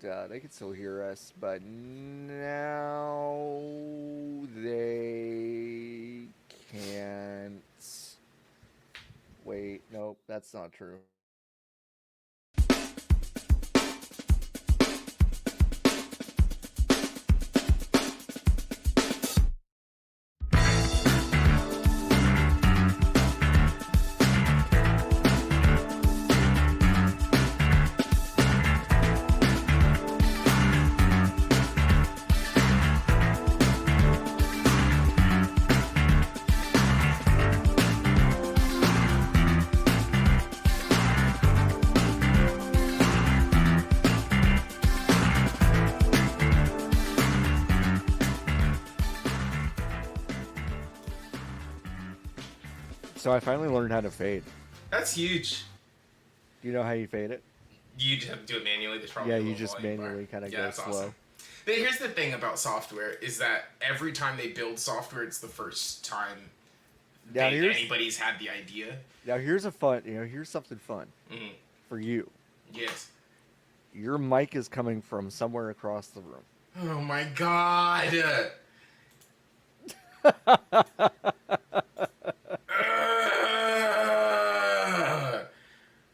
they could still hear us, but now they can't. Wait, nope, that's not true. So I finally learned how to fade. That's huge. Do you know how you fade it? You just have to do it manually. There's probably Yeah, a you little just volume manually bar. kind of Yeah, go that's slow. awesome. But here's the thing about software is that every time they build software, it's the first time anybody's had the idea. Now here's a fun. Here's something fun for you. Yes. Your mic is coming from somewhere across the room. Oh my god.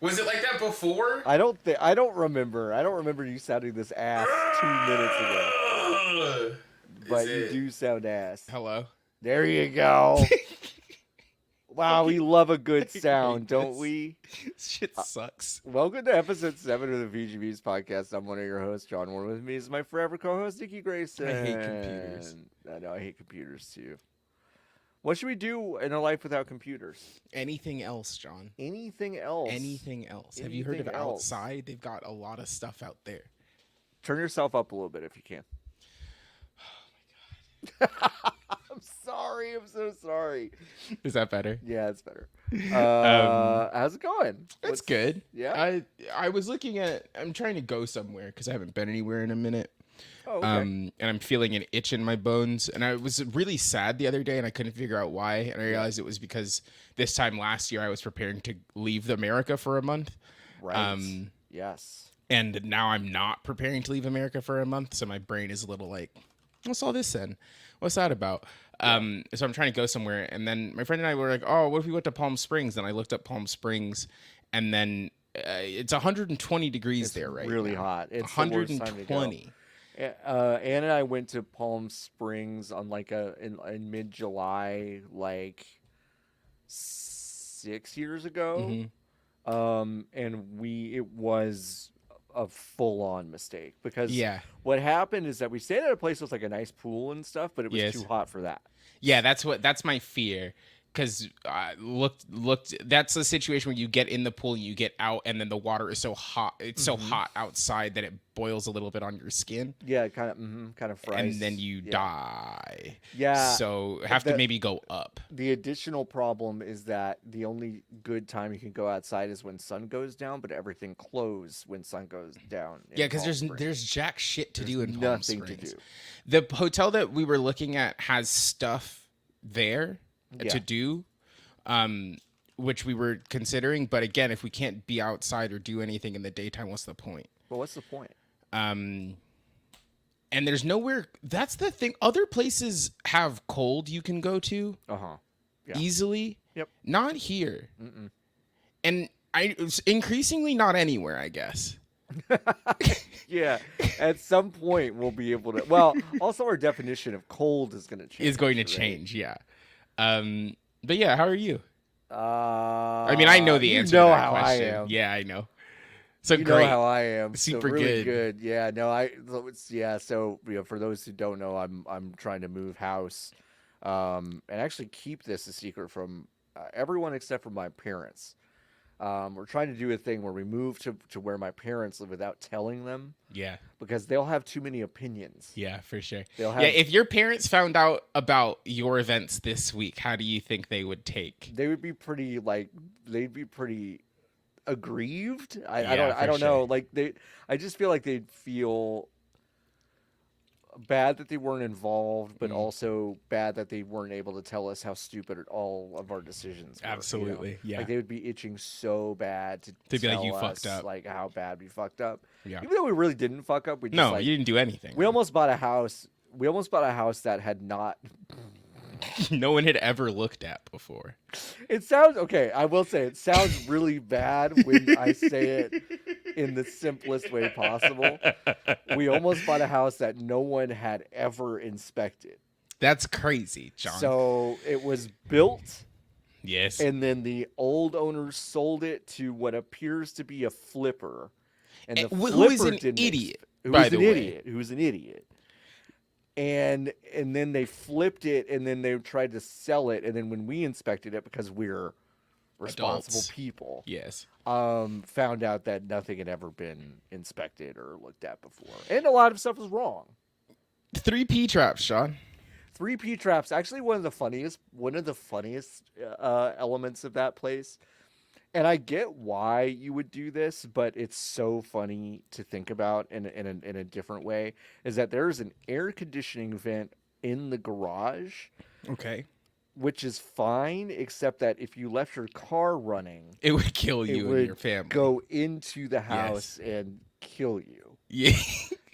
Was it like that before? I don't remember. I don't remember you sounding this ass 2 minutes ago. But you do sound ass. Hello. There you go. Wow, we love a good sound, don't we? Shit sucks. Welcome to episode 7 of the VGV's podcast. I'm one of your hosts, John Warren. With me is my forever co-host, Niki Grayson. I hate computers. I know, I hate computers too. What should we do in a life without computers? Anything else, John? Anything else? Anything else? Have you heard of outside? They've got a lot of stuff out there. Turn yourself up a little bit if you can. Oh my god. I'm sorry. I'm so sorry. Is that better? Yeah, it's better. How's it going? It's good. Yeah. I was looking at. I'm trying to go somewhere because I haven't been anywhere in a minute. Oh, okay. And I'm feeling an itch in my bones. And I was really sad the other day, and I couldn't figure out why. And I realized it was because this time last year I was preparing to leave America for a month. Right. Yes. And now I'm not preparing to leave America for a month, so my brain is a little like, what's all this then? What's that about? So I'm trying to go somewhere, and then my friend and I were like, oh, what if we went to Palm Springs? And I looked up Palm Springs, and then it's 120 degrees there right really now. hot. It's 120. Anna and I went to Palm Springs on in mid-July, like 6 years ago. And it was a full-on mistake because what happened is that we stayed at a place with like a nice pool and stuff, but it was too hot for that. Yeah, that's my fear. Because looked. That's a situation where you get in the pool, and you get out, and then the water is so hot. It's so hot outside that it boils a little bit on your skin. Yeah, kind of fries. And then you die. Yeah. So have to maybe go up. The additional problem is that the only good time you can go outside is when sun goes down, but everything closed when sun goes down. Yeah, because there's jack shit to do in Palm Springs. Nothing to do. The hotel that we were looking at has stuff there to do, which we were considering. But again, if we can't be outside or do anything in the daytime, what's the point? Well, what's the point? And there's nowhere. That's the thing. Other places have cold you can go to easily. Yep. Not here. And increasingly not anywhere, I guess. Yeah, at some point we'll be able to. Well, also our definition of cold is going to change. Is going to change, yeah. But yeah, how are you? I mean, I know the answer to that question. I am. Yeah, I know. So you great. know how I am. Super so really good. Yeah, no, So for those who don't know, I'm trying to move house, and actually keep this a secret from everyone except for my parents. We're trying to do a thing where we move to where my parents live without telling them. Yeah. Because they'll have too many opinions. Yeah, for sure. If your parents found out about your events this week, how do you think they would take? They would be pretty aggrieved. I don't know. Like I just feel like they'd feel bad that they weren't involved, but also bad that they weren't able to tell us how stupid all of our decisions were. Absolutely, yeah. Like they would be itching so bad to They'd be tell like, "You us fucked up." like how bad we fucked up. Yeah. Even though we really didn't fuck up, we just No, you didn't do anything. we almost bought a house. We almost bought a house that had not. No one had ever looked at before. It sounds okay. I will say it sounds really bad when I say it in the simplest way possible. We almost bought a house that no one had ever inspected. That's crazy, John. So it was built, yes, and then the old owners sold it to what appears to be a flipper, and the who flipper is an didn't idiot, who by was the an way. idiot, who was an idiot. And then they flipped it, and then they tried to sell it, and then when we inspected it, because we're responsible Adults. people, Yes. found out that nothing had ever been inspected or looked at before, and a lot of stuff was wrong. 3P traps, Sean. 3P traps, actually one of the funniest elements of that place. And I get why you would do this, but it's so funny to think about in a different way. Is that there's an air conditioning vent in the garage, Okay. which is fine, except that if you left your car running, It would kill it you would and your family. go into the house and kill you. Yeah.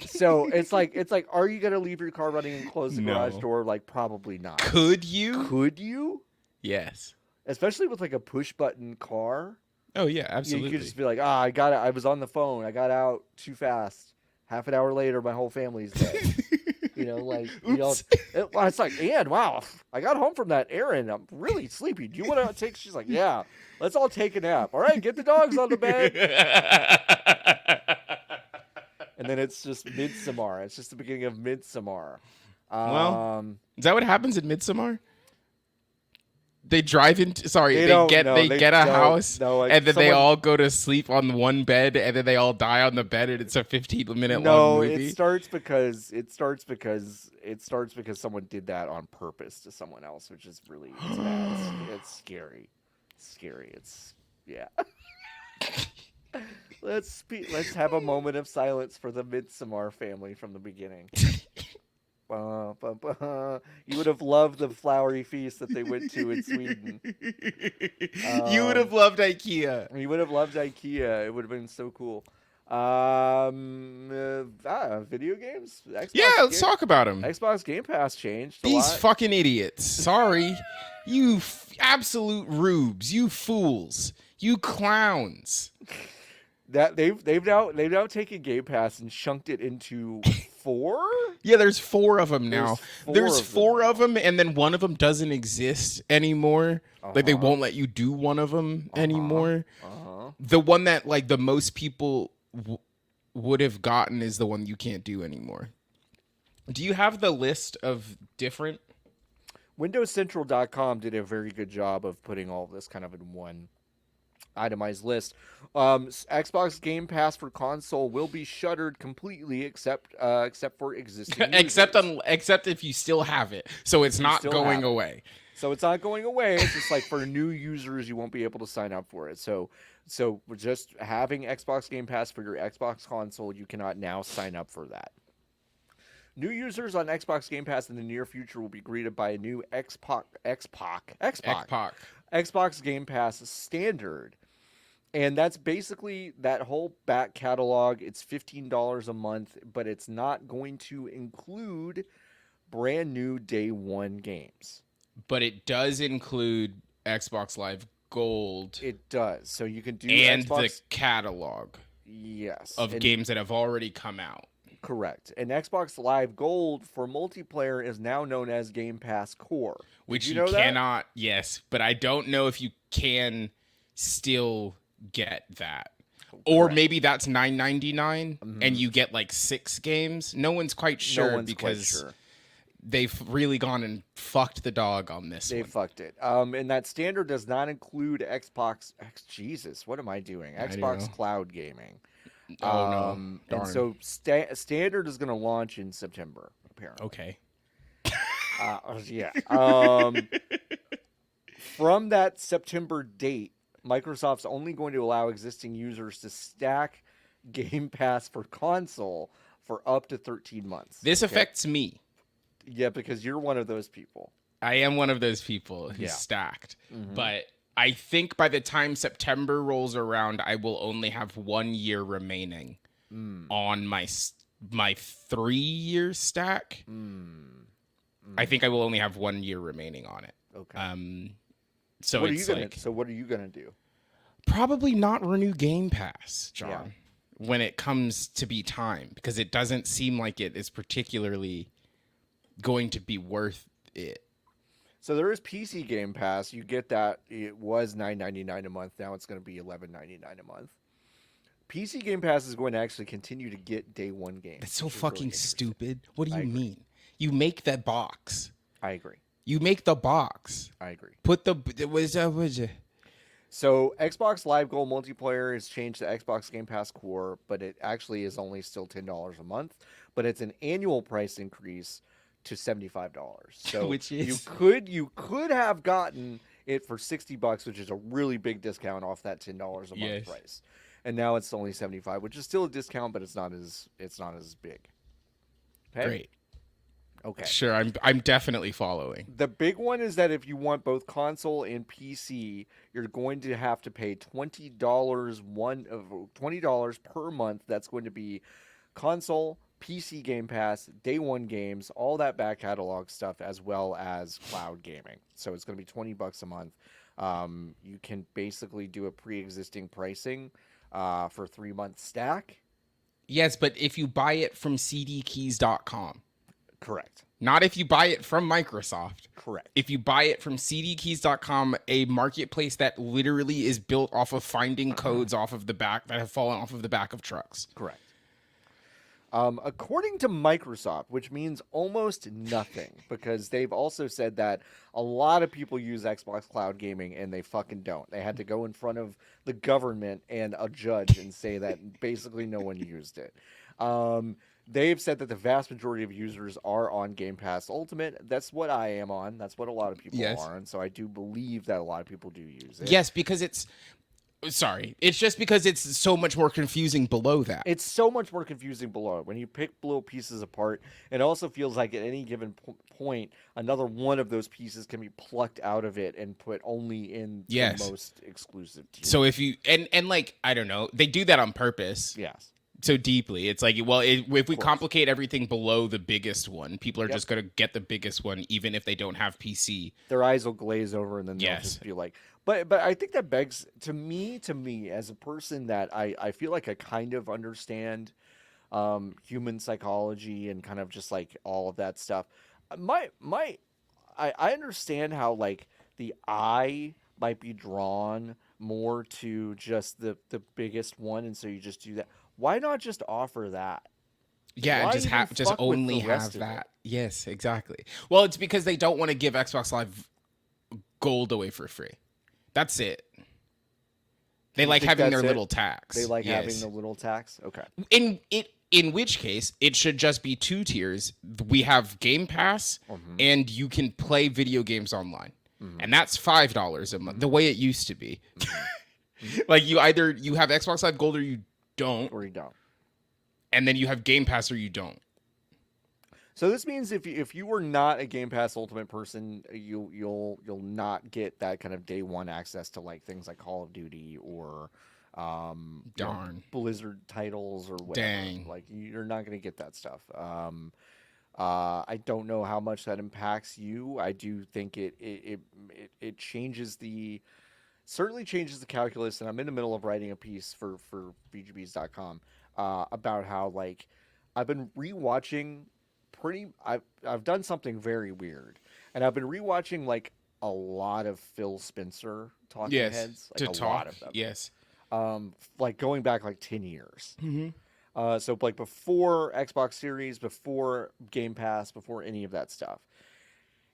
So it's like, are you gonna leave your car running and close the garage No. door? Like, probably not. Could you? Could you? Yes. Especially with like a push button car. Oh yeah, You absolutely. could just be like, I was on the phone. I got out too fast. Half an hour later, my whole family's dead. Oops. It's like, Ann, wow, I got home from that errand. I'm really sleepy. Do you want to take? She's like, yeah, let's all take a nap. All right, get the dogs on the bed. And then it's just Midsommar. It's just the beginning of Midsommar. Well, is that what happens in Midsommar? They drive into they get a house and then they all go to sleep on one bed and then they all die on the bed and it's a 15-minute long movie. No, it starts because someone did that on purpose to someone else, which is really bad. It's scary. It's yeah. Let's have a moment of silence for the Midsommar family from the beginning. You would have loved the flowery feast that they went to in Sweden. You would have loved IKEA. You would have loved IKEA. It would have been so cool. Video games? Let's talk about them. Xbox Game Pass changed. These fucking idiots. Sorry. You absolute rubes. You fools. You clowns. That they've now taken Game Pass and chunked it into 4? Yeah, there's 4 of them now. There's four four of them, and then one of them doesn't exist anymore. Like they won't let you do one of them anymore. The one that like the most people would have gotten is the one you can't do anymore. Do you have the list of different? WindowsCentral.com did a very good job of putting all of this kind of in one itemized list. Xbox Game Pass for console will be shuttered completely except for existing users. except if you still have it. So it's not going away. So it's not going away. It's just like for new users, you won't be able to sign up for it. So just having Xbox Game Pass for your Xbox console, you cannot now sign up for that. New users on Xbox Game Pass in the near future will be greeted by a new Xbox Game Pass standard. And that's basically that whole back catalog. It's $15 a month, but it's not going to include brand new day one games. But it does include Xbox Live Gold. It does. So you can do and Xbox... the catalog. Yes. Of games that have already come out. Correct. And Xbox Live Gold for multiplayer is now known as Game Pass Core. Which you cannot, yes, but I don't know if you can still get that. Correct. Or maybe that's $9.99 and you get like 6 games. No one's quite sure because they've really gone and fucked the dog on this one. They fucked it. And that standard does not include Xbox... Jesus, what am I doing? Xbox Cloud Gaming. Oh, no. Darn. And so standard is going to launch in September, apparently. Okay. Yeah. From that September date, Microsoft's only going to allow existing users to stack Game Pass for console, for up to 13 months. This okay? affects me. Yeah, because you're one of those people. I am one of those people who's stacked. But I think by the time September rolls around, I will only have 1 year remaining on my 3-year stack. I think I will only have 1 year remaining on it. Okay. So what it's are you like, so what are you gonna do? probably not renew Game Pass, John, when it comes to be time, because it doesn't seem like it is particularly going to be worth it. So there is PC Game Pass. You get that. It was $9.99 a month. Now it's going to be $11.99 a month. PC Game Pass is going to actually continue to get day one games. That's so which is fucking really interesting. stupid. What do I you agree. mean? You make that box. I agree. You make the box. I agree. Put the what is it? So Xbox Live Gold multiplayer has changed to Xbox Game Pass Core, but it actually is only still $10 a month. But it's an annual price increase to $75. So Which is you could have gotten it for $60, which is a really big discount off that $10 a month price. And now it's only $75, which is still a discount, but it's not as big. Okay? great. Okay. Sure, I'm definitely following. The big one is that if you want both console and PC, you're going to have to pay $20 per month. That's going to be console, PC Game Pass, day one games, all that back catalog stuff, as well as cloud gaming. So it's going to be $20 a month. You can basically do a pre-existing pricing for 3-month stack. Yes, but if you buy it from cdkeys.com. Correct. Not if you buy it from Microsoft. Correct. If you buy it from cdkeys.com, a marketplace that literally is built off of finding codes off of the back that have fallen off of the back of trucks. Correct. According to Microsoft, which means almost nothing, because they've also said that a lot of people use Xbox Cloud Gaming and they fucking don't. They had to go in front of the government and a judge and say that basically no one used it. They've said that the vast majority of users are on Game Pass Ultimate. That's what I am on. That's what a lot of people are. And so I do believe that a lot of people do use it. Yes, because it's just because it's so much more confusing below that. It's so much more confusing below it. When you pick little pieces apart, it also feels like at any given point, another one of those pieces can be plucked out of it and put only in the most exclusive tier. So if you, and like, I don't know, they do that on purpose. Yes. So deeply. It's like, well, if we complicate everything below the biggest one, people are just going to get the biggest one, even if they don't have PC. Their eyes will glaze over and then they'll just be like, but I think that begs to me as a person that I feel like I kind of understand human psychology and kind of just like all of that stuff. I understand how like the eye might be drawn more to just the biggest one, and so you just do that. Why not just offer that? Yeah, Why and just only have that. Yes, exactly. Well, it's because they don't want to give Xbox Live Gold away for free. That's it. They like having their little tax. They like having the little tax? Okay. In which case, it should just be 2 tiers. We have Game Pass, and you can play video games online. And that's $5 a month, the way it used to be. Like you have Xbox Live Gold or you don't. Or you don't. And then you have Game Pass or you don't. So this means if you were not a Game Pass Ultimate person, you'll not get that kind of day one access to like things like Call of Duty or Blizzard titles or whatever. Dang. Like you're not going to get that stuff. I don't know how much that impacts you. I do think it changes certainly changes the calculus, and I'm in the middle of writing a piece for VGBs.com about how like I've been rewatching I've done something very weird, and I've been rewatching like a lot of Phil Spencer talking heads, like lot of them. Yes. Like going back like 10 years. So like before Xbox Series, before Game Pass, before any of that stuff.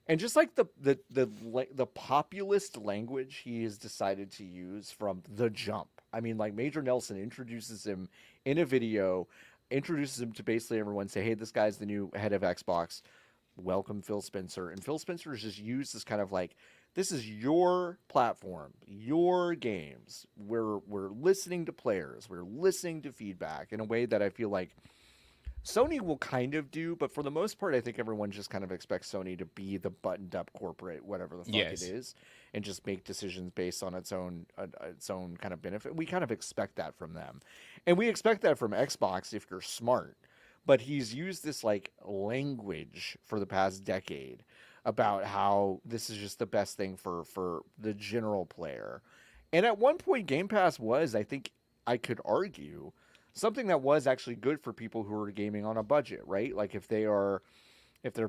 And just like the populist language he has decided to use from the jump. I mean, like Major Nelson introduces him in a video, introduces him to basically everyone, say, hey, this guy's the new head of Xbox. Welcome, Phil Spencer. And Phil Spencer has just used this kind of like, this is your platform, your games. We're listening to players. We're listening to feedback in a way that I feel like Sony will kind of do, but for the most part, I think everyone just kind of expects Sony to be the buttoned-up corporate, whatever the fuck it Yes. is, and just make decisions based on its own kind of benefit. We kind of expect that from them, and we expect that from Xbox if you're smart. But he's used this like language for the past decade about how this is just the best thing for the general player. And at one point, Game Pass was, I think, I could argue, something that was actually good for people who are gaming on a budget, right? Like if they're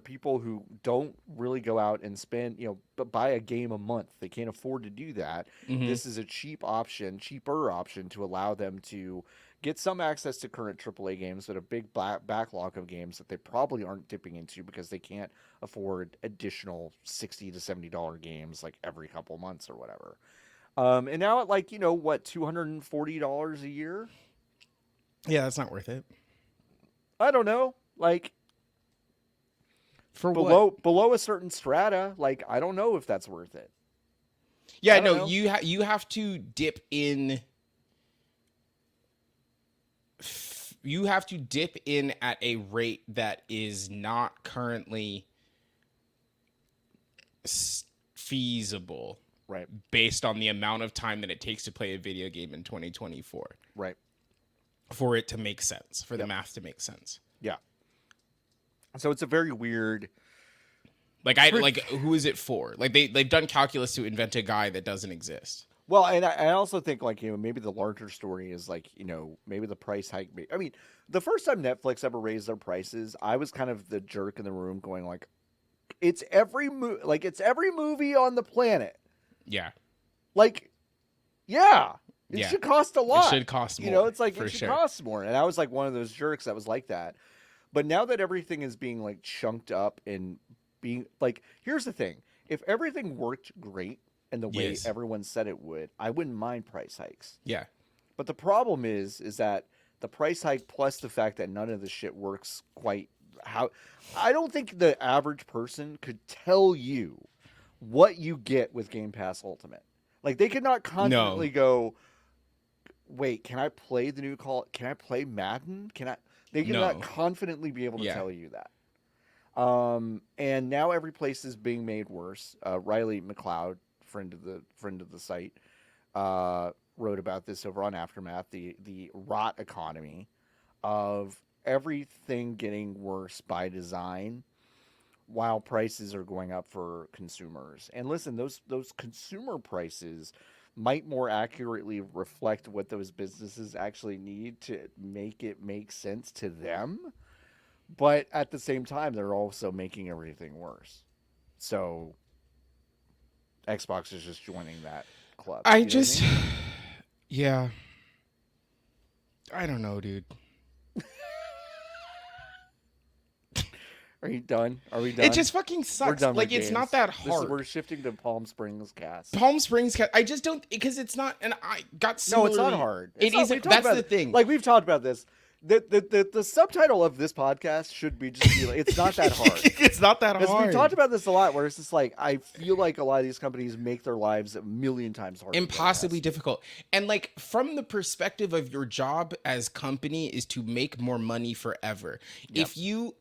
people who don't really go out and spend, but buy a game a month, they can't afford to do that. Mm-hmm. This is a cheaper option to allow them to get some access to current AAA games, but a big backlog of games that they probably aren't dipping into because they can't afford additional $60 to $70 games like every couple months or whatever. And now at like, what, $240 a year? Yeah, that's not worth it. I don't know. Like For below a certain strata, like I don't know if that's worth it. Yeah, don't no, know. you have to dip in. You have to dip in at a rate that is not currently feasible, Right. based on the amount of time that it takes to play a video game in 2024. Right. For it to make sense, for the math to make sense. Yeah. So it's a very weird. Like who is it for? Like they've done calculus to invent a guy that doesn't exist. Well, and I also think like maybe the larger story is like maybe the price hike. I mean, the first time Netflix ever raised their prices, I was kind of the jerk in the room, going like, it's every movie on the planet. Yeah. Like, yeah. It should cost a lot. It should cost more. It's like it should cost more. And I was like one of those jerks that was like that. But now that everything is being like chunked up and being like, here's the thing. If everything worked great and the way everyone said it would, I wouldn't mind price hikes. Yeah. But the problem is that the price hike plus the fact that none of the shit works quite how I don't think the average person could tell you what you get with Game Pass Ultimate. Like they could not confidently go, wait, can I play the new call? Can I play Madden? They cannot confidently be able to tell you that. And now every place is being made worse. Riley McLeod, friend of the site, wrote about this over on Aftermath, the rot economy of everything getting worse by design while prices are going up for consumers. And listen, those consumer prices might more accurately reflect what those businesses actually need to make it make sense to them. But at the same time, they're also making everything worse. So Xbox is just joining that club. Yeah. I don't know, dude. Are you done? Are we done? It just fucking sucks. Like, it's not that hard. We're shifting to Palm Springs cast. Palm Springs cast. I just don't, because it's not, and I got similarly. No, it's not hard. It isn't. That's the thing. Like, we've talked about this. The subtitle of this podcast should be like, it's not that hard. It's not that hard. We've talked about this a lot, where it's just like, I feel like a lot of these companies make their lives a million times harder. Impossibly difficult. And like, from the perspective of your job as company is to make more money forever. Yep. If you,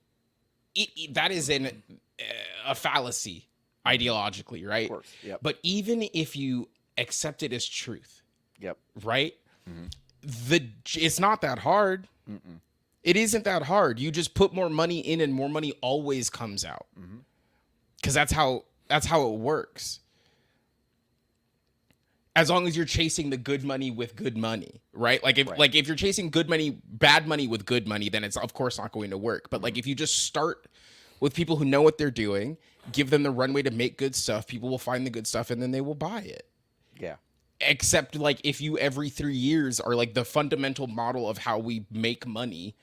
that is a fallacy ideologically, right? Of course. Yep. But even if you accept it as truth, yep, right? Mm-hmm. It's not that hard. Mm-mm. It isn't that hard. You just put more money in, and more money always comes out. Because that's how it works. As long as you're chasing the good money with good money, right? Like if you're chasing good money, bad money with good money, then it's of course not going to work. But like if you just start with people who know what they're doing, give them the runway to make good stuff, people will find the good stuff and then they will buy it. Yeah. Except like if you every 3 years are like the fundamental model of how we make money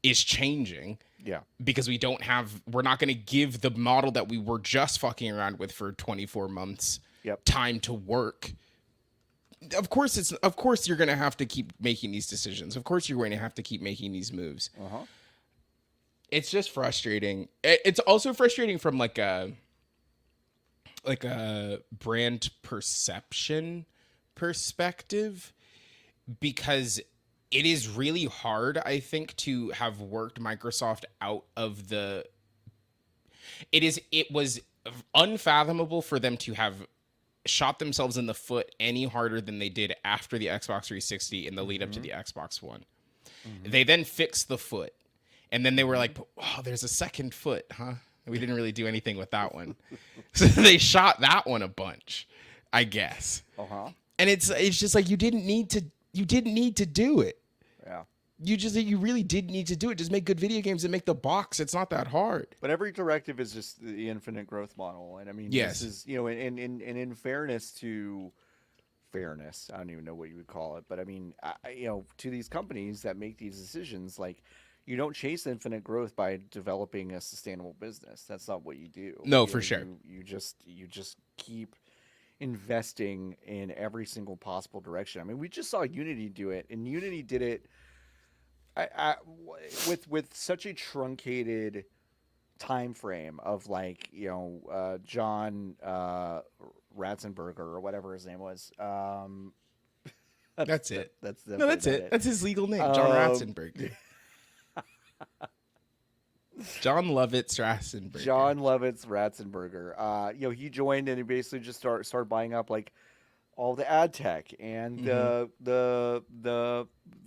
is changing. Yeah. Because we're not going to give the model that we were just fucking around with for 24 months time to work. Of course you're going to have to keep making these decisions. Of course you're going to have to keep making these moves. Uh-huh. It's just frustrating. It's also frustrating from like a brand perception perspective, because it is really hard, I think, to have worked Microsoft out of the. It was unfathomable for them to have shot themselves in the foot any harder than they did after the Xbox 360 in the lead up to the Xbox One. They then fixed the foot, and then they were like, "Oh, there's a second foot, huh? We didn't really do anything with that one." So they shot that one a bunch, I guess. And it's just like you didn't need to do it. Yeah. You really did need to do it. Just make good video games and make the box. It's not that hard. But every directive is just the infinite growth model, and I mean, Yes. this is, you know, in fairness to fairness, I don't even know what you would call it, but I mean, you know, to these companies that make these decisions, like, you don't chase infinite growth by developing a sustainable business. That's not what you do. No, You for know, sure. You just keep investing in every single possible direction. I mean, we just saw Unity do it, and Unity did it with such a truncated time frame of, like, you know, John Ratzenberger or whatever his name was. That's it. That's No, that's it. That's his legal name, John Ratzenberger. John Lovitz Ratzenberger. John Lovitz Ratzenberger. You know, he joined and he basically just started buying up, like, all the ad tech and the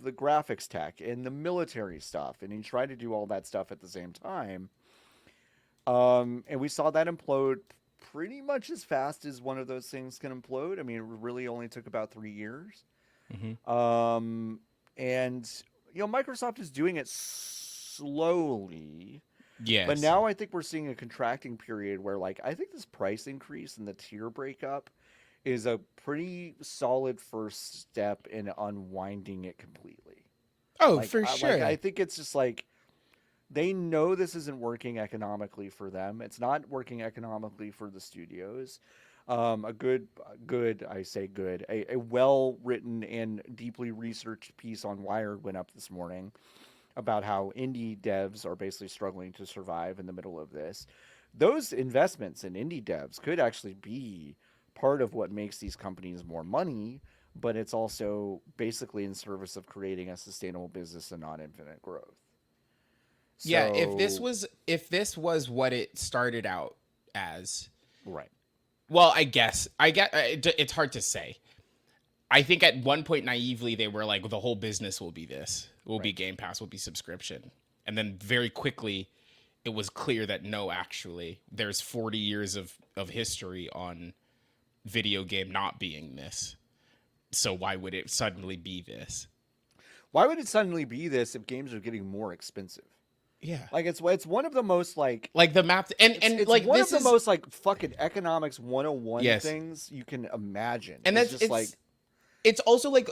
graphics tech and the military stuff, and he tried to do all that stuff at the same time. And we saw that implode pretty much as fast as one of those things can implode. I mean, it really only took about 3 years. And you know, Microsoft is doing it slowly. Yes. But now I think we're seeing a contracting period where, like, I think this price increase and the tier breakup is a pretty solid first step in unwinding it completely. Oh, Like, for sure. I think it's just like they know this isn't working economically for them. It's not working economically for the studios. A well written and deeply researched piece on Wired went up this morning about how indie devs are basically struggling to survive in the middle of this. Those investments in indie devs could actually be part of what makes these companies more money, but it's also basically in service of creating a sustainable business and not infinite growth. Yeah, So, if this was what it started out as, right. well, I get it's hard to say. I think at one point naively they were like, the whole business will be this, will be Game Pass, will be subscription, and then very quickly it was clear that no, actually, there's 40 years of history on video game not being this. So why would it suddenly be this? Why would it suddenly be this if games are getting more expensive? Yeah. Like, it's one of the most, like The map and it's like one this of the is most, like, fucking economics 101 Yes. things you can imagine. and It's that's just like it's also like,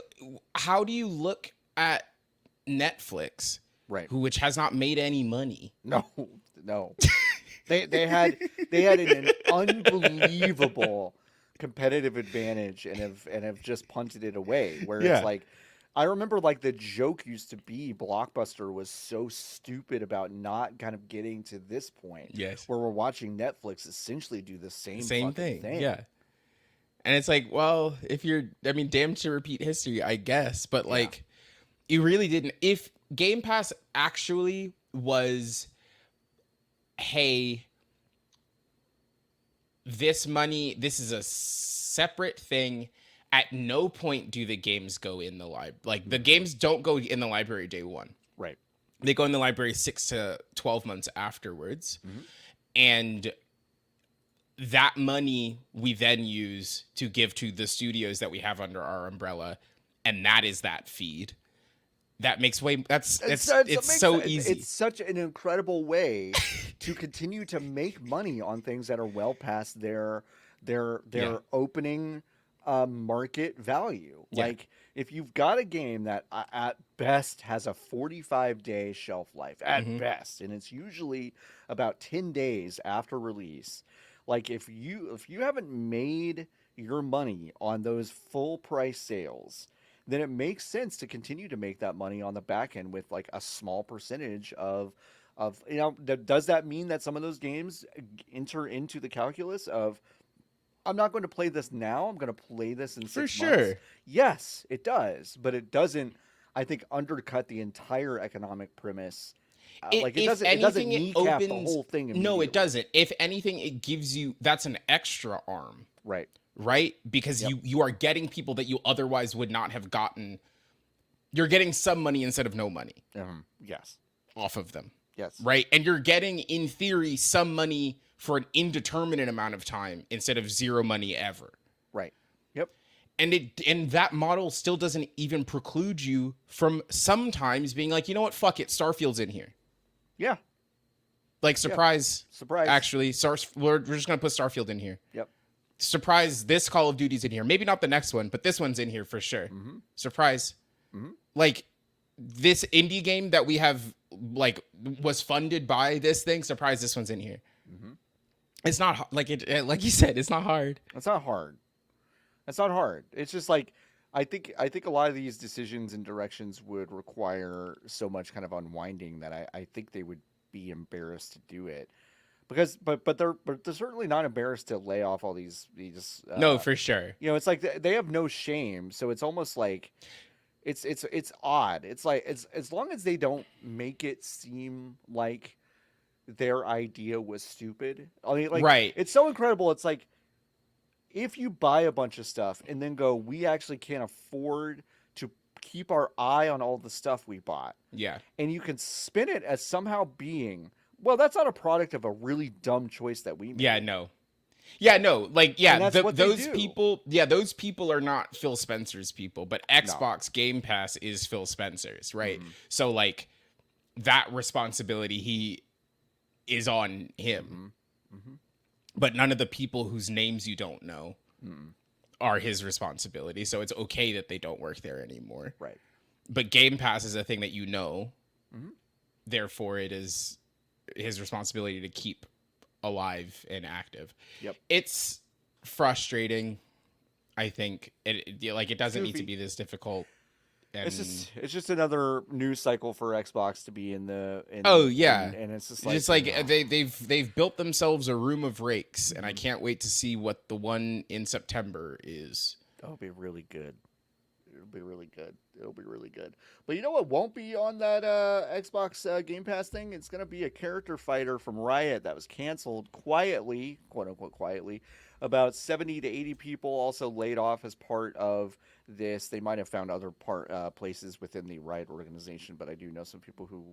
how do you look at Netflix, right. which has not made any money? No. They had an unbelievable competitive advantage and have just punted it away. Where Yeah. it's like, I remember, like, the joke used to be Blockbuster was so stupid about not kind of getting to this point. Yes. Where we're watching Netflix essentially do the same Same fucking thing. Yeah. And it's like, well, if you're, I mean, damned to repeat history, I guess, but like, you really didn't. If Game Pass actually was, hey, this money, this is a separate thing. At no point do the games go in the library. Like, the games don't go in the library day one. Right. They go in the library 6 to 12 months afterwards. And that money we then use to give to the studios that we have under our umbrella. And that is that feed. That makes it's so easy. It's such an incredible way to continue to make money on things that are well past their opening market value. Yeah. Like, if you've got a game that at best has a 45-day shelf life at best, and it's usually about 10 days after release, like, if you haven't made your money on those full price sales, then it makes sense to continue to make that money on the back end with, like, a small percentage of you know. Does that mean that some of those games enter into the calculus of, I'm not going to play this now, I'm going to play this in 6 months? For sure. Yes, it does, but it doesn't. I think, undercut the entire economic premise. Like If it doesn't anything, it kneecap the opens. whole thing No, it immediately. doesn't. If anything, it gives you that's an extra arm, Right. right? Because Yep. you are getting people that you otherwise would not have gotten. You're getting some money instead of no money Yes. off of them, Yes. right? And you're getting, in theory, some money for an indeterminate amount of time instead of zero money ever. Right. Yep. And that model still doesn't even preclude you from sometimes being like, you know what, fuck it, Starfield's in here. Yeah. Like, surprise. Surprise. Actually, we're just going to put Starfield in here. Yep. Surprise, this Call of Duty's in here. Maybe not the next one, but this one's in here for sure. Mm-hmm. Surprise. Mm-hmm. Like, this indie game that we have, like, was funded by this thing, surprise, this one's in here. Mm-hmm. It's not, like you said, it's not hard. It's not hard. It's not hard. It's just like, I think a lot of these decisions and directions would require so much kind of unwinding that I think they would be embarrassed to do it, because but they're certainly not embarrassed to lay off all these No, for sure. you know, it's like they have no shame, so it's almost like it's odd. It's like, it's as long as they don't make it seem like their idea was stupid. I mean, like, Right. it's so incredible. It's like, if you buy a bunch of stuff and then go, we actually can't afford to keep our eye on all the stuff we bought, Yeah. and you can spin it as somehow being, well, that's not a product of a really dumb choice that we made. Yeah, no. Yeah, no. Like, yeah, And that's what they those do. people, those people are not Phil Spencer's people, but Xbox Game Pass is Phil Spencer's, right? Mhm. So, like, that responsibility he is on him. Mm-hmm. But none of the people whose names you don't know Mm-hmm. are his responsibility. So it's okay that they don't work there anymore. Right. But Game Pass is a thing that you know. Mhm. Therefore, it is his responsibility to keep alive and active. Yep. It's frustrating. I think it doesn't need to Goofy. be this difficult. And It's just another news cycle for Xbox to be in the. Oh, yeah. and it's just just like, like they've built themselves a room of rakes, and I can't wait to see what the one in September is. that'll be really good. It'll be really good. It'll be really good. But you know what won't be on that Xbox Game Pass thing? It's going to be a character fighter from Riot that was canceled quietly, quote unquote quietly. About 70 to 80 people also laid off as part of this. They might have found other places within the Riot organization, but I do know some people who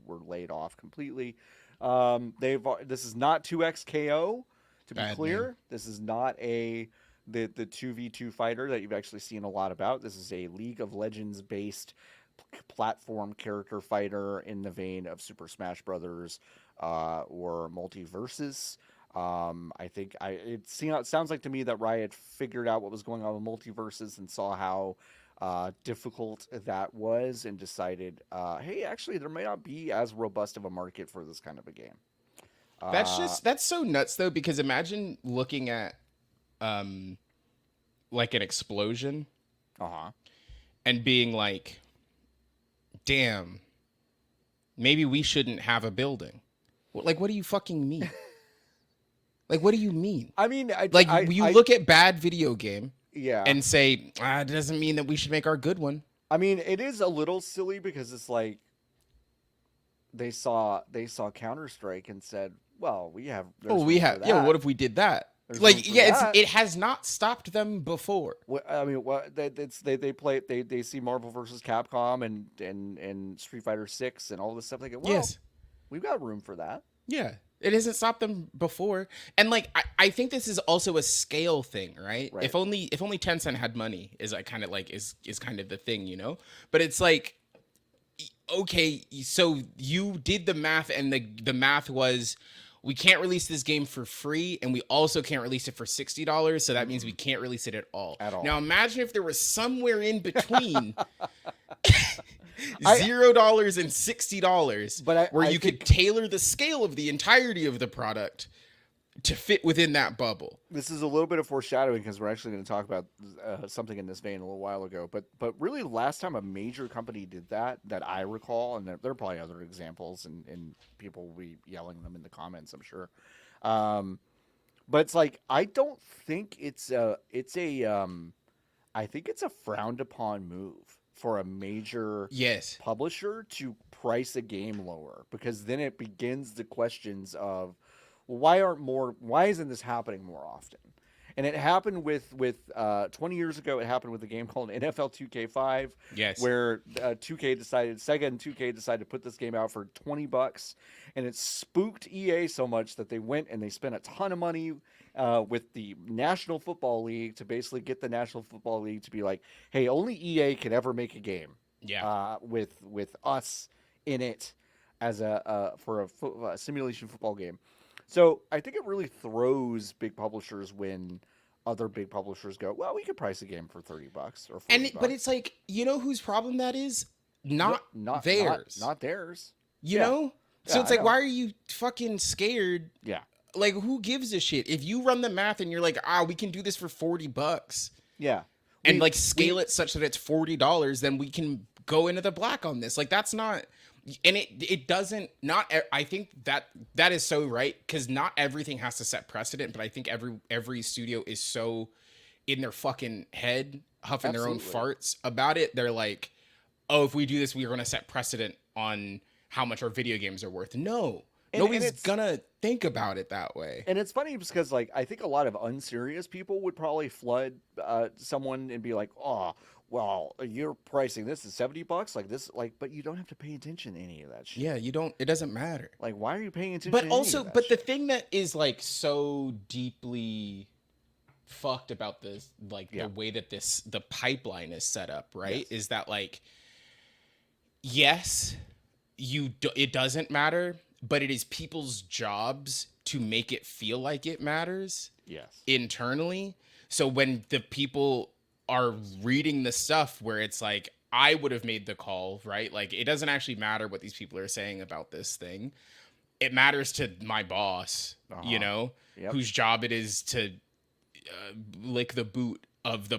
were laid off completely. This is not 2XKO, to be Bad clear. name. This is not the 2v2 fighter that you've actually seen a lot about. This is a League of Legends based platform character fighter in the vein of Super Smash Brothers or Multiverses. I think it sounds like to me that Riot figured out what was going on with Multiverses and saw how difficult that was, and decided, hey, actually, there may not be as robust of a market for this kind of a game. That's so nuts though, because imagine looking at like an explosion and being like, damn, maybe we shouldn't have a building. Like, what do you fucking mean? Like, what do you mean? I mean, you look at bad video game, yeah, and say, it doesn't mean that we should make our good one. I mean, it is a little silly because it's like they saw Counter-Strike and said, well, we have. What if we did that? There's Like, room for yeah, that. it has not stopped them before. I mean, they see Marvel versus Capcom and Street Fighter 6 and all this stuff. They go, well, Yes. we've got room for that. Yeah. It hasn't stopped them before. And like I think this is also a scale thing, right? Right. If only Tencent had money is like kind of like is kind of the thing, you know? But it's like, okay, so you did the math, and the math was, we can't release this game for free, and we also can't release it for $60, so that means we can't release it at all. Now imagine if there was somewhere in between $0 and $60, where you could tailor the scale of the entirety of the product to fit within that bubble. This is a little bit of foreshadowing because we're actually going to talk about something in this vein a little while ago. But really, last time a major company did that I recall, and there are probably other examples, and people will be yelling them in the comments, I'm sure. But it's like, I don't think I think it's a frowned upon move for a major Yes. publisher to price a game lower, because then it begins the questions of, well, why isn't this happening more often? And it happened with 20 years ago. It happened with a game called NFL 2K5, Yes. where Sega and 2K decided to put this game out for $20, and it spooked EA so much that they went and they spent a ton of money with the National Football League to basically get the National Football League to be like, hey, only EA can ever make a game Yeah. with us in it as a simulation football game. So I think it really throws big publishers when other big publishers go, well, we could price a game for $30 or $40. But it's like, you know whose problem that is? No, Not theirs. not theirs. You Yeah. know? So Yeah, it's I like, know. why are you fucking scared? Yeah. Like, who gives a shit? If you run the math and you're like, we can do this for $40 Yeah. and like scale it such that it's $40, then we can go into the black on this. Like, that's not, and it doesn't, I think that is so right, because not everything has to set precedent, but I think every studio is so in their fucking head, huffing their own Absolutely. farts about it. They're like, oh, if we do this, we are going to set precedent on how much our video games are worth. No, nobody's gonna think about it that way. And it's funny because, like, I think a lot of unserious people would probably flood someone and be like, "Oh, well, you're pricing this at $70, like this, like," but you don't have to pay attention to any of that shit. Yeah, you don't. It doesn't matter. Like, why are you paying attention? But to also, any of that but the shit? thing that is like so deeply fucked about this, like the way that the pipeline is set up, right, is that like, yes, it doesn't matter, but it is people's jobs to make it feel like it matters. Yes. Internally. So when the people are reading the stuff where it's like, I would have made the call, right? Like, it doesn't actually matter what these people are saying about this thing. It matters to my boss, you know, whose job it is to lick the boot of the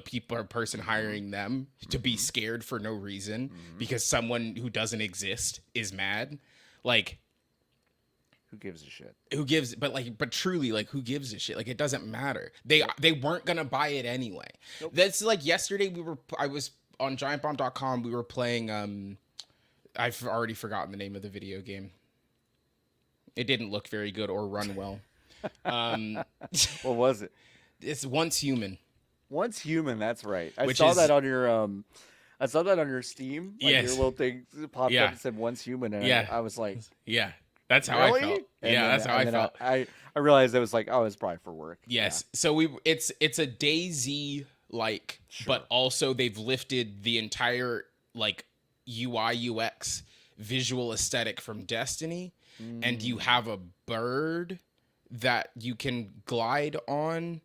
person hiring them, to be scared for no reason because someone who doesn't exist is mad. Like, who gives a shit? But truly, like, who gives a shit? Like, it doesn't matter. They weren't gonna buy it anyway. Nope. That's like yesterday I was on giantbomb.com. We were playing I've already forgotten the name of the video game. It didn't look very good or run well. What was it? It's Once Human. Once Human, that's right. I saw that on your Steam. Like, your little thing popped up and said Once Human, and I was like, yeah. That's how I felt. That's how I felt. I realized it was like, oh, it's probably for work. Yes. Yeah. So it's a DayZ like, but also they've lifted the entire like UI UX visual aesthetic from Destiny, and you have a bird that you can glide on,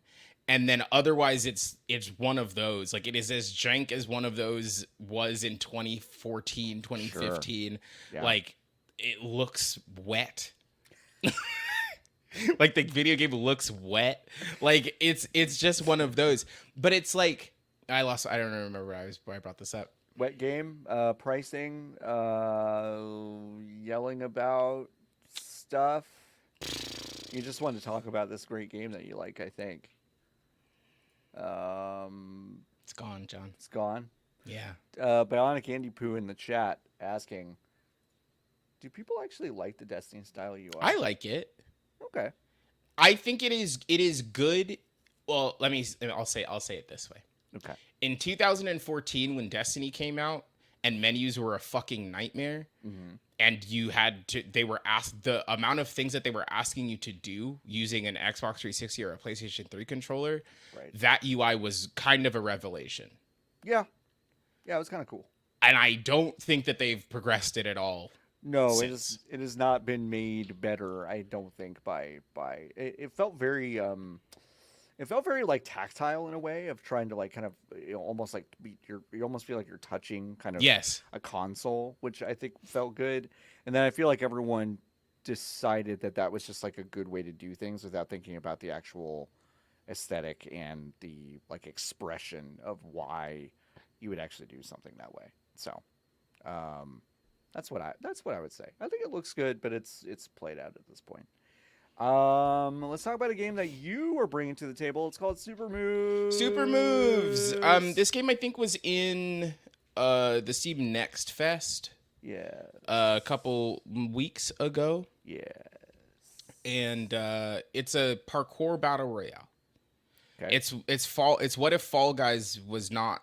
and then otherwise it's one of those. Like, it is as jank as one of those was in 2014, 2015. Yeah. Like, it looks wet. Like, the video game looks wet. Like, it's just one of those. But it's like, I don't remember why I brought this up. Wet game, pricing, yelling about stuff. You just wanted to talk about this great game that you like, I think. It's gone, John. It's gone? Yeah. Bionic Andy Poo in the chat asking, do people actually like the Destiny style UI? I like it. Okay. I think it is good. Well, I'll say it this way. Okay. In 2014, when Destiny came out and menus were a fucking nightmare, and they were asked, the amount of things that they were asking you to do using an Xbox 360 or a PlayStation 3 controller, that UI was kind of a revelation. Yeah. Yeah, it was kind of cool. And I don't think that they've progressed it at all. No, it has not been made better, I don't think, by it felt very like tactile in a way of trying to like kind of, you know, almost like you almost feel like you're touching kind of a console, which I think felt good. And then I feel like everyone decided that was just like a good way to do things without thinking about the actual aesthetic and the like expression of why you would actually do something that way. So, that's what I would say. I think it looks good, but it's played out at this point. Let's talk about a game that you are bringing to the table. It's called Supermoves. Supermoves. This game I think was in the Steam Next Fest Yeah. a couple weeks ago, Yeah. and it's a parkour battle royale. Okay. It's what if Fall Guys was not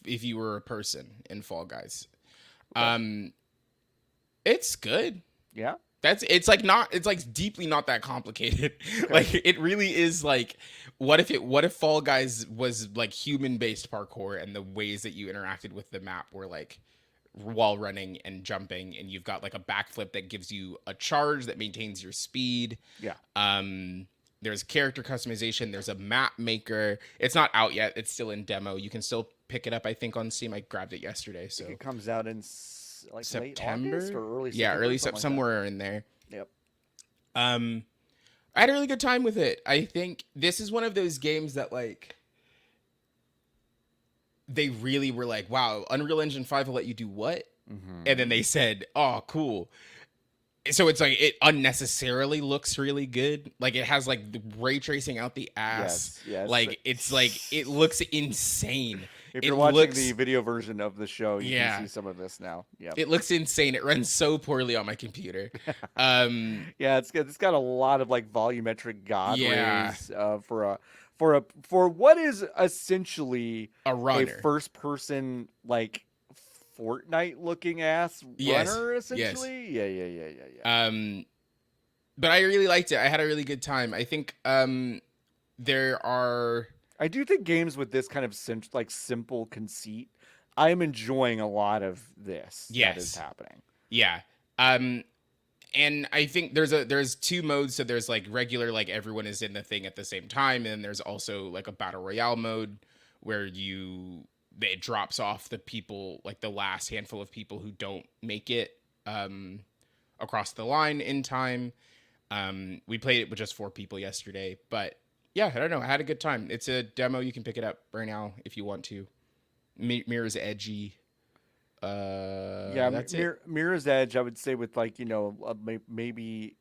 if you were a person in Fall Guys. Okay. It's good. Yeah. It's like deeply not that complicated. Okay. Like it really is like what if Fall Guys was like human based parkour and the ways that you interacted with the map were like wall running and jumping, and you've got like a backflip that gives you a charge that maintains your speed. Yeah. There's character customization, there's a map maker. It's not out yet, it's still in demo. You can still pick it up, I think, on Steam. I grabbed it yesterday. So it comes out in like September late August or early September. Yeah, early something like somewhere in there. that. Yep. I had a really good time with it. I think this is one of those games that like they really were like, wow, Unreal Engine 5 will let you do what? Mm-hmm. And then they said, oh, cool. So it's like it unnecessarily looks really good. Like it has like the ray tracing out the ass. Yes. Like it's like it looks insane. If you're watching the video version of the show, you can see some of this now. Yeah. It looks insane. It runs so poorly on my computer. Yeah, it's got a lot of like volumetric god rays for what is essentially a runner, a first person like Fortnite looking ass runner, essentially. Yes. Yeah. But I really liked it. I had a really good time. I think I do think games with this kind of simple conceit, I am enjoying a lot of this that is happening. Yeah. And I think there's two modes. So there's like regular, like everyone is in the thing at the same time, and there's also like a battle royale mode where it drops off the people, like the last handful of people who don't make it across the line in time. We played it with just 4 people yesterday, but yeah, I don't know. I had a good time. It's a demo. You can pick it up right now if you want to. Mirror's edgy. That's Mirror's Edge, I would say, with like maybe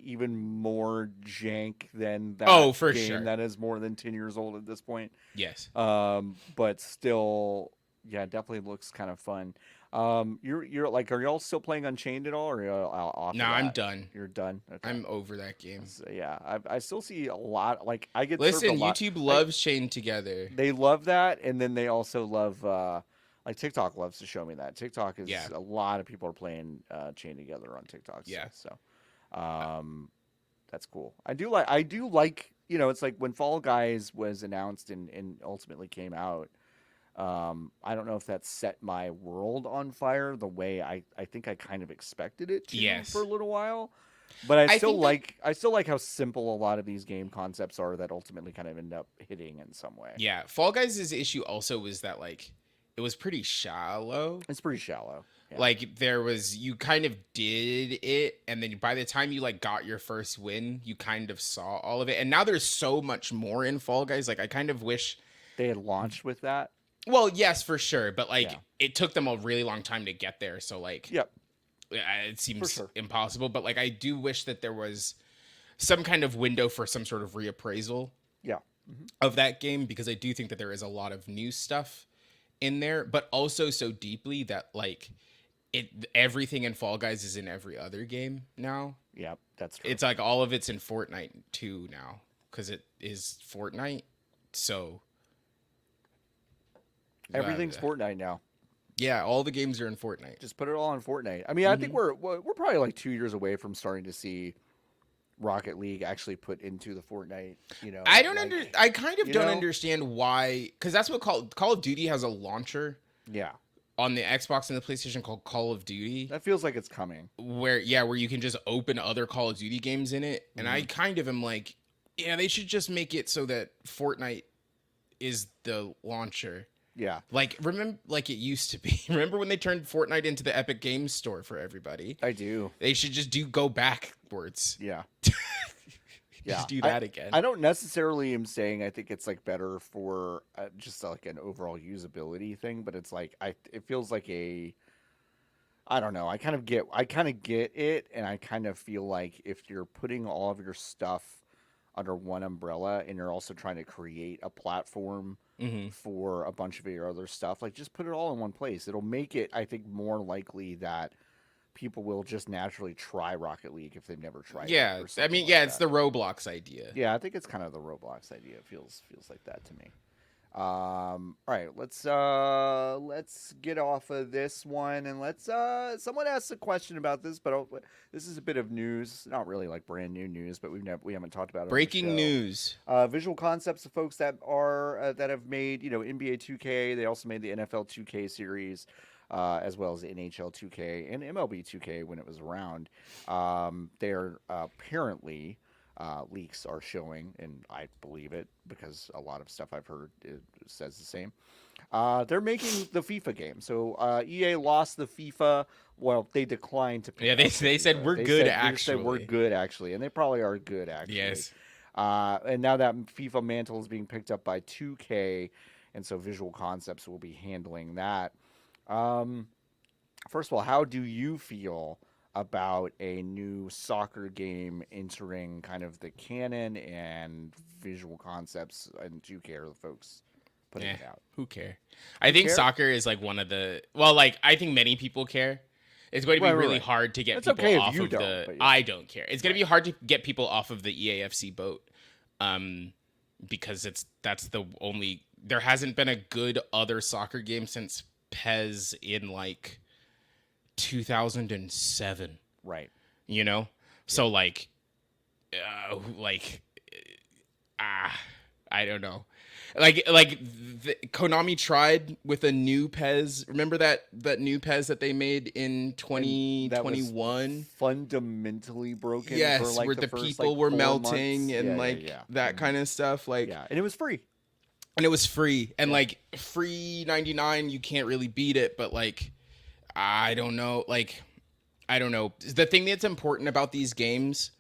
even more jank than that. Oh, for game sure. That is more than 10 years old at this point. Yes. But still, yeah, definitely looks kind of fun. You're like, are y'all still playing Unchained at all, or are you off? No, I'm done. You're done. Okay. I'm over that game. So, yeah, I still see a lot. Like I get listen. served a lot. YouTube loves Chained Together. They love that, and then they also love. Like TikTok loves to show me that. TikTok is a lot of people are playing Chained Together on TikTok. Yeah. So, that's cool. I do like. It's like when Fall Guys was announced and ultimately came out. I don't know if that set my world on fire the way I think I kind of expected it to for a little while. But I still like how simple a lot of these game concepts are that ultimately kind of end up hitting in some way. Yeah. Fall Guys' issue also was that like it was pretty shallow. It's pretty shallow. Yeah. Like you kind of did it, and then by the time you like got your first win, you kind of saw all of it. And now there's so much more in Fall Guys. Like I kind of wish they had launched with that. Well, yes, for sure, but like it took them a really long time to get there. So like, it seems impossible. But like, I do wish that there was some kind of window for some sort of reappraisal. Of that game, because I do think that there is a lot of new stuff in there, but also so deeply that like everything in Fall Guys is in every other game now. Yeah, that's true. It's like all of it's in Fortnite too now because it is Fortnite. So everything's Fortnite now. Yeah, all the games are in Fortnite. Just put it all in Fortnite. I mean, I think we're probably like 2 years away from starting to see Rocket League actually put into the Fortnite. I kind of don't understand why, because that's what Call of Duty has a launcher. Yeah. On the Xbox and the PlayStation called Call of Duty. That feels like it's coming. Where you can just open other Call of Duty games in it, and I kind of am like, yeah, they should just make it so that Fortnite is the launcher. Yeah. Like, remember, like it used to be. Remember when they turned Fortnite into the Epic Games Store for everybody? I do. They should just go backwards. Yeah. Just do that again. I don't necessarily am saying I think it's like better for just like an overall usability thing, but it's like it feels like I don't know. I kind of get it, and I kind of feel like if you're putting all of your stuff under one umbrella, and you're also trying to create a platform for a bunch of your other stuff. Like, just put it all in one place. It'll make it, I think, more likely that people will just naturally try Rocket League if they've never tried it. Yeah, Or I something mean, like yeah, it's that. the Roblox idea. Yeah, I think it's kind of the Roblox idea. It feels like that to me. All right, let's get off of this one, and let's someone asked a question about this, but this is a bit of news, not really like brand new news, but we haven't talked about it on the Breaking show. news. Visual Concepts, the folks that are that have made NBA 2K, they also made the NFL 2K series. As well as NHL 2K and MLB 2K when it was around. They're apparently leaks are showing, and I believe it because a lot of stuff I've heard says the same. They're making the FIFA game. So EA lost the FIFA. Well, they declined to pick Yeah, up they the said FIFA. we're They good said, They said we're actually. good actually, and they probably are good actually. Yes. And now that FIFA mantle is being picked up by 2K, and so Visual Concepts will be handling that. First of all, how do you feel about a new soccer game entering kind of the canon and Visual Concepts and 2K are the folks putting it out? Who care? I think care? soccer is like one of the like I think many people care. It's going to be really hard to get It's people okay if off you of don't, the. but yeah. I don't care. It's going to be hard to get people off of the EAFC boat, because that's the only. There hasn't been a good other soccer game since PES in like 2007. Right. You know, so like I don't know. Konami tried with a new PES. Remember that new PES that they made in 2021? Fundamentally broken. Yes, for like where the first, people like, were 4 melting months. and that kind of stuff. Like, yeah, and it was free. And it was free. And like free 99, you can't really beat it. But like, I don't know. Like, I don't know. The thing that's important about these games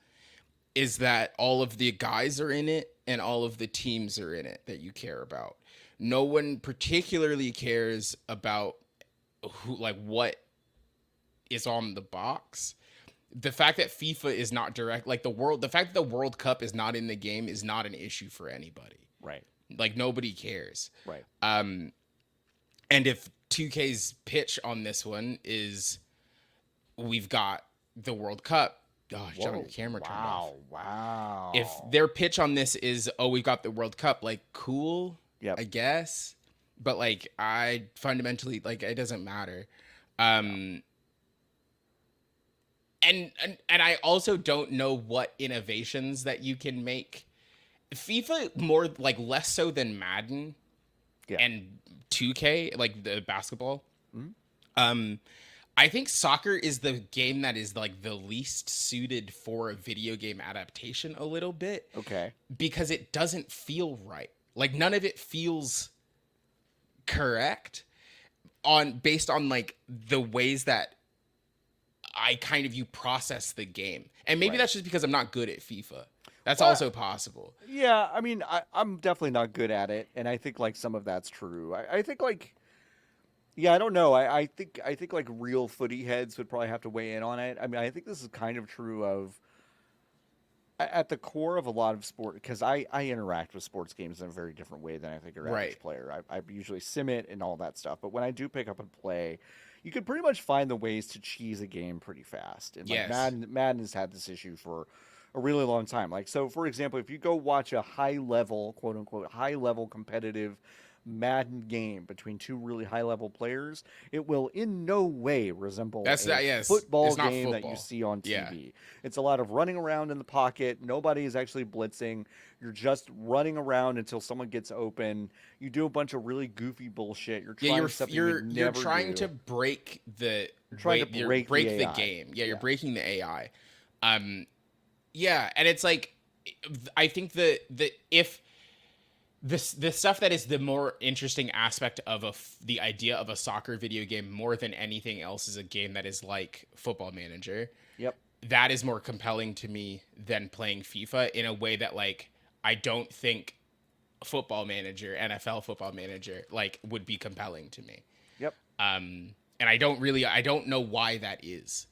is that all of the guys are in it and all of the teams are in it that you care about. No one particularly cares about who, like, what is on the box. The fact that FIFA is not direct, like the fact that the World Cup is not in the game is not an issue for anybody. Right. Like, nobody cares. Right. And if 2K's pitch on this one is we've got the World Cup. Oh, John, your camera turned off. Wow. If their pitch on this is, oh, we've got the World Cup, like, cool, I guess. But, like, I fundamentally, like, it doesn't matter. And I also don't know what innovations that you can make. FIFA more, like, less so than Madden and 2K, like the basketball. Mm-hmm. I think soccer is the game that is like the least suited for a video game adaptation a little bit. Okay. Because it doesn't feel right. Like, none of it feels correct based on like the ways that you process the game. And maybe that's just because I'm not good at FIFA. That's also possible. Yeah, I mean, I'm definitely not good at it, and I think like some of that's true. I think like, yeah, I don't know. I think like real footy heads would probably have to weigh in on it. I mean, I think this is kind of true of at the core of a lot of sport, because I interact with sports games in a very different way than I think your average player. I usually sim it and all that stuff, but when I do pick up and play, you can pretty much find the ways to cheese a game pretty fast. And like Madden has had this issue for a really long time. Like, so for example, if you go watch a high level, quote unquote, high level competitive Madden game between two really high level players, it will in no way resemble football game that you see on TV. Yeah. It's a lot of running around in the pocket. Nobody is actually blitzing. You're just running around until someone gets open. You do a bunch of really goofy bullshit. You're trying you're trying to break the game. Yeah, you're breaking the AI. Yeah, and it's like, I think if the stuff that is the more interesting aspect of the idea of a soccer video game more than anything else is a game that is like Football Manager. Yep. That is more compelling to me than playing FIFA in a way that, like, I don't think Football Manager, NFL Football Manager, like, would be compelling to me. Yep. And I don't know why that is.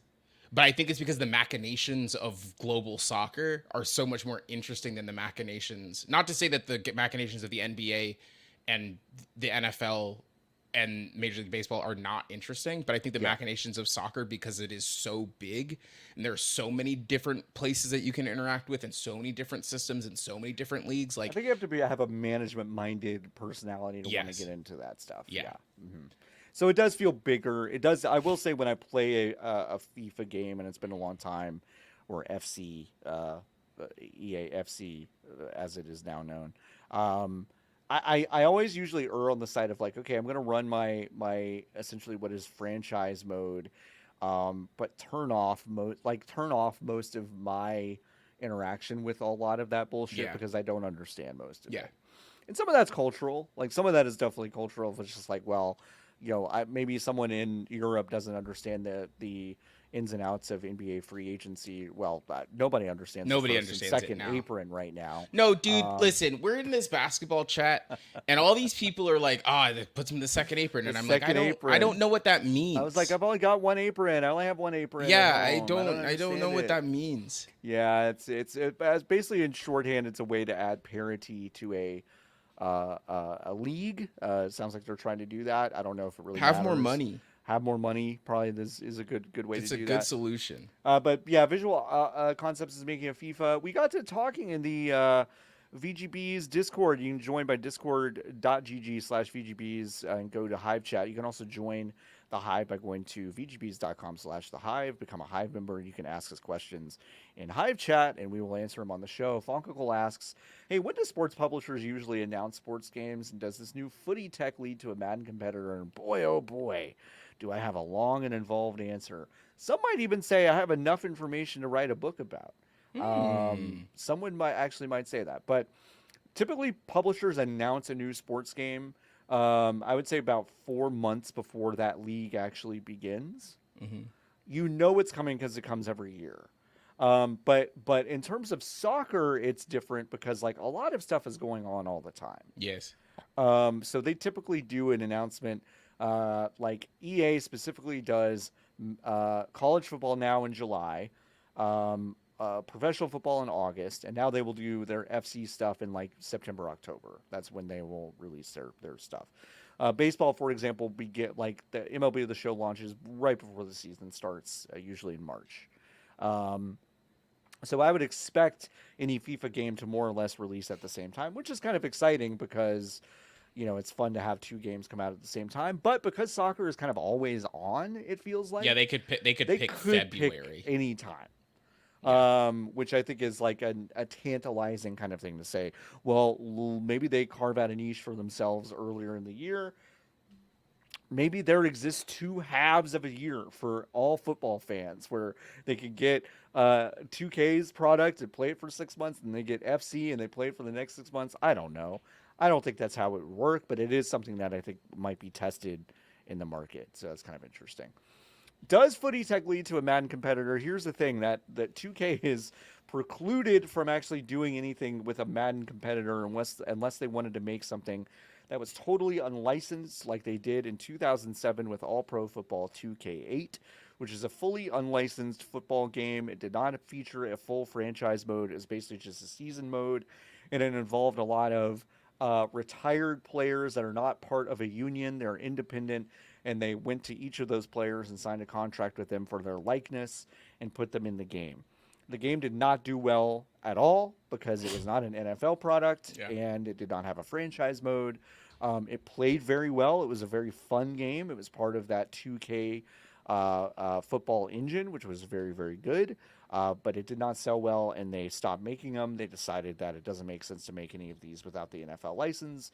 But I think it's because the machinations of global soccer are so much more interesting than the machinations. Not to say that the machinations of the NBA and the NFL and Major League Baseball are not interesting, but I think the machinations of soccer, because it is so big and there are so many different places that you can interact with and so many different systems and so many different leagues. Like, I think you have to have a management-minded personality to want Yes. to get into that stuff. Yeah. So it does feel bigger. It does. I will say when I play a FIFA game, and it's been a long time, or FC, EA FC, as it is now known. I always usually err on the side of like, okay, I'm going to run my essentially what is franchise mode, but turn off most of my interaction with a lot of that bullshit Yeah. because I don't understand most of Yeah. it. And some of that's cultural. Like some of that is definitely cultural. It's just like, well, maybe someone in Europe doesn't understand the ins and outs of NBA free agency. Well, nobody understands. Nobody the first understands and it second now. apron right now. No, dude, listen, we're in this basketball chat and all these people are like, that puts him in the second apron. And I'm like, I don't know what that means. I was like, I've only got one apron. I only have one apron. Yeah, at I home. don't know what that means. Yeah, it's basically in shorthand, it's a way to add parity to a league. It sounds like they're trying to do that. I don't know if it really Have more matters. money. Have more money. Probably this is a good way to do that. It's a good solution. But yeah, Visual Concepts is making a FIFA. We got to talking in the VGB's Discord. You can join by discord.gg/VGBs and go to Hive chat. You can also join the Hive by going to vgbs.com/thehive, become a Hive member, and you can ask us questions in Hive chat, and we will answer them on the show. Fonkicle asks, hey, when do sports publishers usually announce sports games, and does this new footy tech lead to a Madden competitor? And boy, oh boy, do I have a long and involved answer. Some might even say I have enough information to write a book about. Someone might say that, but typically publishers announce a new sports game. I would say about 4 months before that league actually begins. You know it's coming because it comes every year. But in terms of soccer, it's different because like a lot of stuff is going on all the time. Yes. So they typically do an announcement. Like EA specifically does college football now in July. Professional football in August, and now they will do their FC stuff in like September, October. That's when they will release their stuff. Baseball, for example, we get like the MLB The Show launches right before the season starts, usually in March. So I would expect any FIFA game to more or less release at the same time, which is kind of exciting because it's fun to have two games come out at the same time. But because soccer is kind of always on, it feels like they could pick February anytime. Which I think is like a tantalizing kind of thing to say. Well, maybe they carve out a niche for themselves earlier in the year. Maybe there exists two halves of a year for all football fans where they could get 2K's product and play it for 6 months, and they get FC and they play it for the next 6 months. I don't know. I don't think that's how it would work, but it is something that I think might be tested in the market. So that's kind of interesting. Does footy tech lead to a Madden competitor? Here's the thing, that 2K is precluded from actually doing anything with a Madden competitor unless they wanted to make something that was totally unlicensed like they did in 2007 with All Pro Football 2K8, which is a fully unlicensed football game. It did not feature a full franchise mode. It was basically just a season mode, and it involved a lot of retired players that are not part of a union. They're independent, and they went to each of those players and signed a contract with them for their likeness and put them in the game. The game did not do well at all because it was not an NFL product, and it did not have a franchise mode. It played very well. It was a very fun game. It was part of that 2K football engine, which was very, very good. But it did not sell well, and they stopped making them. They decided that it doesn't make sense to make any of these without the NFL license.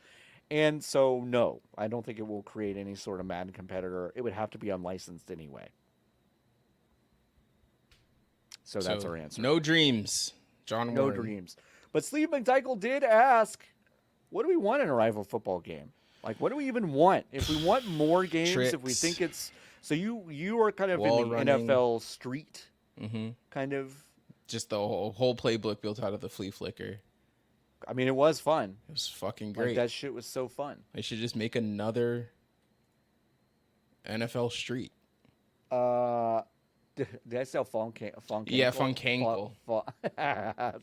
And so, no, I don't think it will create any sort of Madden competitor. It would have to be unlicensed anyway. So that's our answer. No dreams, John No Warren. dreams. But Steve McDykel did ask, what do we want in a rival football game? Like, what do we even want? If we want more games, Tricks. if we think it's... So you are kind of Wall in the running. NFL street kind of... Just the whole playbook built out of the flea flicker. I mean, it was fun. It was fucking great. Like, that shit was so fun. They should just make another NFL Street. Did I say Foncankle? Yeah, Foncankle.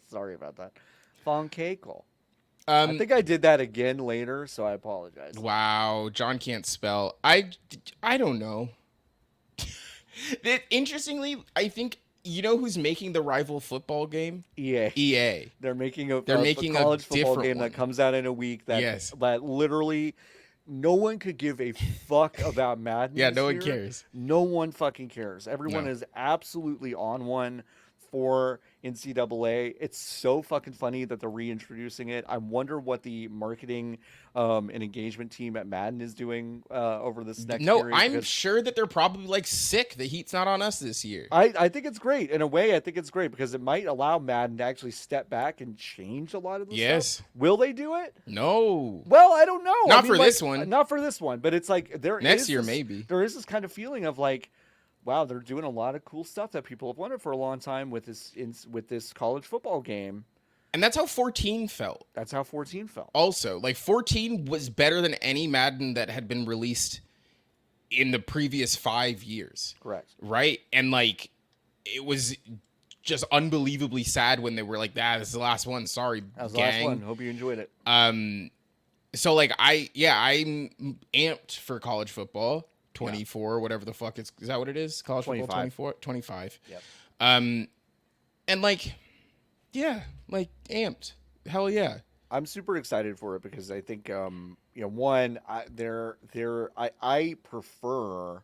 Sorry about that. Foncankle. I Um, think I did that again later, so I apologize. wow, John can't spell. I don't know. Interestingly, I think you know who's making the rival football game? EA. EA. They're making a Making a college football different game one. that comes out in a week that Yes. that literally no one could give a fuck about Madden. Yeah, this no one year. cares. No one fucking cares. Everyone No. is absolutely on one for NCAA. It's so fucking funny that they're reintroducing it. I wonder what the marketing and engagement team at Madden is doing over this next No, period. I'm because sure that they're probably like sick. The heat's not on us this year. I think it's great. In a way, I think it's great because it might allow Madden to actually step back and change a lot of the Yes. stuff. Will they do it? No. Well, I don't know. Not for this one. Not for this one, but it's like Next year, maybe. There is this kind of feeling of like, wow, they're doing a lot of cool stuff that people have wanted for a long time with this college football game. And that's how 14 felt. That's how 14 felt. Also, like 14 was better than any Madden that had been released in the previous 5 years. Correct. Right? And like it was just unbelievably sad when they were like, "Ah, this is the last one. Sorry, That was gang." the last one. Hope you enjoyed it. So like I'm amped for college football 24, whatever the fuck is that what it is? College 25. football 24, 25. Yep. And like yeah, like amped. Hell yeah. I'm super excited for it because I think one I prefer,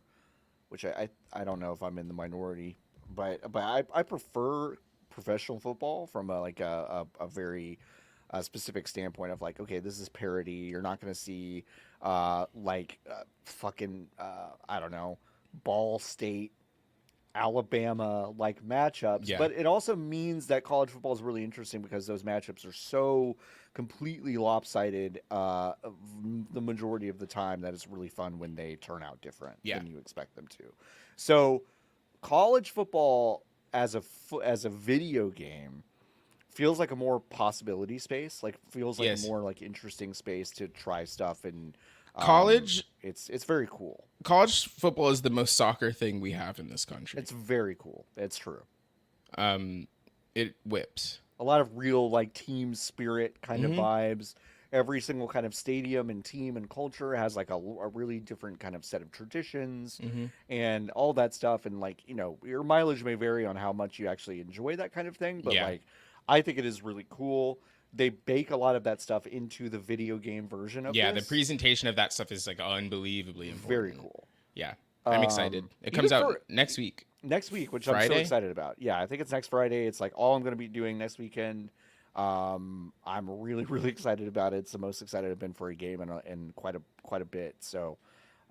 which I don't know if I'm in the minority, but I prefer professional football from a very specific standpoint of like, okay, this is parody. You're not going to see fucking I don't know, Ball State, Alabama like matchups. Yeah. But it also means that college football is really interesting because those matchups are so completely lopsided the majority of the time that it's really fun when they turn out different than you expect them to. So college football as a video game feels like a more possibility space, like feels like a more like interesting space to try stuff. And college, it's very cool. College football is the most soccer thing we have in this country. It's very cool. It's true. It whips. A lot of real like team spirit kind of vibes. Every single kind of stadium and team and culture has like a really different kind of set of traditions and all that stuff. And like, your mileage may vary on how much you actually enjoy that kind of thing. But like, I think it is really cool. They bake a lot of that stuff into the video game version of this. this. The presentation of that stuff is like unbelievably important. Very cool. Yeah. I'm excited. It comes out next week. Next week, which Friday? I'm so excited about. Yeah, I think it's next Friday. It's like all I'm going to be doing next weekend. I'm really, really excited about it. It's the most excited I've been for a game in quite a bit. So,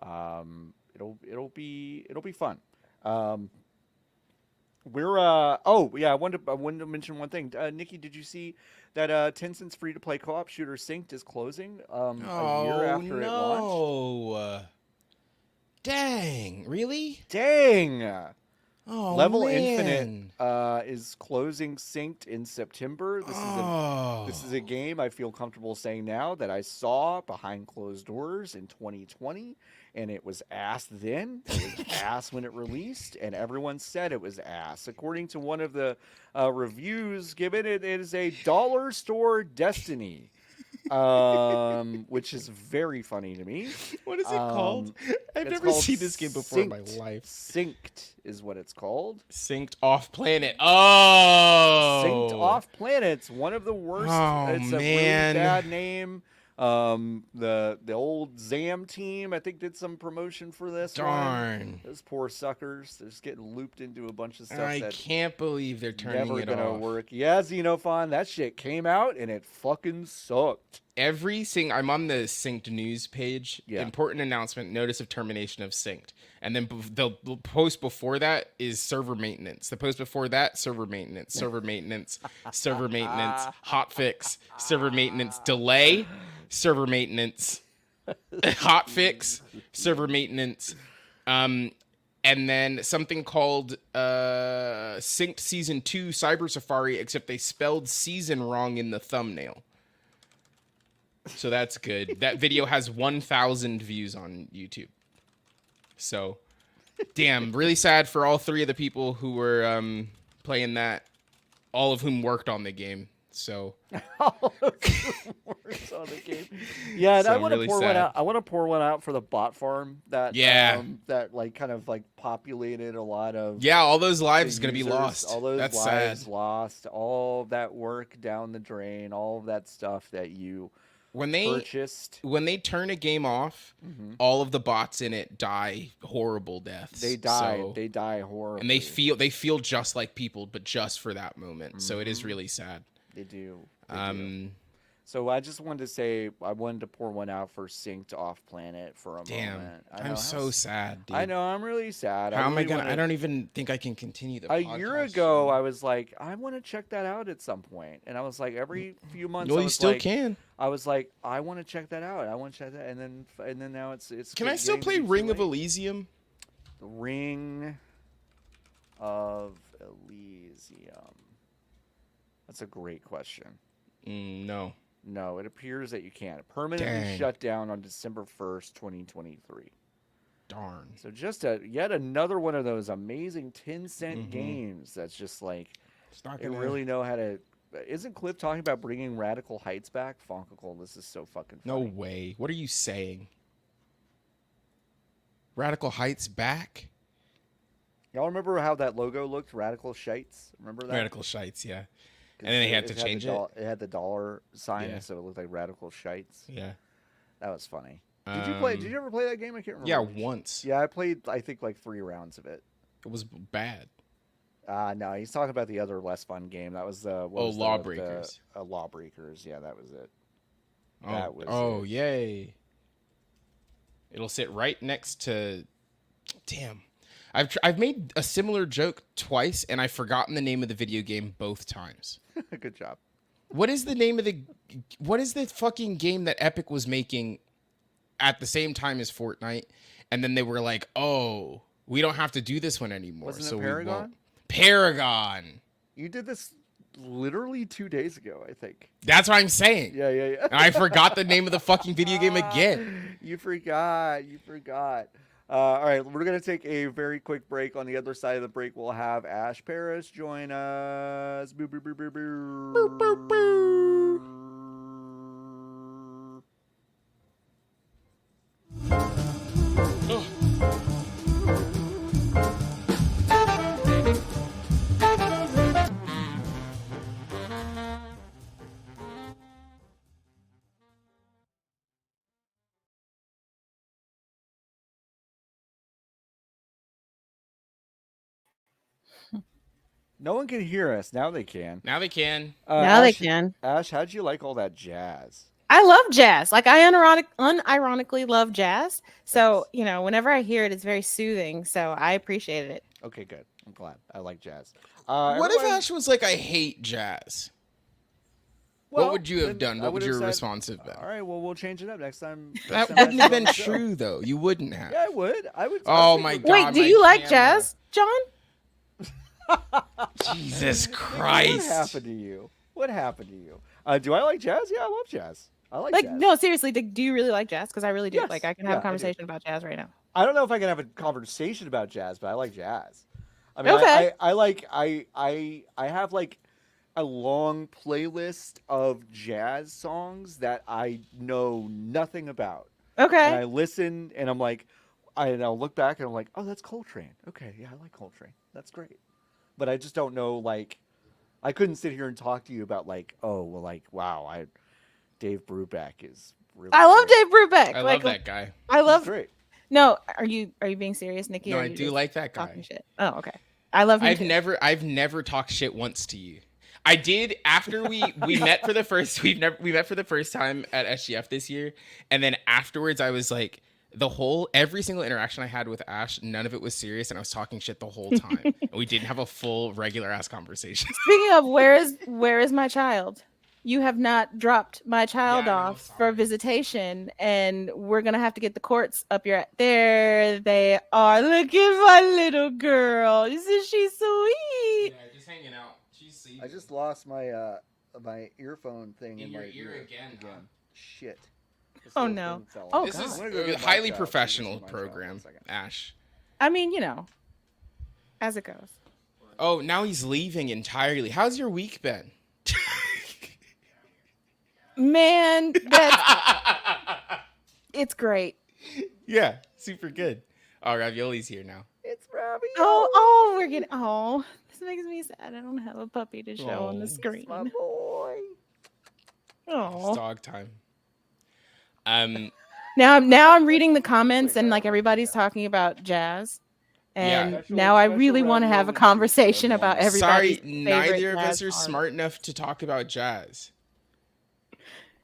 it'll be fun. I wanted to mention one thing. Nikki, did you see that Tencent's free-to-play co-op shooter Synced is closing a year after it launched? Dang, really? Dang. Oh, Level man. Infinite is closing Synced in September. This is a game I feel comfortable saying now that I saw behind closed doors in 2020, and it was ass then. It was ass when it released, and everyone said it was ass. According to one of the reviews given, it is a dollar store Destiny. Which is very funny to me. What is it called? I've never seen this game before in my life. Synced is what it's called. Synced Off Planet. Oh, Synced Off Planet's one of the worst. It's a really bad name. The old Zam team, I think, did some promotion for this. Darn. Those poor suckers. They're just getting looped into a bunch of stuff. I can't believe they're turning never it gonna off. work. Yeah, Xenophon, that shit came out and it fucking sucked. I'm on the Synced news page. Yeah. Important announcement: notice of termination of Synced. And then the post before that is server maintenance. The post before that, server maintenance, server maintenance, server maintenance, hotfix, server maintenance, delay, server maintenance, hotfix, server maintenance, and then something called Synced Season 2 Cyber Safari, except they spelled season wrong in the thumbnail. So that's good. That video has 1,000 views on YouTube. So Damn, really sad for all 3 of the people who were playing that, all of whom worked on the game. So All of the words on the game. Yeah, and So I I'm want to really pour one sad. out. I want to pour one out for the bot farm that Yeah. that like kind of like populated a lot of yeah, all those lives the gonna be users, lost. all those That's lives sad. lost, all of that work down the drain, all of that stuff that you When they purchased. turn a game off, Mhm. all of the bots in it die horrible deaths. They die. So, They die horribly. and they feel just like people, but just for that moment. So it is really sad. They do. They do. Um, So I just wanted to say I wanted to pour one out for Synced Off Planet for a damn, moment. I'm so sad, dude. I know I'm really sad. How am I really gonna? wanna- I don't even think I can continue the. A podcast year ago, stream. I was like, I want to check that out at some point, and I was like, every few months, Well, I you was still like, can. I was like, I want to check that out. I want to check that, and then now it's. Can I still getting play too Ring of late. Elysium? Ring of Elysium. That's a great question. No. No, it appears that you can't. Permanently Dang. shut down on December 1st, 2023. Darn. So just yet another one of those amazing 10-cent Mhm. games that's just like It's not they gonna really know how to. Isn't Cliff talking about bringing Radical Heights back? Fonkicle, this is so fucking No funny. way. What are you saying? Radical Heights back? Y'all remember how that logo looked? Radical Shites? Remember that? Radical Shites, yeah. 'Cause And then they had to the change it. It had the dollar sign, Yeah. so it looked like Radical Shites. Yeah. That was funny. Did you play? Did you ever play that game? I can't remember. Yeah, which. once. Yeah, I played. I think like 3 rounds of it. It was bad. No, he's talking about the other less fun game. That was the Lawbreakers. Lawbreakers. Yeah, that was it. Oh, That was it. yay. It'll sit right next to. Damn. I've made a similar joke twice, and I've forgotten the name of the video game both times. Good job. What is the name of the? What is the fucking game that Epic was making at the same time as Fortnite, and then they were like, "Oh, we don't have to do this one anymore." Wasn't so it we Paragon? won't. Paragon. You did this literally 2 days ago, I think. That's what I'm saying. Yeah. And I forgot the name of the fucking video game again. You forgot. All right, we're going to take a very quick break. On the other side of the break, we'll have Ash Parrish join us. Boo, boo, boo, boo, boo. Boop, boop, boop. No one can hear us. Now they can. Now they can. Now they Ash, can. Ash, how'd you like all that jazz? I love jazz. Like I unironically love jazz. So, whenever I hear it, it's very soothing. So I appreciated it. Okay, good. I'm glad. I like jazz. What if everyone- Ash was like, "I hate jazz"? Well, what would you have then done? I What would would've your said, response have been? All right, well, we'll change it up next time. That next time wouldn't have Ash been is on the show. true, though. You wouldn't have. Yeah, I would. I would. Oh I my think- God. Wait, do my you like camera. jazz, John? Jesus What Christ. happened to you? What happened to you? Do I like jazz? Yeah, I love jazz. I like Like, jazz. no, seriously, do you really like jazz? Because I really do. Yes. Like, I can Yeah, have I a do. conversation about jazz right now. I don't know if I can have a conversation about jazz, but I like jazz. I mean, Okay. I have like a long playlist of jazz songs that I know nothing about. And Okay. I listen and I'm like, I'll look back and I'm like, oh, that's Coltrane. Okay, yeah, I like Coltrane. That's great. But I just don't know, like, I couldn't sit here and talk to you about like, oh, well, like, wow, Dave Brubeck is really I love great. Dave Brubeck. I like, love that guy. I He's love. great. No, are you being serious, Nikki? No, or are I you do just like that talking guy. shit? Oh, okay. I love him I've too. never talked shit once to you. I did after we met for the first we met for the first time at SGF this year, and then afterwards I was like every single interaction I had with Ash, none of it was serious, and I was talking shit the whole time. And we didn't have a full regular ass conversation. Speaking of, where is my child? You have not dropped my child Yeah, I know, off for sorry. visitation, and we're gonna have to get the courts up your. There they are. Look at my little girl. Isn't she sweet? just hanging out. She's sleeping. I just lost my my earphone thing In in, your my ear ear again, huh? Shit. This Oh, little no. thing fell Oh, off. This God. is I'm gonna go a get my highly child. professional Give this to my child in a program, second. Ash. I mean, as it goes. Oh, now he's leaving entirely. How's your week been? Man, it's great. Yeah, super good. Oh, Ravioli's here now. It's Robbie. This makes me sad. I don't have a puppy to show on the screen. My boy. It's Oh. dog time. Now I'm reading the comments and like everybody's talking about jazz. And Yeah. now I really want to have a conversation about everybody's Sorry, neither of us jazz are art. smart enough to talk about jazz.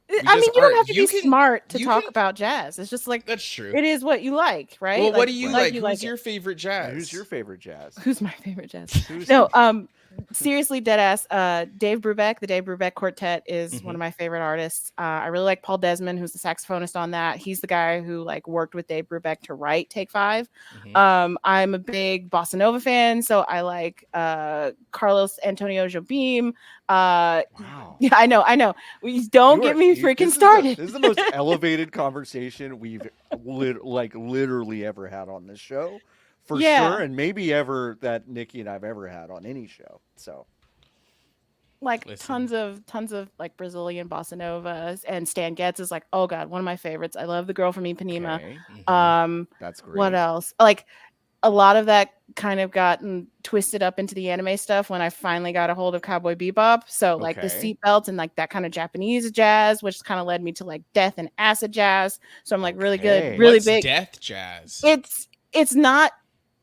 I mean, you don't have to be can- smart to you talk can- about jazz. It's just like That's true. it is what you like, right? Well, Like, what do you like? You Who's it. your favorite jazz? Who's your favorite jazz? Who's my favorite jazz? Who's- No, seriously, deadass. Dave Brubeck, the Dave Brubeck Quartet is one of my favorite artists. I really like Paul Desmond, who's the saxophonist on that. He's the guy who like worked with Dave Brubeck to write Take Five. I'm a big bossa nova fan, so I like Carlos Antonio Jobim. Wow. Yeah, I know. Don't get me freaking started. This is the most elevated conversation we've literally ever had on this show, for sure, and maybe ever that Nikki and I've ever had on any show. So, like Listen. tons of like Brazilian bossa novas, and Stan Getz is like, oh god, one of my favorites. I love The Girl from Ipanema. Okay. That's great. What else? Like a lot of that kind of gotten twisted up into the anime stuff when I finally got a hold of Cowboy Bebop. So like the Okay. seatbelts and like that kind of Japanese jazz, which kind of led me to like death and acid jazz. So I'm like really good, Okay. really What's big. death jazz? It's not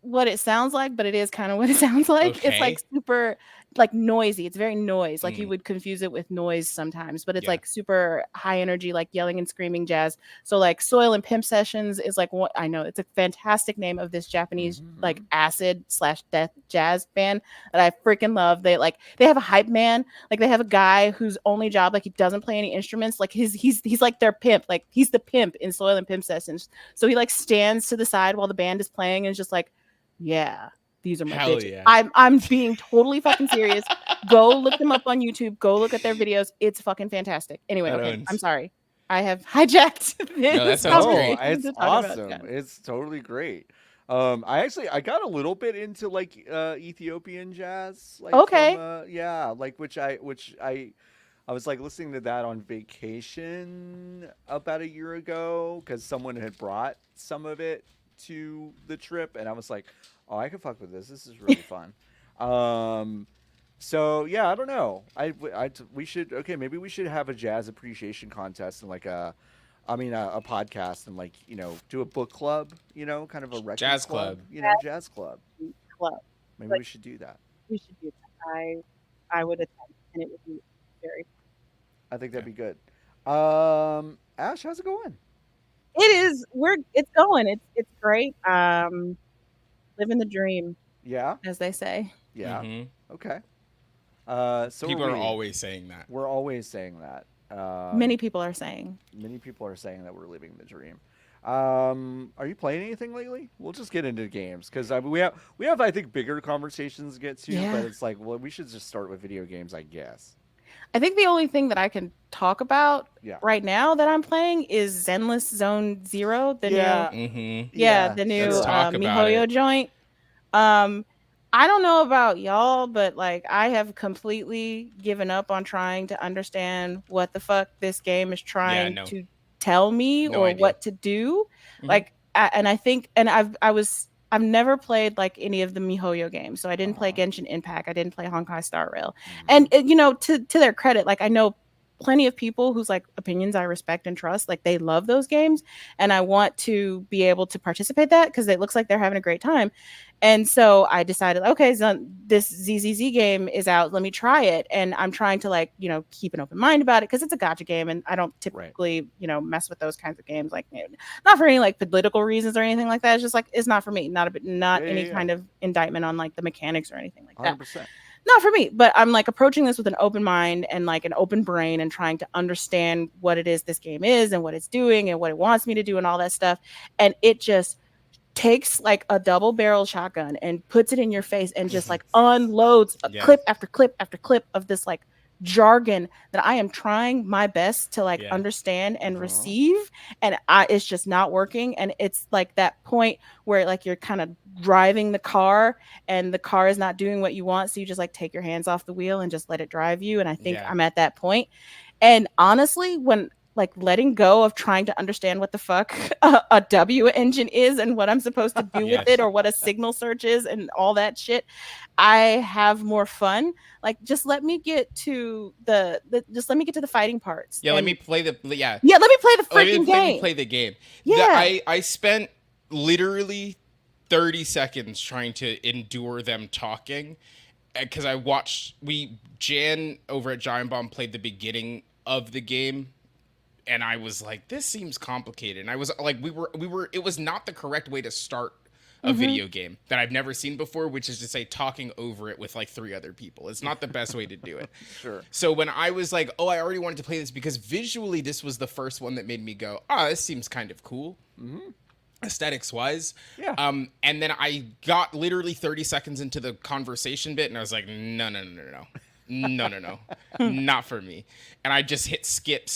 what it sounds like, but it is kind of what it sounds like. It's like Okay. super like noisy. It's very noise. Like you Mm. would confuse it with noise sometimes, but it's Yeah. like super high energy, like yelling and screaming jazz. So like Soil and Pimp Sessions is like what I know. It's a fantastic name of this Japanese like acid/death jazz band that I freaking love. They have a hype man. Like they have a guy whose only job, like he doesn't play any instruments. Like he's like their pimp. Like he's the pimp in Soil and Pimp Sessions. So he like stands to the side while the band is playing and is just like, yeah, these are my Hell bitches. yeah. I'm being totally fucking serious. Go look them up on YouTube. Go look at their videos. It's fucking fantastic. Anyway, That okay, owns. I'm sorry. I have hijacked this. that sounds Oh, great. conversation it's to talk about awesome. jazz. It's totally great. I got a little bit into like Ethiopian jazz. Like, Okay. from, which I was like listening to that on vacation about a year ago because someone had brought some of it to the trip, and I was like, oh, I can fuck with this. This is really fun. So yeah, I don't know. Maybe we should have a jazz appreciation contest and like a podcast and like do a book club, kind of a record Jazz club, club. jazz club. Club. Maybe Like- we should do that. We should do that. I would attend, and it would be very. I think that'd be good. Ash, how's it going? It is. It's going. It's great. Living the dream, Yeah, as they say. yeah. Mhm. Okay. So People are are we. always saying that. We're always saying that. Many people are saying. Many people are saying that we're living the dream. Are you playing anything lately? We'll just get into games because we have I think bigger conversations to get to, Yeah. but it's like, well, we should just start with video games, I guess. I think the only thing that I can talk about Yeah. right now that I'm playing is Zenless Zone Zero, the new Mm-hmm. the new Let's talk about MiHoYo it. joint. I don't know about y'all, but like I have completely given up on trying to understand what the fuck this game is trying no. to tell me No or idea. what to do. Mhm. Like, I've never played like any of the MiHoYo games, so I didn't play Genshin Impact, I didn't play Honkai Star Rail, and to their credit, like I know plenty of people whose like opinions I respect and trust, like they love those games, and I want to be able to participate that because it looks like they're having a great time. And so I decided, okay, so this ZZZ game is out, let me try it. And I'm trying to like keep an open mind about it because it's a gacha game, and I don't typically mess with those kinds of games, like not for any like political reasons or anything like that. It's just like it's not for me, not any kind of indictment on like the mechanics or anything like that. 100%. Not for me, but I'm like approaching this with an open mind and like an open brain and trying to understand what it is this game is and what it's doing and what it wants me to do and all that stuff. And it just takes like a double barrel shotgun and puts it in your face and just like unloads Yeah. clip after clip after clip of this like jargon that I am trying my best to like Yeah. understand and receive, and it's just not working. And it's like that point where like you're kind of driving the car and the car is not doing what you want, so you just like take your hands off the wheel and just let it drive you. And I think Yeah. I'm at that point. And honestly, when like letting go of trying to understand what the fuck a W engine is and what I'm supposed to do with Yes. it, or what a signal search is and all that shit, I have more fun. Like just let me get to the just let me get to the fighting parts. Yeah, let me play the let me play the freaking let me game. play the game. Yeah. I spent literally 30 seconds trying to endure them talking, because Jan over at Giant Bomb played the beginning of the game, and I was like, this seems complicated. And I was like, it was not the correct way to start a video game that I've never seen before, which is to say talking over it with like 3 other people. It's not the best way to do it. Sure. So when I was like, oh, I already wanted to play this because visually this was the first one that made me go, this seems kind of cool. Aesthetics wise. Yeah. And then I got literally 30 seconds into the conversation bit and I was like, no. Not for me. And I just hit skip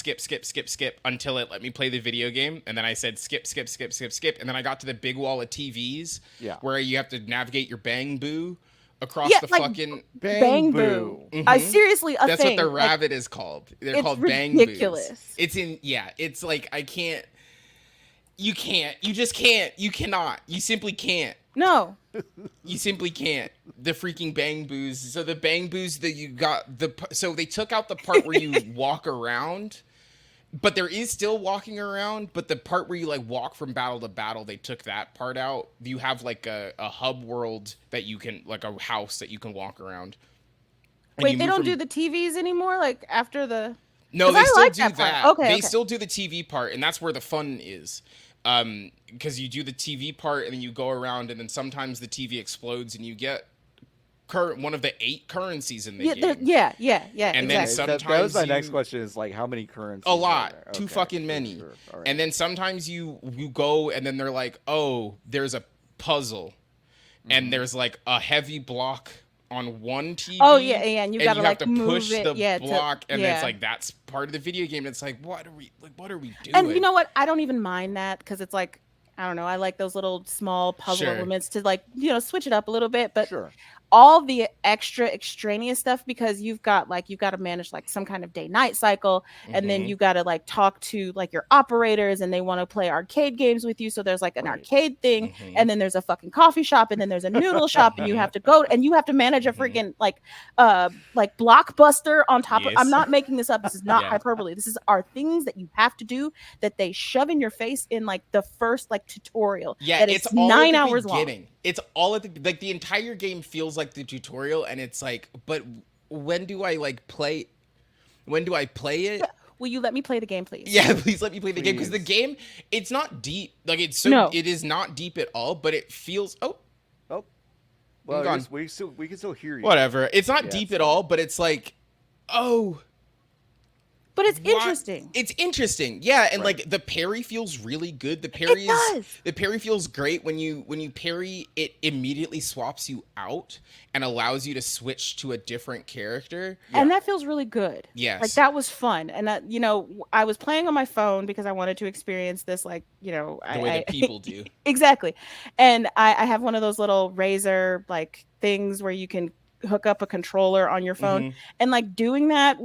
until it let me play the video game. And then I said skip. And then I got to the big wall of TVs where you have to navigate your bang boo across the like, fucking Bang Boo. I seriously, that's thing. what the rabbit is called. They're it's called ridiculous. Bang Boos. It's like you just can't. You cannot. You simply can't. No. You simply can't. The freaking Bang Boos. So the Bang Boos that you got so they took out the part where you walk around, but there is still walking around. But the part where you like walk from battle to battle, they took that part out. You have like a hub world that you can, like a house that you can walk around. Wait, they don't do the TVs anymore? Like after the No, they still do that. Okay, they still do the TV part, and that's where the fun is. Because you do the TV part, and then you go around, and then sometimes the TV explodes, and you get one of the 8 currencies in the game. Yeah. And then sometimes that was my next question: is like how many currencies? A lot, are there? too fucking many. Sure. All right. And then sometimes you go, and then they're like, oh, there's a puzzle, and there's like a heavy block on one TV. Oh yeah, and you gotta have like to move push it, the block, and it's like that's part of the video game. It's like what are we doing? And you know what? I don't even mind that because it's like I don't know. I like those little small puzzle elements to like switch it up a little bit, but. Sure. All the extra extraneous stuff, because you've got to manage like some kind of day-night cycle, and then you got to like talk to like your operators, and they want to play arcade games with you, so there's like an arcade thing, and then there's a fucking coffee shop, and then there's a noodle shop, and you have to go and you have to manage a freaking like Blockbuster on top of. I'm not making this up. This is not hyperbole. This are things that you have to do that they shove in your face in like the first like tutorial. Yeah, that it's is all 9 at the hours beginning. long. It's all at the entire game feels like the tutorial, and it's like, but when do I play it? Will you let me play the game, please? Yeah, please let me play the game, because the game, it's not deep. Like it is not deep at all, but it feels Well, we can still hear you. Whatever. It's not deep at all, but it's like but it's interesting. It's interesting, yeah, and like the parry feels really good. The parry feels great when you parry. It immediately swaps you out and allows you to switch to a different character, and that feels really good. Yes, like that was fun, and I was playing on my phone because I wanted to experience this, like the way that people do. Exactly, and I have one of those little Razer like things where you can hook up a controller on your phone, and like doing that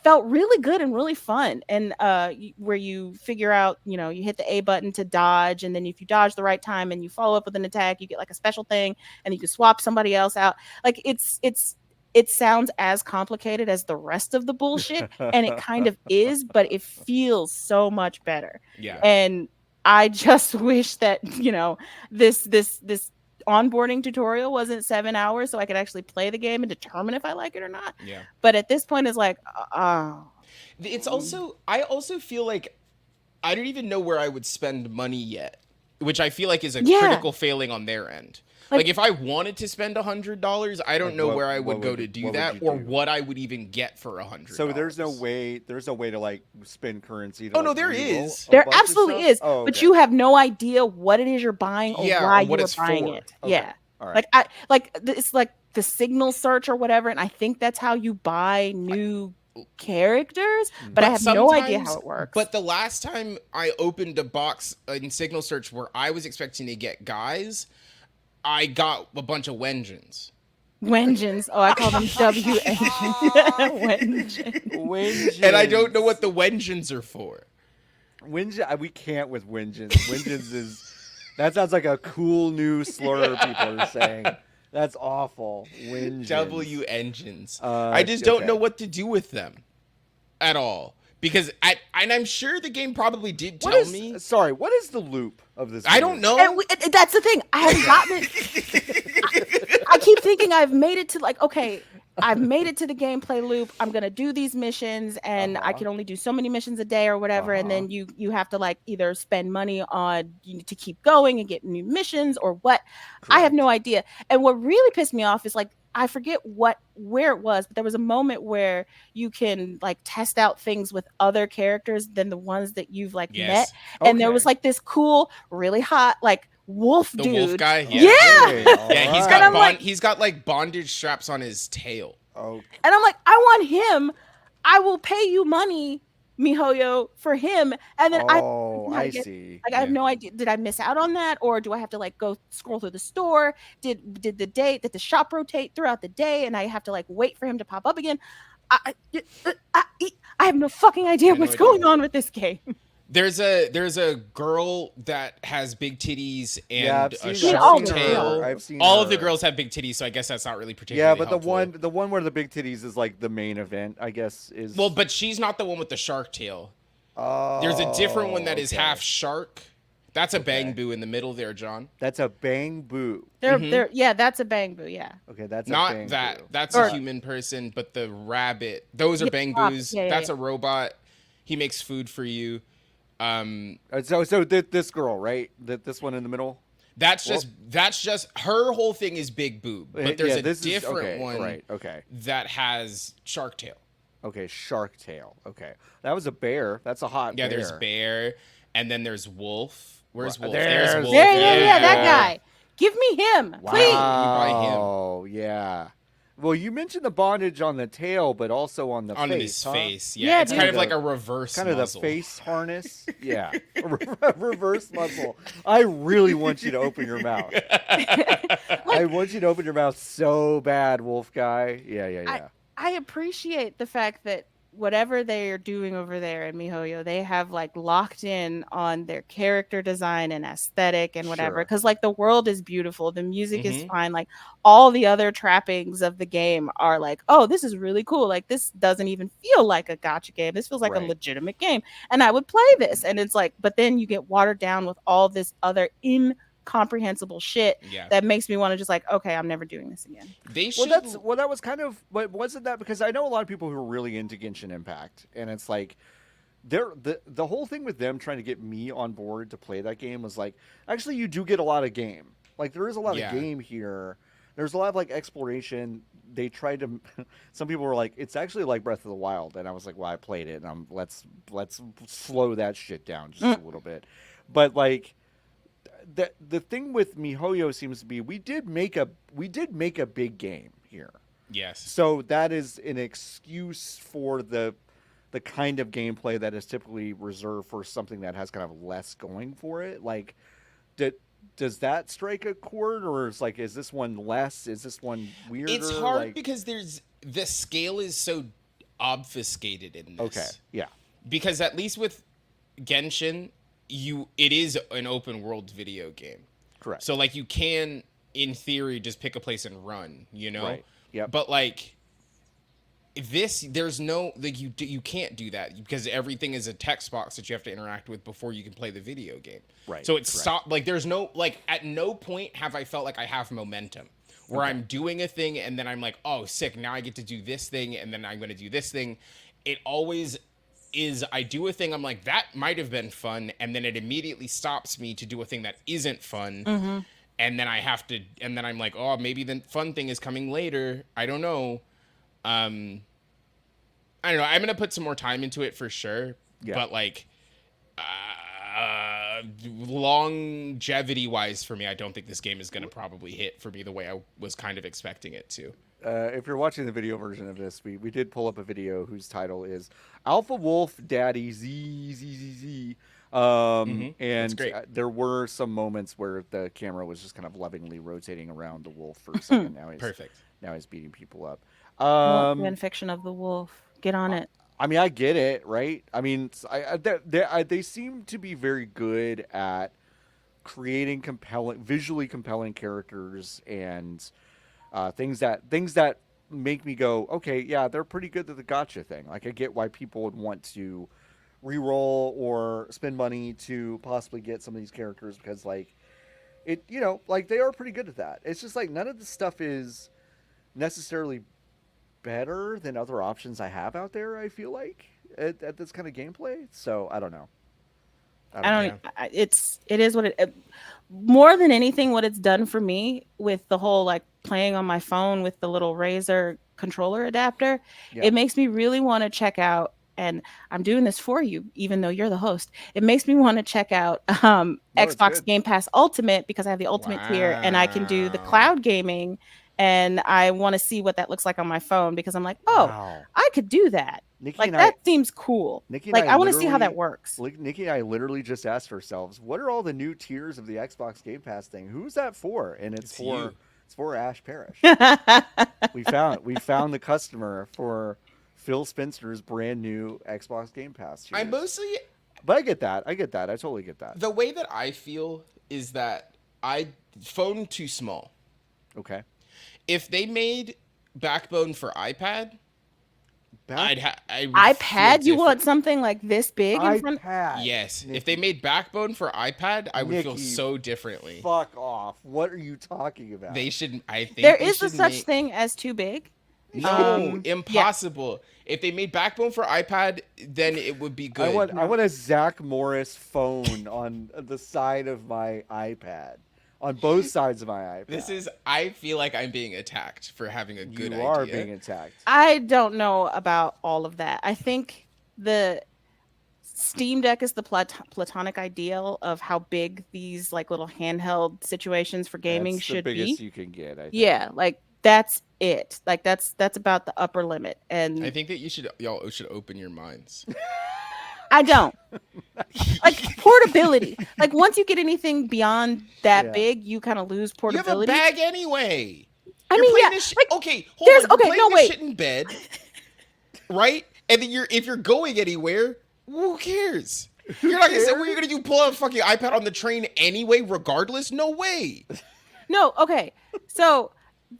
felt really good and really fun. And where you figure out, you hit the A button to dodge, and then if you dodge the right time and you follow up with an attack, you get like a special thing, and you can swap somebody else out. Like it sounds as complicated as the rest of the bullshit, and it kind of is, but it feels so much better. Yeah. And I just wish that this onboarding tutorial wasn't 7 hours, so I could actually play the game and determine if I like it or not. Yeah. But at this point, it's like, it's also, I also feel like I don't even know where I would spend money yet, which I feel like is a critical failing on their end. Like if I wanted to spend $100, I don't know where I would go to do that, or what I would even get for $100. So there's no way to like spend currency. Oh no, there is. There absolutely is, but you have no idea what it is you're buying or why you are buying it. Okay. Yeah, all right. It's like the signal search or whatever, and I think that's how you buy new characters, but I have no idea how it works. But the last time I opened a box in Signal Search where I was expecting to get guys, I got a bunch of Wengens. Wengens. Oh, I call them W engines. Wengens. And I don't know what the Wengens are for. We can't with Wengens. Wengens that sounds like a cool new slur people are saying. That's awful. Wengens. W engines. I just don't know what to do with them at all. Because I'm sure the game probably did tell me. Sorry, what is the loop of this game? I don't know. And that's the thing. I haven't gotten it. I keep thinking I've made it to like, okay, I've made it to the gameplay loop. I'm going to do these missions and I can only do so many missions a day or whatever. And then you have to like either spend money on to keep going and get new missions or what. Correct. I have no idea. And what really pissed me off is like, I forget where it was, but there was a moment where you can like test out things with other characters than the ones that you've like met. And there was like this cool, really hot, like wolf dude. The wolf guy? Yeah. He's got like bondage straps on his tail. Oh. And I'm like, I want him. I will pay you money, MiHoYo, for him. And then I see. Like I have no idea. Did I miss out on that, or do I have to like go scroll through the store? Did the shop rotate throughout the day, and I have to like wait for him to pop up again? I have no fucking idea what's going on with this game. There's a girl that has big titties and a shark tail. I've seen all her. of the girls have big titties, so I guess that's not really particularly but helpful. the one where the big titties is like the main event, I guess is. Well, but she's not the one with the shark tail. There's a different one that is half shark. That's a bang boo in the middle there, John. That's a bang boo. That's a bang boo. Yeah. Okay, that's not a bang that. boo. That's a human person, but the rabbit. Those are bang boos. That's a robot. He makes food for you. So this girl, right? This one in the middle. That's just her whole thing is big boob, but there's a different one, right? Okay, that has shark tail. Okay, shark tail. Okay, that was a bear. That's a hot. Yeah, bear. there's bear, and then there's wolf. Where's wolf? There's wolf. Yeah, that guy. Give me him, please. Oh, yeah. Well, you mentioned the bondage on the tail, but also on the face. On his face, yeah. It's kind of like a reverse kind muzzle. of the face harness. Yeah. Reverse muzzle. I really want you to open your mouth. I want you to open your mouth so bad, wolf guy. Yeah. I appreciate the fact that whatever they're doing over there in MiHoYo, they have like locked in on their character design and aesthetic and whatever. Because like the world is beautiful, the music is fine. Like all the other trappings of the game are like, oh, this is really cool. Like this doesn't even feel like a gacha game. This feels like a legitimate game, and I would play this. And it's like, but then you get watered down with all this other incomprehensible shit that makes me want to just like, okay, I'm never doing this again. That was kind of, but wasn't that because I know a lot of people who are really into Genshin Impact, and it's like the whole thing with them trying to get me on board to play that game was like, actually you do get a lot of game. Like there is a lot of game here. There's a lot of like exploration. They tried to. Some people were like, "It's actually like Breath of the Wild," and I was like, "Well, I played it, and let's slow that shit down just a little bit." But like, the thing with MiHoYo seems to be we did make a big game here. Yes. So that is an excuse for the kind of gameplay that is typically reserved for something that has kind of less going for it. Like, does that strike a chord, or is this one less? Is this one weirder? It's hard because the scale is so obfuscated in this. Okay, yeah. Because at least with Genshin, it is an open world video game. Correct. So like you can, in theory, just pick a place and run, you know? Right. Yeah. But like there's no like you can't do that because everything is a text box that you have to interact with before you can play the video game. Right. So it's stopped. Like there's no like at no point have I felt like I have momentum where I'm doing a thing and then I'm like, oh sick, now I get to do this thing and then I'm going to do this thing. It always is I do a thing, I'm like, that might have been fun, and then it immediately stops me to do a thing that isn't fun. And then and then I'm like, oh, maybe the fun thing is coming later. I don't know. I don't know. I'm going to put some more time into it for sure. Yeah. But like, longevity wise for me, I don't think this game is going to probably hit for me the way I was kind of expecting it to. if you're watching the video version of this, we did pull up a video whose title is Alpha Wolf Daddy Z. That's great. There were some moments where the camera was just kind of lovingly rotating around the wolf for a second. Perfect. Now he's beating people up. I want fan fiction of the wolf. Get on it. I mean, I get it, right? I mean, they seem to be very good at creating visually compelling characters and things that make me go, okay, yeah, they're pretty good at the gotcha thing. Like, I get why people would want to re-roll or spend money to possibly get some of these characters because, like, like they are pretty good at that. It's just like none of the stuff is necessarily better than other options I have out there. I feel like at this kind of gameplay. So I don't know. It is what it more than anything what it's done for me with the whole like playing on my phone with the little Razer controller adapter. Yeah. It makes me really want to check out, and I'm doing this for you even though you're the host. It makes me want to check out Xbox Game Pass Ultimate because I have the Ultimate tier and I can do the cloud gaming, and I want to see what that looks like on my phone because I'm like, I could do that. Nikki like that seems cool. Nikki like I want to see how that works. Nikki and I literally just asked ourselves, what are all the new tiers of the Xbox Game Pass thing? Who's that for? And it's for Ash Parrish. we found the customer for Phil Spencer's brand new Xbox Game Pass tiers. But I get that. I totally get that. The way that I feel is that phone too small. Okay. If they made Backbone for iPad, iPad? You want something like this big in front? Yes. Nikki. If they made Backbone for iPad, I would feel so differently. Fuck off. What are you talking about? They should. I think there is such thing as too big. No, impossible. Yeah. If they made Backbone for iPad, then it would be good. I want a Zach Morris phone on the side of my iPad. On both sides of my iPad. I feel like I'm being attacked for having a good idea. You are being attacked. I don't know about all of that. I think the Steam Deck is the platonic ideal of how big these like little handheld situations for gaming should be. The biggest you can get, I think. Yeah, like that's it. Like that's about the upper limit. And I think that y'all should open your minds. I don't. Like portability. Like once you get anything beyond that big, you kind of lose portability. You have a bag anyway. You're playing this okay, hold on. You're playing this shit in bed, right? And then if you're going anywhere, who cares? You're not gonna say, what are you gonna do? Pull out a fucking iPad on the train anyway, regardless? No way. No, okay. So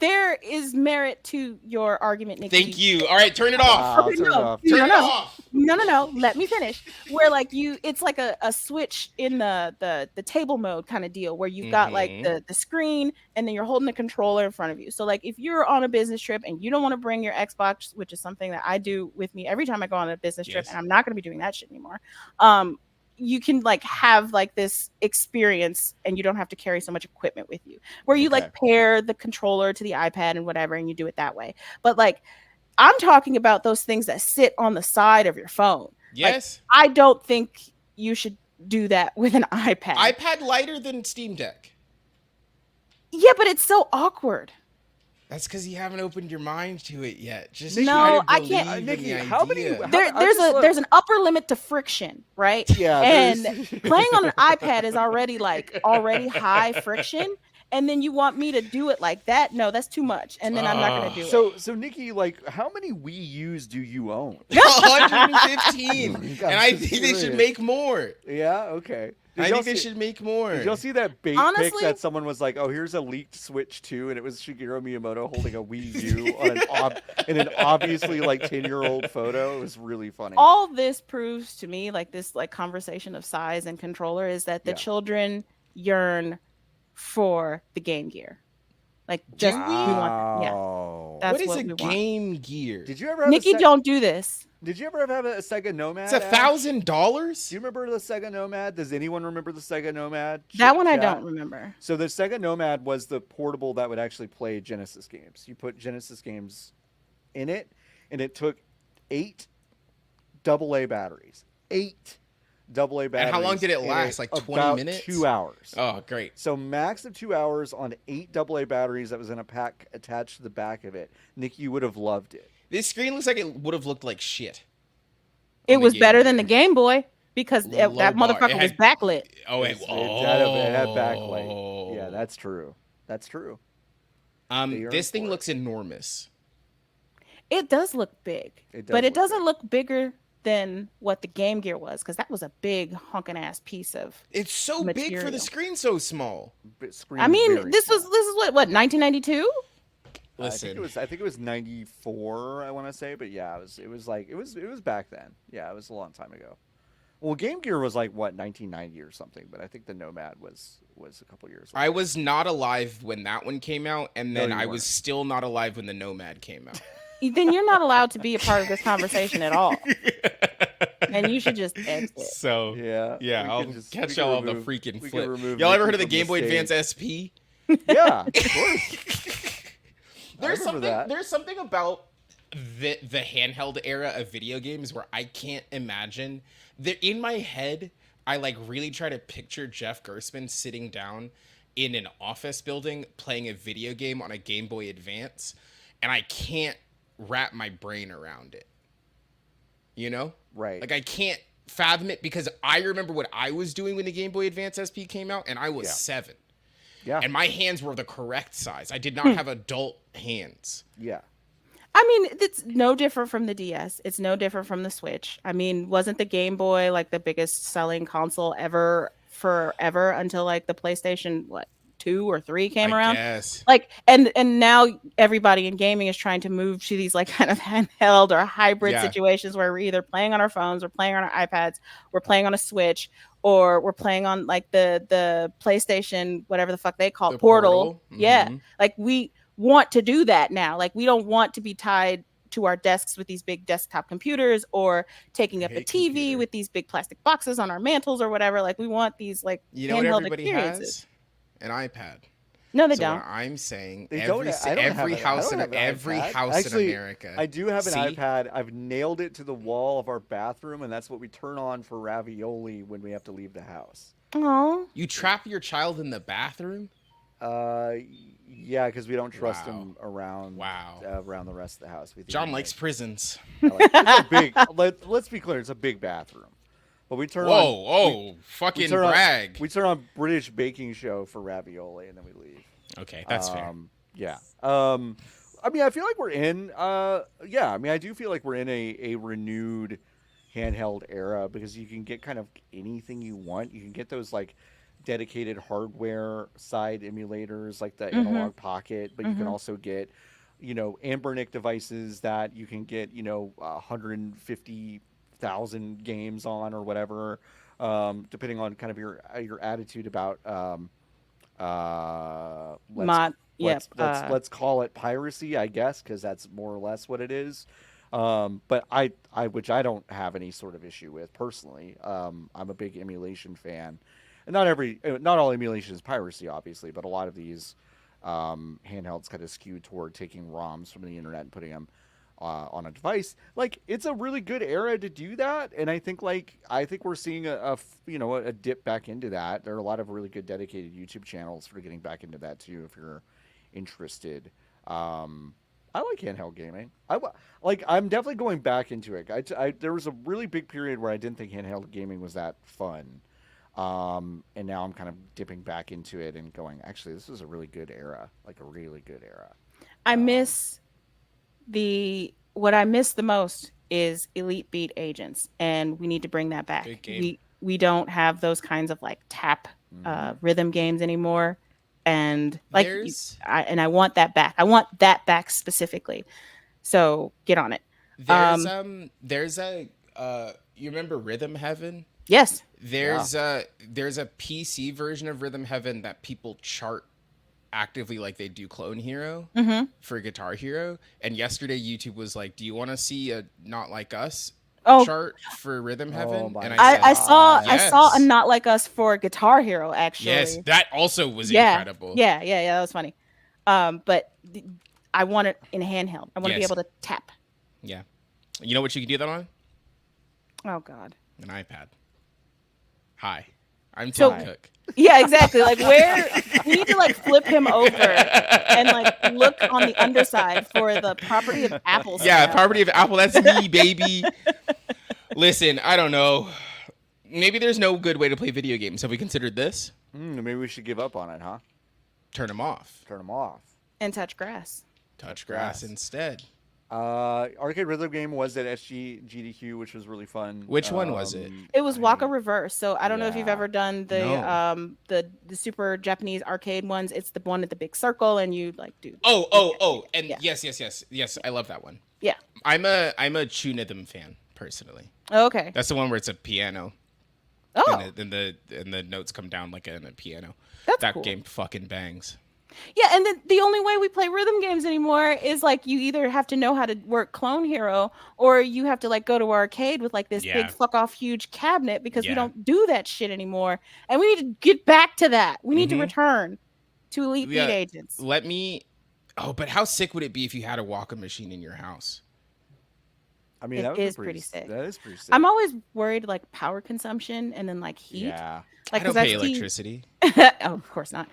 there is merit to your argument, Nikki. Thank you. All right, turn it off. Turn it off. No. Let me finish. Where like it's like a switch in the table mode kind of deal where you've got like the screen and then you're holding the controller in front of you. So like if you're on a business trip and you don't want to bring your Xbox, which is something that I do with me every time I go on a business trip, and I'm not going to be doing that shit anymore. You can like have like this experience and you don't have to carry so much equipment with you where you like pair the controller to the iPad and whatever and you do it that way. But like I'm talking about those things that sit on the side of your phone. Yes. Like, I don't think you should do that with an iPad. iPad lighter than Steam Deck. Yeah, but it's so awkward. That's because you haven't opened your mind to it yet. Just no, I can't. Nikki, there's an upper limit to friction, right? Yeah. And playing on an iPad is already high friction, and then you want me to do it like that? No, that's too much, and then I'm not going to do it. So Nikki, like, how many Wii U's do you own? 115, and I think they should make more. Yeah. Okay. I think they should make more. Did y'all see that bait pic that someone was like, "Oh, here's a leaked Switch 2," and it was Shigeru Miyamoto holding a Wii U on in an obviously like 10-year-old photo? It was really funny. All this proves to me, like this like conversation of size and controller, is that the children yearn for the Game Gear. Like, just we want, that's what is a Game Gear? Did you ever have Nikki? Don't do this. Did you ever have a Sega Nomad? It's $1,000. Do you remember the Sega Nomad? Does anyone remember the Sega Nomad? That one I don't remember. So the Sega Nomad was the portable that would actually play Genesis games. You put Genesis games in it, and it took 8 AA batteries. 8 AA batteries. And how long did it last? Like 20 about minutes? 2 hours. Oh, great. So max of 2 hours on 8 AA batteries that was in a pack attached to the back of it. Nick, you would have loved it. This screen looks like it would have looked like shit. It on the was Game better Gear. than the Game Boy because Low that bar. motherfucker It was had- backlit. Oh, It had backlight. Yeah, that's true. That's true. They are This thing for it. looks enormous. It does look big, It does but it look doesn't big. look bigger than what the Game Gear was because that was a big honking ass piece of. It's so big for Material. the screen so small. Screen I mean, very this small. was what 1992. Listen, I think it was 94. I want to say, but yeah, it was back then. Yeah, it was a long time ago. Well, Game Gear was like what 1990 or something, but I think the Nomad was a couple years. I was not alive when that one came out, and No, then you I weren't. was still not alive when the Nomad came out. Then you're not allowed to be a part of this conversation at all, and you should just exit. So Yeah, yeah, we I'll can just- catch we can y'all on the remove- freaking we can flip. remove Y'all ever Nikki heard of the from Game Boy stage. Advance SP? Yeah, of course. There's something about the handheld era of video games where I can't imagine that in my head. I like really try to picture Jeff Gerstmann sitting down in an office building playing a video game on a Game Boy Advance, and I can't wrap my brain around it. You know? Right. Like I can't fathom it because I remember what I was doing when the Game Boy Advance SP came out, and I was 7. Yeah. And my hands were the correct size. I did not have adult hands. Yeah. I mean, it's no different from the DS. It's no different from the Switch. I mean, wasn't the Game Boy like the biggest selling console ever forever until like the PlayStation 2 or 3 came around? Yes. Like and now everybody in gaming is trying to move to these like kind of handheld or hybrid Yeah. situations where we're either playing on our phones, we're playing on our iPads, we're playing on a Switch, or we're playing on like the PlayStation, whatever the fuck they call The it, Portal. Portal. Yeah. Mhm. Like we want to do that now. Like we don't want to be tied to our desks with these big desktop computers or taking up a hate TV computer. with these big plastic boxes on our mantles or whatever. Like we want these like You know what handheld everybody experiences. has? An iPad. No, they So don't. what I'm saying, They every don't. I don't have every it. I house don't in have an every iPad. house Actually, in America. I do have an See? iPad. I've nailed it to the wall of our bathroom, and that's what we turn on for ravioli when we have to leave the house. Oh, You trap your child in the bathroom? Yeah, because we don't trust Wow. him around. Wow. Around the rest of the house. We think John he likes prisons. it's a big. Let's be clear. It's a big bathroom, but we turn Whoa, on. we fucking turn on- brag. We turn on British baking show for ravioli, and then we leave. Okay, that's fair. Yeah. I mean, I feel like we're in. Yeah. I mean, I do feel like we're in a renewed handheld era because you can get kind of anything you want. You can get those like dedicated hardware side emulators like the Analog Pocket, but you can also get, Anbernic devices that you can get, 150,000 games on or whatever, depending on kind of your attitude about let's call it piracy, I guess, because that's more or less what it is. But which I don't have any sort of issue with personally. I'm a big emulation fan, and not all emulation is piracy, obviously, but a lot of these handhelds kind of skew toward taking ROMs from the internet and putting them on a device. Like, it's a really good era to do that, and I think we're seeing a dip back into that. There are a lot of really good dedicated YouTube channels for getting back into that too, if you're interested. I like handheld gaming. I'm definitely going back into it. There was a really big period where I didn't think handheld gaming was that fun. And now I'm kind of dipping back into it and going, actually, this is a really good era, like a really good era. What I miss the most is Elite Beat Agents, and we need to bring that back. Good game. We don't have those kinds of like tap rhythm games anymore. And like, I want that back. I want that back specifically. So get on it. There's you remember Rhythm Heaven? Yes. There's a PC version of Rhythm Heaven that people chart actively like they do Clone Hero for Guitar Hero. And yesterday YouTube was like, "Do you want to see a Not Like Us chart for Rhythm Heaven?" And I saw a Not Like Us for Guitar Hero actually. Yes, that also was incredible. Yeah, that was funny. But I want it in handheld. I want to be able to tap. Yeah. You know what you can do that on? Oh God. An iPad. Hi, I'm So- Tim Cook. Yeah, exactly. Like where we need to like flip him over and like look on the underside for the property of Apple. Yeah, stamp. property of Apple. That's me, baby. Listen, I don't know. Maybe there's no good way to play video games. Have we considered this? Maybe we should give up on it, huh? Turn them off. Turn them off. And touch grass. Touch grass instead. Arcade rhythm game was at GDQ, which was really fun. Which one was it? It was Waka Reverse. So I don't know if you've Yeah. ever done the No. the super Japanese arcade ones. It's the one at the big circle and you like do. Oh, and Yeah. yes. I love that one. Yeah. I'm a Chunithm fan personally. Okay. That's the one where it's a piano. Oh, And the notes come down like in a piano. that's That cool. game fucking bangs. Yeah, and the only way we play rhythm games anymore is like you either have to know how to work Clone Hero or you have to like go to our arcade with like this Yeah. big fuck off huge cabinet because we Yeah. don't do that shit anymore. And we need to get back to that. We need to Mhm. return to Elite Yeah. Beat Agents. Let me. Oh, but how sick would it be if you had a Waka machine in your house? I mean, It that would be is pretty sick. That is pretty sick. I'm always worried like power consumption and then like heat. Yeah. Like I don't 'cause pay I've seen- electricity. oh, of course not.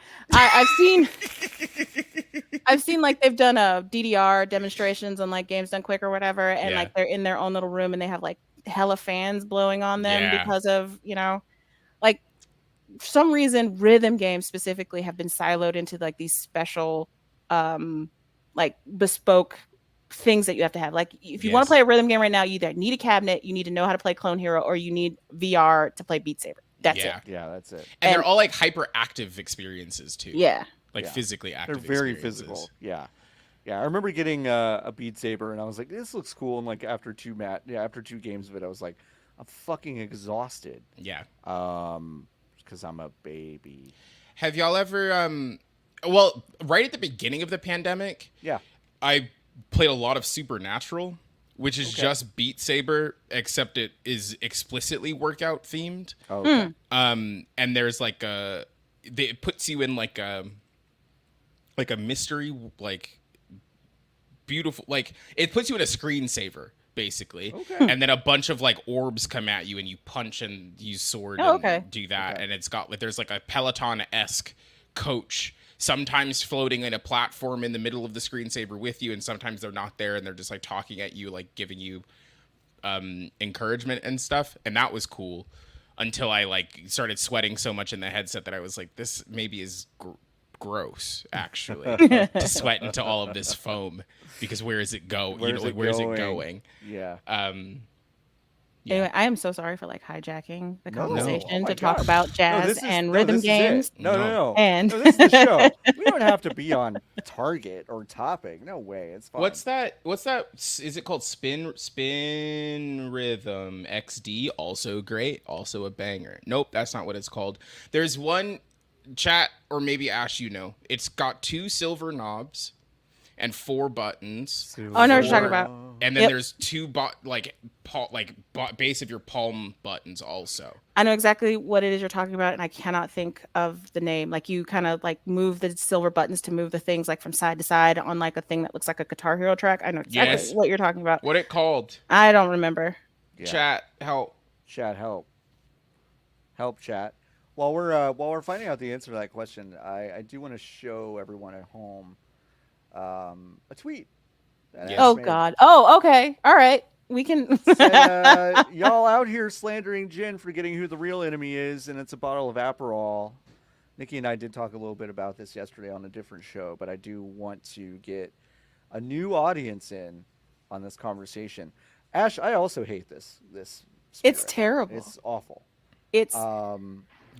I've seen like they've done DDR demonstrations on like Games Done Quick or whatever, and Yeah. like they're in their own little room and they have like hella fans blowing on them Yeah. because of like for some reason rhythm games specifically have been siloed into like these special like bespoke things that you have to have. Like if you want Yes. to play a rhythm game right now, you either need a cabinet, you need to know how to play Clone Hero, or you need VR to play Beat Saber. That's Yeah. it. Yeah, that's it. And they're And- all like hyperactive experiences too. Yeah. Like Yeah. physically They're active. very experiences. physical. Yeah. Yeah, I remember getting a Beat Saber and I was like, this looks cool. And like after two games of it, I was like, I'm fucking exhausted. Yeah. Because I'm a baby. Have y'all ever well, right at the beginning of the pandemic, Yeah. I played a lot of Supernatural, which is Okay. just Beat Saber, except it is explicitly workout themed. Oh, okay. And there's like it puts you in like a mystery, like beautiful, like it puts you in a screensaver basically. Okay. And then a bunch of like orbs come at you and you punch and use sword Oh, and okay. do that. Okay. And it's got like there's like a Peloton-esque coach sometimes floating in a platform in the middle of the screensaver with you, and sometimes they're not there and they're just like talking at you, like giving you encouragement and stuff. And that was cool until I like started sweating so much in the headset that I was like, this maybe is gross actually to sweat into all of this foam, because where is it go? Where's it where's going? it going? Yeah. Yeah. Anyway, I am so sorry for like hijacking the No. conversation Oh my to talk gosh. about No, jazz this is- and no, rhythm this is it. games. No. And- No, this is the show. We don't have to be on target or topic. No way. It's fine. What's that? Is it called Spin Rhythm XD? Also great. Also a banger. Nope, that's not what it's called. There's one chat, or maybe Ash, it's got 2 silver knobs and 4 buttons. Oh, I know what you're talking about. And then Yep. there's 2 base of your palm buttons also. I know exactly what it is you're talking about, and I cannot think of the name. Like you kind of like move the silver buttons to move the things like from side to side on like a thing that looks like a Guitar Hero track. I know exactly Yes. what you're talking about. What it called? I don't remember. Yeah. Chat, help. Chat, help. Help, chat. While we're finding out the answer to that question, I do want to show everyone at home a tweet. that Yes. Ash Oh made. God. Oh, okay. All right. We can. Said, y'all out here slandering Jen, forgetting who the real enemy is, and it's a bottle of Aperol. Nikki and I did talk a little bit about this yesterday on a different show, but I do want to get a new audience in on this conversation. Ash, I also hate this. It's spirit. terrible. It's awful. It's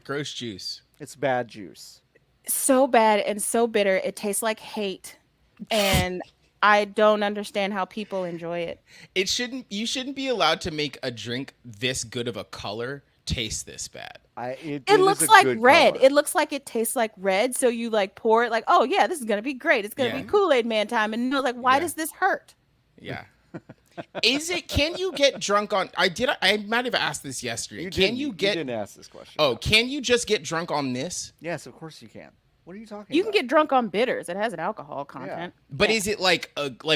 Gross juice. It's bad juice. so bad and so bitter. It tastes like hate, and I don't understand how people enjoy it. You shouldn't be allowed to make a drink this good of a color taste this bad. It It is looks a like good red. color. It looks like it tastes like red. So you like pour it like, oh yeah, this is gonna be great. It's gonna Yeah. be Kool-Aid Man time. And no, like, why Yeah. does this hurt? Yeah. Can you get drunk on I might have asked this yesterday. You Can you get didn't ask this question. Oh, can you just get drunk on this? Yes, of course you can. What are you talking You about? can get drunk on bitters. It has an alcohol content. But Yeah. is it like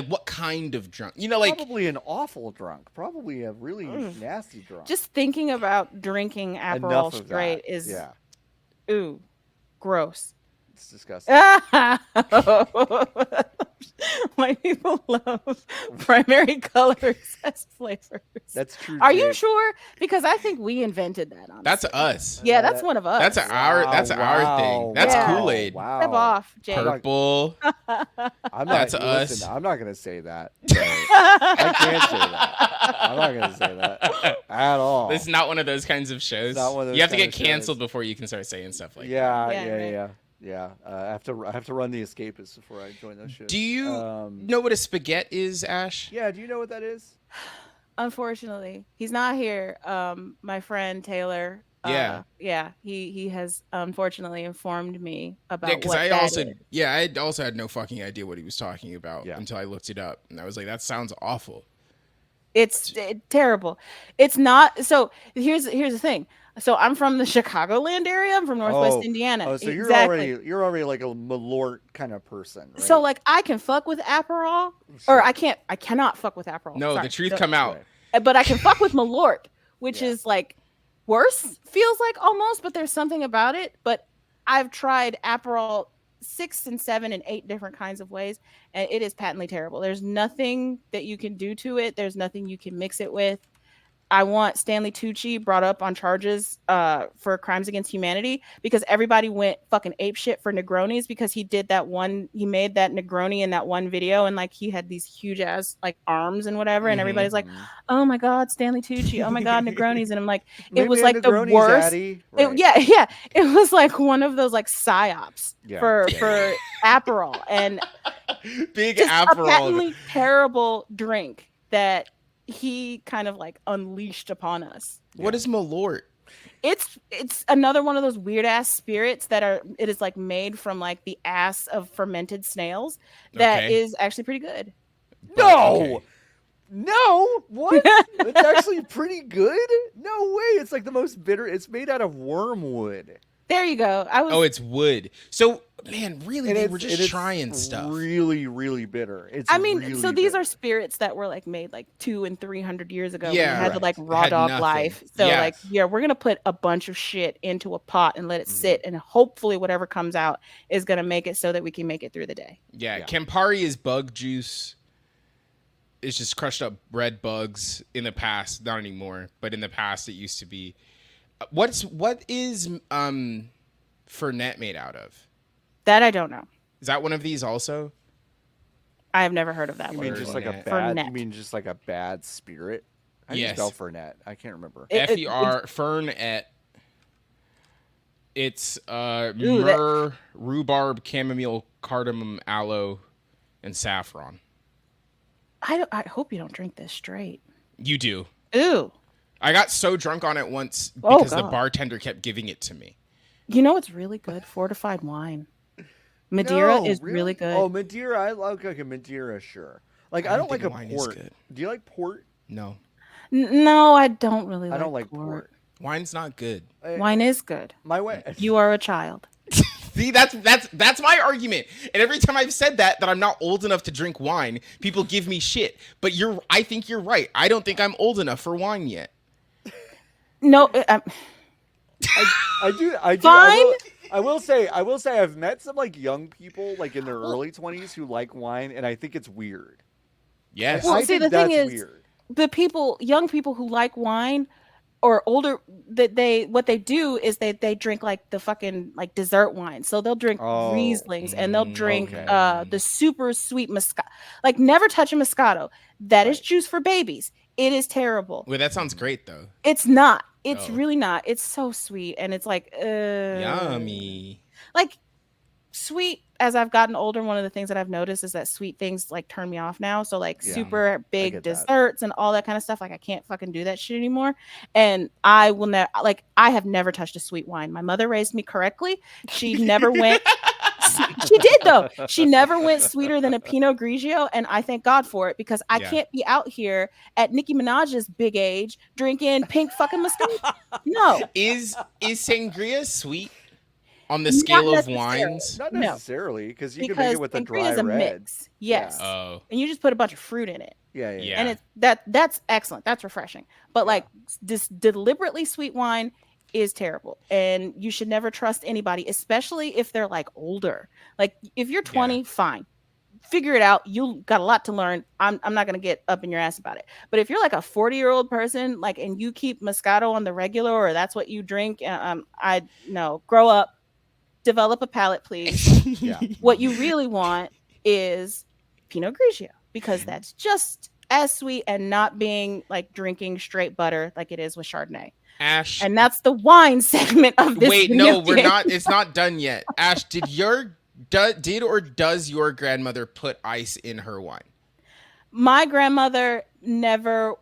what kind of drunk? You know, like Probably an awful drunk. Probably a really nasty drunk. Just thinking about drinking Aperol Enough of straight that. is Yeah, ooh, gross. it's disgusting. White people love primary colors as flavors. That's true. Are you Jake. sure? Because I think we invented that. Honestly. that's us. Yeah, that's one of us. That's our thing. That's Yeah. Kool-Aid. Wow. Step off, Jake. Purple. I'm not, That's listen, us. I'm not gonna say that. I can't say that. I'm not gonna say that at all. This is not one of those kinds of shows. not one of those You have to kind get of canceled shows. before you can start saying stuff like that. Yeah. Yeah, I have to run the Escapists before I join those shows. Do you know what a spaghetti is, Ash? Yeah. Do you know what that is? Unfortunately, he's not here. My friend Taylor. Yeah. He has unfortunately informed me about Yeah, because what I that also is. I also had no fucking idea what he was talking about Yeah. until I looked it up, and I was like, that sounds awful. It's terrible. It's not. So here's the thing. So I'm from the Chicagoland area. I'm from Northwest Indiana. Oh, so exactly. you're already like a Malort kind of person. Right? So like I can fuck with Aperol, Sure. or I cannot fuck with Aperol. No, Sorry. the truth So- come out. But I can fuck with Malort, which Yeah. is like worse, feels like almost, but there's something about it. But I've tried Aperol 6 and 7 and 8 different kinds of ways, and it is patently terrible. There's nothing that you can do to it. There's nothing you can mix it with. I want Stanley Tucci brought up on charges for crimes against humanity because everybody went fucking apeshit for Negronis because he made that Negroni in that one video and like he had these huge ass like arms and whatever and everybody's like, oh my god, Stanley Tucci, oh my god, Negronis, and I'm like, Maybe it was a like the Negroni's worst. Addy. Right. Yeah, it was like one of those like psyops Yeah. for Aperol and Big just a Aperol. patently terrible drink that he kind of like unleashed upon us. What is Malort? It's another one of those weird ass spirits it is like made from like the ass of fermented snails that is actually pretty good. No. Okay. No, what? It's actually pretty good. No way. It's like the most bitter. It's made out of wormwood. There you go. It's wood. So, man, really, And they it's- were and just it's trying stuff. Really, really bitter. It's really so these bitter. are spirits that were like made like 200 and 300 years ago. when Yeah, you had to like right. raw Had dog nothing. life. So Yeah. like, yeah, we're gonna put a bunch of shit into a pot and let it sit, and hopefully whatever comes out is gonna make it so that we can make it through the day. Yeah, Yeah. Campari is bug juice. It's just crushed up red bugs in the past, not anymore, but in the past it used to be. What is Fernet made out of? That I don't know. Is that one of these also? I have never heard of that You word. mean just like a Fernet. bad? Fernet. You mean just like a bad spirit? How do you Yes. spell Fernet? I can't remember. Fer Fernet. It's Ooh, myrrh, rhubarb, chamomile, cardamom, aloe, and saffron. I hope you don't drink this straight. You do. Ooh. I got so drunk on it once Oh, because the God. bartender kept giving it to me. You know what's really good? Fortified wine. Madeira No, is really good. Oh, Madeira. I like a Madeira, sure. Like I don't like a think wine is port. good. Do you like port? No, No, I don't really like I don't like port. port. wine's not good. Wine is good. My way. You are a child. See, that's my argument. And every time I've said that I'm not old enough to drink wine, people give me shit. But I think you're right. I don't think I'm old enough for wine yet. No, I do. Fine. I will say I've met some like young people like in their early 20s who like wine, and I think it's weird. Yes. Well, I see, think the thing that's is, weird. the young people who like wine or older, what they do is they drink like the fucking like dessert wine. So they'll drink Oh, Rieslings and they'll drink okay. the super sweet Moscato. Like never touch a Moscato. That is juice for babies. It is terrible. Well, that sounds great though. It's not. It's Oh. really not. It's so sweet, and it's like Yummy. Like sweet. As I've gotten older, one of the things that I've noticed is that sweet things like turn me off now. So like Yeah, super big get that. desserts and all that kind of stuff. Like I can't fucking do that shit anymore. And I will never I have never touched a sweet wine. My mother raised me correctly. She never went. She did though. She never went sweeter than a Pinot Grigio, and I thank God for it because I Yeah. can't be out here at Nicki Minaj's big age drinking pink fucking Moscato. No, Is sangria sweet? on the Not scale of necessarily. wines. Not No, necessarily, because you can make because it with a sangria dry is a red. mix. Yeah. Yes. Oh, And you just put a bunch of fruit in it. Yeah. Yeah. And it's that's excellent. That's refreshing. But Yeah. like this deliberately sweet wine is terrible. And you should never trust anybody, especially if they're like older. Like if you're 20, fine. Figure it out. You got a lot to learn. I'm not gonna get up in your ass about it. But if you're like a 40-year-old person, like, and you keep Moscato on the regular, or that's what you drink, I no, grow up, develop a palate, please. Yeah. What you really want is Pinot Grigio, because Mhm. that's just as sweet and not being like drinking straight butter like it is with Chardonnay. Ash. And that's the wine segment of this. Wait, video no, we're game. not. It's not done yet. Ash, did or does your grandmother put ice in her wine? My grandmother never.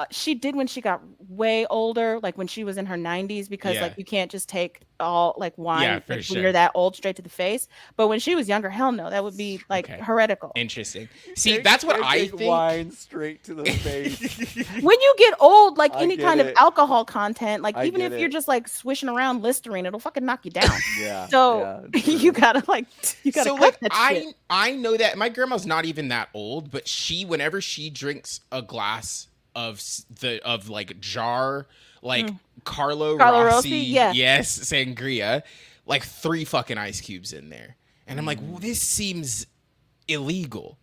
She did when she got way older, like when she was in her 90s, because Yeah. like you can't just take all like wine Yeah, for like, sure. when you're that old straight to the face. But when she was younger, hell no, that would be like Okay. heretical. Interesting. See, that's what Can't I take think. Wine straight to the face. When you get old, like I any get kind of it. alcohol content, like I even get if you're it. just like swishing around Listerine, it'll fucking knock you down. Yeah. So yeah, you true. gotta like So cut like that shit. I know that my grandma's not even that old, but whenever she drinks a glass of like jar like Carlo Carlo Rossi, Rossi, yeah. yes, sangria, like 3 fucking ice cubes in there, and I'm like, well, this seems illegal,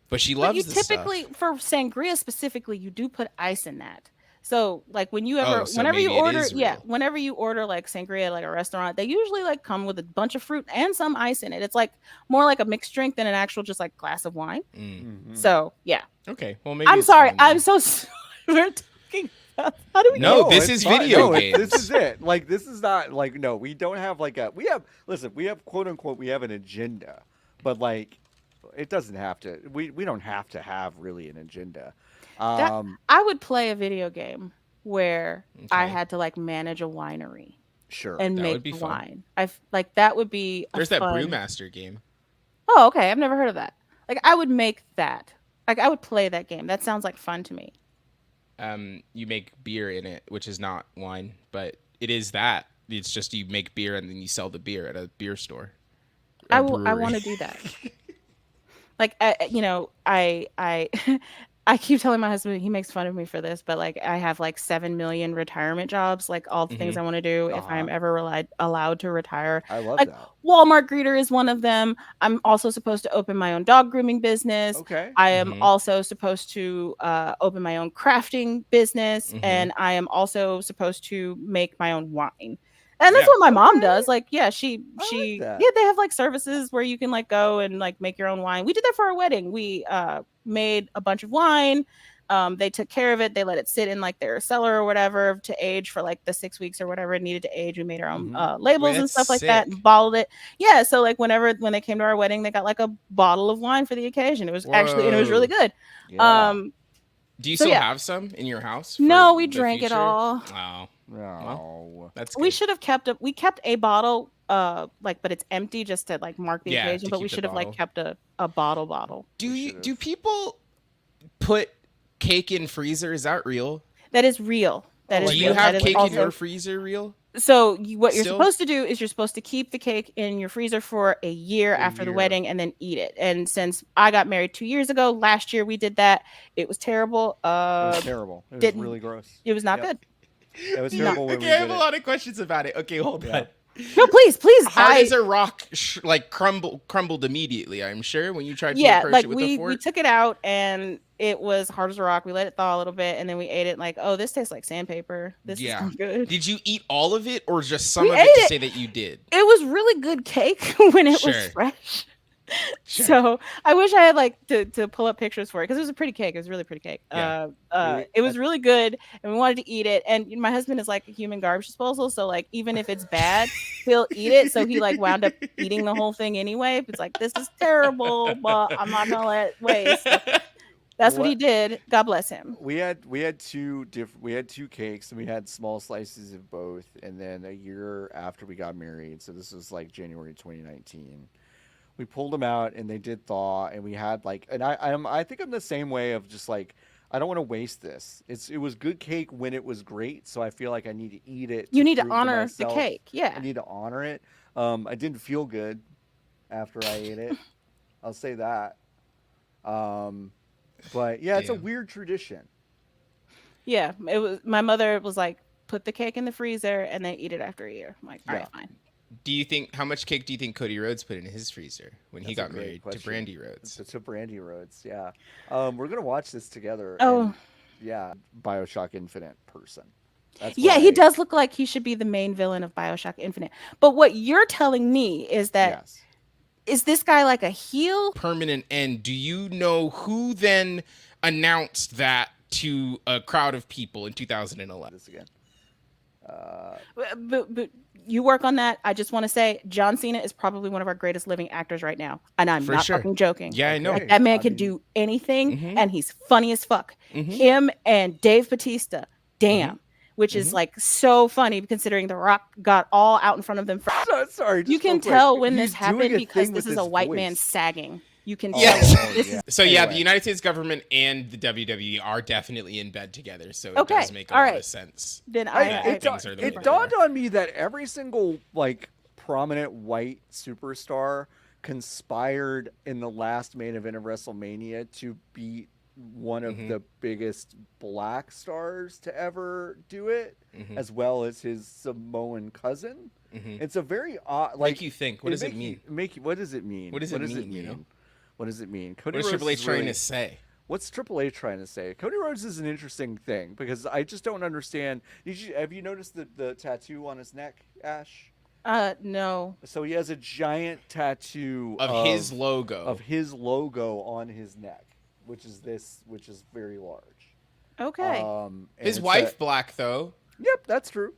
but she But loves you the typically, stuff. for sangria specifically, you do put ice in that. So like when you ever, Oh, so whenever you maybe it order, is yeah, real. whenever you order like sangria at like a restaurant, they usually like come with a bunch of fruit and some ice in it. It's like more like a mixed drink than an actual just like glass of wine. Mhm. So yeah, Okay, well maybe I'm it's sorry. fine I'm then. so sorry. We're talking about, how do we No, get this it's is fine. video No, games. this is it. Like this is not like no. We don't have like a. We have listen. We have quote unquote. We have an agenda, but like it doesn't have to. We don't have to have really an agenda. that? I would play a video game where I Okay. had to like manage a winery Sure. and That make would be the fun. wine. Like that would be a There's that fun. Brewmaster game. Oh, okay. I've never heard of that. Like I would make that. Like I would play that game. That sounds like fun to me. You make beer in it, which is not wine, but it is that. It's just you make beer and then you sell the beer at a beer store. I brewery. want to do that. Like I I keep telling my husband, he makes fun of me for this, but like I have like 7 million retirement jobs, like all the things I want to do if I'm ever allowed to retire. I love Like that. Walmart greeter is one of them. I'm also supposed to open my own dog grooming business. Okay. I am also supposed to open my own crafting business, and I am also supposed to make my own wine. And that's Yeah. what my mom Okay. does. Like, yeah, she that. yeah, they have like services where you can like go and like make your own wine. We did that for our wedding. We made a bunch of wine. They took care of it. They let it sit in like their cellar or whatever to age for like the 6 weeks or whatever it needed to age. We made our own labels and that's stuff like that sick. and bottled it. Yeah, so like when they came to our wedding, they got like a bottle of wine for the occasion. It was actually, and it was really Whoa. good. Yeah. Do you So, still yeah. have some in your house? No, for we the drank it future? all. Oh, No. that's good. We should have kept we kept a bottle, like, but it's empty just to like mark the Yeah, occasion. to But keep we the should have like bottle. kept a bottle. Do people put cake in freezer? Is that real? That is real. That is Do real. you have That is cake in also- your freezer? Real? So what you're Still? supposed to do is you're supposed to keep the cake in your freezer for a year after the year. wedding and then eat it. And since I got married 2 years ago, last year we did that. It was terrible. It was terrible. It was didn't- really gross. It was not Yep. good. It was terrible when we Okay, I have did a it. lot of questions about it. Okay, hold Yeah. on. No, please. Hard as a rock, crumbled immediately. I'm sure when you tried to approach like it with a we fork. took it out and it was hard as a rock. We let it thaw a little bit and then we ate it. Like, oh, this tastes like sandpaper. This is not good. Did you eat all of it or just some We of it ate to it. say that you did? It was really good cake when it was Sure. fresh. Sure. So I wish I had like to pull up pictures for it because it was a pretty cake. It was a really pretty cake. Yeah. It was really good, and we wanted to eat it. And my husband is like a human garbage disposal, so like even if it's bad, he'll eat it. So he like wound up eating the whole thing anyway. It's like this is terrible, but I'm not gonna let it waste. So that's what he did. God bless him. We had two cakes and we had small slices of both, and then a year after we got married, so this was like January 2019. We pulled them out and they did thaw, and we had like, and I think I'm the same way of just like I don't want to waste this. It was good cake when it was great, so I feel like I need to eat it. You need to prove honor the myself. cake. Yeah. I need to honor it. I didn't feel good after I ate it. I'll say that. But yeah, it's a Damn. weird tradition. Yeah. It was my mother was like, put the cake in the freezer and then eat it after a year. I'm like, all right, Yeah. fine. Do you think how much cake do you think Cody Rhodes put in his freezer when he That's a got great married to question. Brandy Rhodes? To Brandy Rhodes, yeah. We're gonna watch this together. Oh. And, yeah, BioShock Infinite person. That's Yeah, what he I- does look like he should be the main villain of BioShock Infinite. But what you're telling me is that is Yes. this guy like a heel? Permanent end. Do you know who then announced that to a crowd of people in 2011? This again. But you work on that. I just want to say John Cena is probably one of our greatest living actors right now. And I'm For not sure. fucking joking. Yeah, I know. Okay. Like, that man I can mean- do anything Mhm. and he's funny as fuck. Mhm. Him and Dave Bautista, damn. Mm-hmm. Which is like so funny considering The Rock got all out in front of them. Sorry. You just can real quick. tell when He's this doing happened a because thing this with is a his white man voice. sagging. You can tell. Yes. This is yeah. So yeah, Anyway. the United States government and the WWE are definitely in bed together, so it Okay, does make a all lot right. of sense. Then It, I things are the way it they dawned are. on me that every single like prominent white superstar conspired in the last main event of WrestleMania to beat one of Mhm. the biggest black stars to ever do it, Mhm. as well as his Samoan cousin. Mhm. It's a very odd. Like Like you think, what does it make mean? what does it mean? What does it mean, you know? What does it mean? Cody What is Rhodes Triple H is trying really- to say? What's Triple H trying to say? Cody Rhodes is an interesting thing because I just don't understand. Have you noticed the tattoo on his neck, Ash? no. So he has a giant tattoo Of his logo. on his neck, which is very large. Okay. And His it's wife black though, Yep, that's true.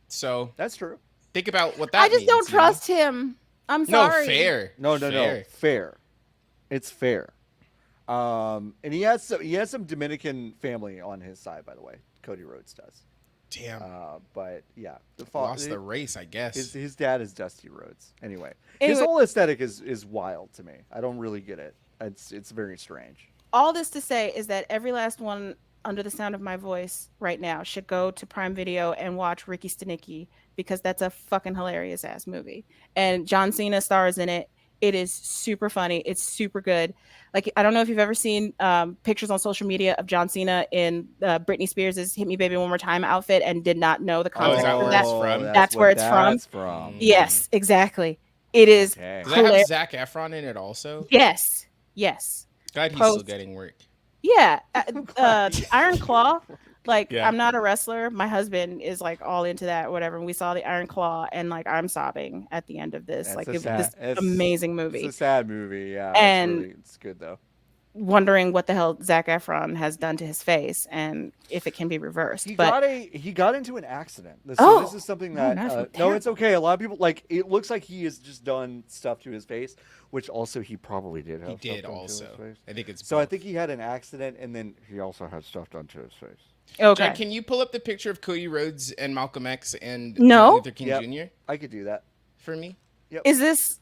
so That's true. think about what that I just means, don't you know? trust him. I'm No, sorry. fair. No, Fair. fair. It's fair. And he has some Dominican family on his side, by the way. Cody Rhodes does. Damn. But yeah, Lost the race, I guess. his dad is Dusty Rhodes. Anyway, his Anyway. whole aesthetic is wild to me. I don't really get it. It's very strange. All this to say is that every last one under the sound of my voice right now should go to Prime Video and watch Ricky Stenicki because that's a fucking hilarious ass movie. And John Cena stars in it. It is super funny. It's super good. Like, I don't know if you've ever seen pictures on social media of John Cena in Britney Spears' "Hit Me Baby One More Time" outfit and did not know the Oh, is context that of where that. it's from? That's where it's from. That's from. Yes, exactly. It is. Okay. Does that have hilarious. Zac Efron in it also? Yes. Yes. God, he's Post- still getting work. Yeah. Iron Claw. Like, Yeah. I'm not a wrestler. My husband is like all into that, whatever. And we saw the Iron Claw, and like I'm sobbing at the end of this. It's like, a this sad- amazing It's movie. a sad movie. Yeah. And- it's good though. Wondering what the hell Zac Efron has done to his face and if it can be reversed. He But got into an accident. This Oh! is something Oh, that that's no, terrible. it's okay. A lot of people like it looks like he has just done stuff to his face, which also he probably did have. He stuff did done to also. his face. I think it's So I both. think he had an accident, and then he also had stuff done to his face. okay. John, can you pull up the picture of Cody Rhodes and Malcolm X and No. Martin Luther King Yep. Jr. I could do that. for me? Is this?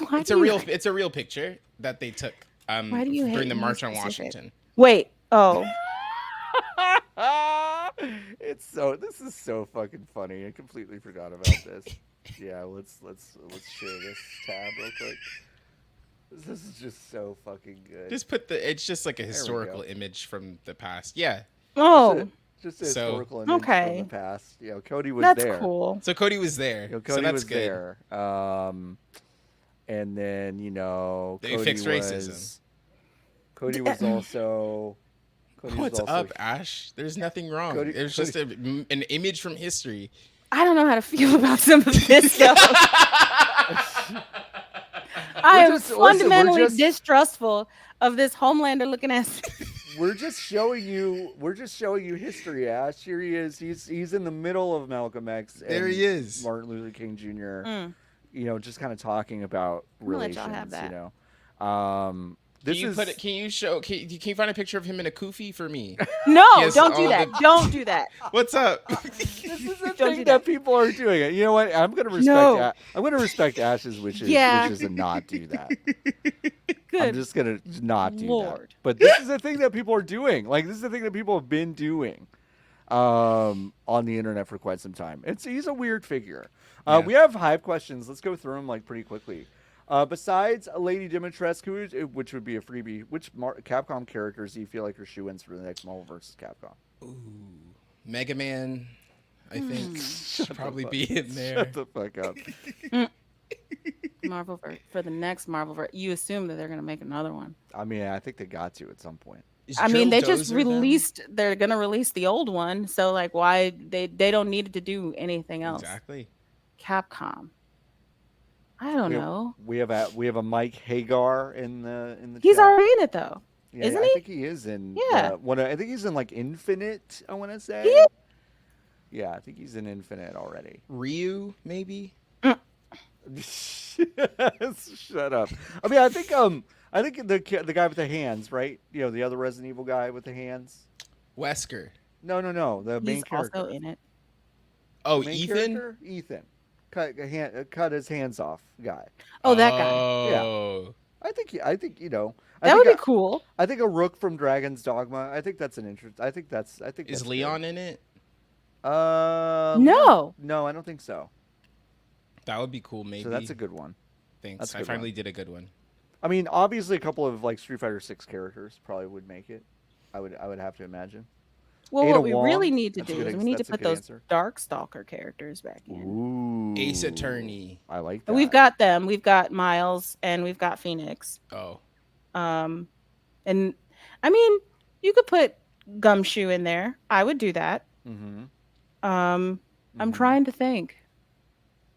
Why It's do a you- real it's a real picture that they took Why do you hate during the me March on specific? Washington. Wait. Oh. This is so fucking funny. I completely forgot about this. Yeah, let's share this tab real quick. This is just so fucking good. Just put it's just like a we historical go. image from the past. Yeah. Oh. Just a So- historical image Okay. from the past. You know, Cody was That's there. cool. So Cody was there. You know, so Cody that's was good. there. And then They Cody fixed was, racism. Cody was also. Cody was What's also- up, Ash? There's nothing wrong. Cody- It was just an image from history. I don't know how to feel about some of this stuff. I am just- listen, we're fundamentally just- distrustful of this Homelander looking ass. We're just showing you history, Ash. Here he is. He's in the middle of Malcolm X. There he and is. Martin Luther King Jr. Mm. You know, just kind of talking about I'm gonna let relations. y'all have that. You know, this is Can you find a picture of him in a kufi for me? No, Yes, don't do all that. the- Don't do that. What's up? this is the Don't thing do that that. people are doing. It. You know what? I'm gonna respect. No. I'm gonna respect Ash's wishes, Yeah. wishes and not do that. I'm Good just gonna not do that. Lord. But this is the thing that people are doing. Like this is the thing that people have been doing on the internet for quite some time. He's a weird figure. Yeah. We have Hive questions. Let's go through them like pretty quickly. Besides Lady Dimitrescu, which would be a freebie, which Capcom characters do you feel like are shoe-ins for the next Marvel vs. Capcom? Ooh, Mega Man, I think should probably be in Shut there. the fuck up. For the next Marvel, you assume that they're gonna make another one. I mean, I think they got to at some point. Is I mean, Joe they just Dozer them? released. They're gonna release the old one, so like, why they don't need to do anything else? Exactly. Capcom. I don't know. We have a Mike Hagar in the He's chat. already in it though, Yeah, isn't I he? think he is in. Yeah. I think he's in like Infinite. I want to say. He is? Yeah, I think he's in Infinite already. Ryu, maybe. Shut up. I mean, I think the guy with the hands, right? You know, the other Resident Evil guy with the hands. Wesker. No, the main He's character. also in it. Oh, Main Ethan. character? Ethan. Cut his hands off guy. Oh, that guy. Oh. I think you know. That would be cool. I think a Rook from Dragon's Dogma. I think that's an interest. I think that's Is Leon in it? No. No, I don't think so. That would be cool. Maybe. So that's a good one. Thanks. that's a I good finally one. did a good one. I mean, obviously, a couple of like Street Fighter 6 characters probably would make it. I would have to imagine. Well, Ada what we Wong, really need to that's a do good is ex- we need to that's a put good those answer. Darkstalker characters back in. Ooh, Ace Attorney. I like that. We've got them. We've got Miles and we've got Phoenix. Oh. And I mean, you could put Gumshoe in there. I would do that. Mm-hmm. I'm trying to think.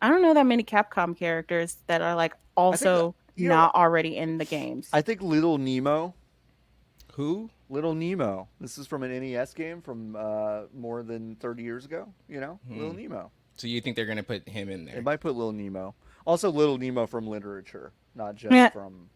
I don't know that many Capcom characters that are like also not already in the games. I think Little Nemo. Who? Little Nemo. This is from an NES game from more than 30 years ago. You know, Little Nemo. So you think they're gonna put him in there? It might put Little Nemo. Also, Little Nemo from literature, not just from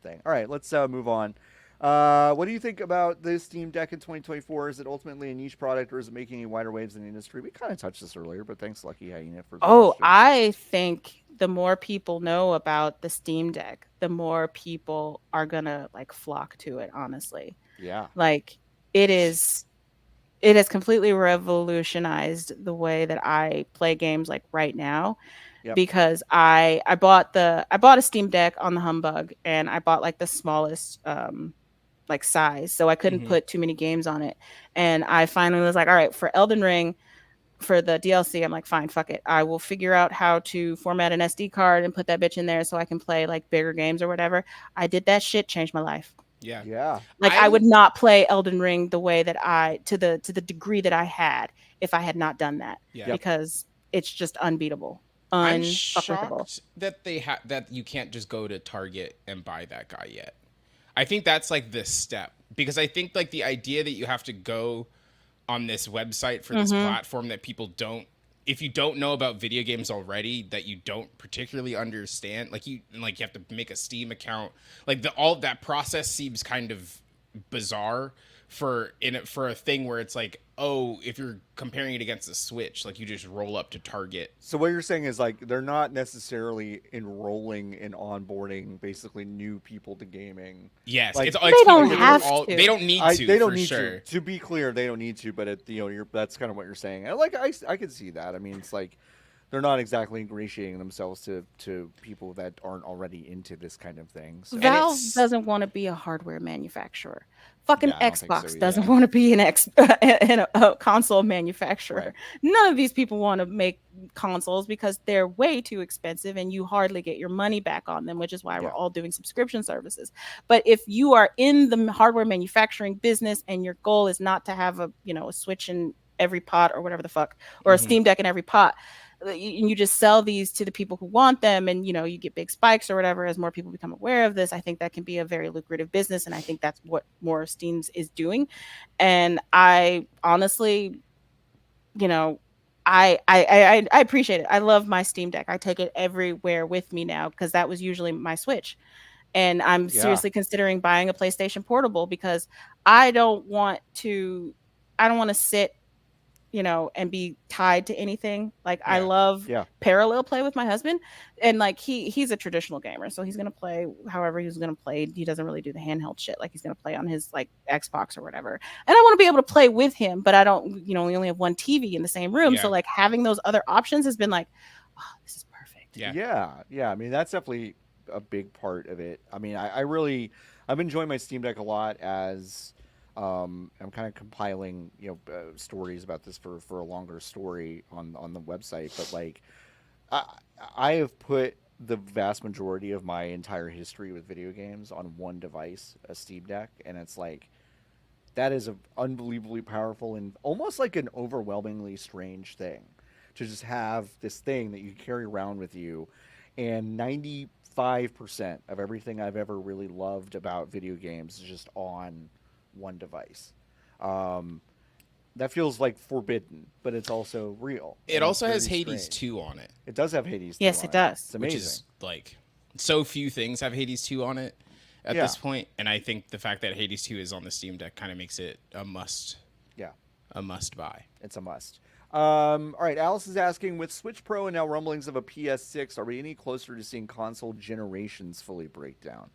thing. All right, let's move on. What do you think about the Steam Deck in 2024? Is it ultimately a niche product, or is it making any wider waves in the industry? We kind of touched this earlier, but thanks, Lucky Hyena, for the question. I think the more people know about the Steam Deck, the more people are gonna like flock to it. Honestly, Yeah. like it has completely revolutionized the way that I play games like right now. Yep. Because I bought a Steam Deck on the Humbug, and I bought like the smallest like size, so I couldn't put too many games on it. And I finally was like, all right, for Elden Ring, for the DLC, I'm like, fine, fuck it. I will figure out how to format an SD card and put that bitch in there so I can play like bigger games or whatever. I did that shit, changed my life. Yeah. Yeah. Like I would not play Elden Ring the way that to the degree that I had if I had not done that. Yeah. Because it's just unbeatable. I'm Unfuckable. shocked that that you can't just go to Target and buy that guy yet. I think that's like this step, because I think like the idea that you have to go on this website for this platform that people don't, if you don't know about video games already, that you don't particularly understand, like you have to make a Steam account, like all that process seems kind of bizarre for a thing where it's like, oh, if you're comparing it against the Switch, like you just roll up to Target. So what you're saying is like they're not necessarily enrolling and onboarding basically new people to gaming. Yes, Like, it's they don't have to. They don't need to. They don't for need sure. to. To be clear, they don't need to. But that's kind of what you're saying. And like I could see that. I mean, it's like they're not exactly ingratiating themselves to people that aren't already into this kind of thing. So. Valve doesn't want to be a hardware manufacturer. Fucking Yeah, I don't think so Xbox either. doesn't want to be a console manufacturer. Right. None of these people want to make consoles because they're way too expensive and you hardly get your money back on them, which is why we're all doing subscription services. But if you are in the hardware manufacturing business and your goal is not to have a Switch in every pot or whatever the fuck, or a Steam Deck in every pot, and you just sell these to the people who want them, and you get big spikes or whatever as more people become aware of this, I think that can be a very lucrative business, and I think that's what Steam's is doing. And I honestly, I appreciate it. I love my Steam Deck. I take it everywhere with me now because that was usually my Switch. And I'm seriously considering buying a PlayStation Portable because I don't want to sit and be tied to anything. Like I Yeah. love Yeah. parallel play with my husband, and like he's a traditional gamer, so he's gonna play however he's gonna play. He doesn't really do the handheld shit. Like he's gonna play on his like Xbox or whatever. And I want to be able to play with him, but I don't. We only have one TV in the same room, so Yeah. like having those other options has been like, oh, this is perfect. Yeah. Yeah. I mean, that's definitely a big part of it. I mean, I'm enjoying my Steam Deck a lot as I'm kind of compiling, stories about this for a longer story on the website. But like, I I have put the vast majority of my entire history with video games on one device, a Steam Deck, and it's like that is an unbelievably powerful and almost like an overwhelmingly strange thing to just have this thing that you carry around with you. And 95% of everything I've ever really loved about video games is just on one device. Um, that feels like forbidden, but it's also real. It And it's also has very Hades strange. 2 on it, It does have Hades 2 Yes, on it does. It's which amazing. is like so few things have Hades 2 on it at Yeah. this point, and I think the fact that Hades 2 is on the Steam Deck kind of makes it a must Yeah, buy. it's a must. All right, Alice is asking, with Switch Pro and now rumblings of a PS6, are we any closer to seeing console generations fully break down?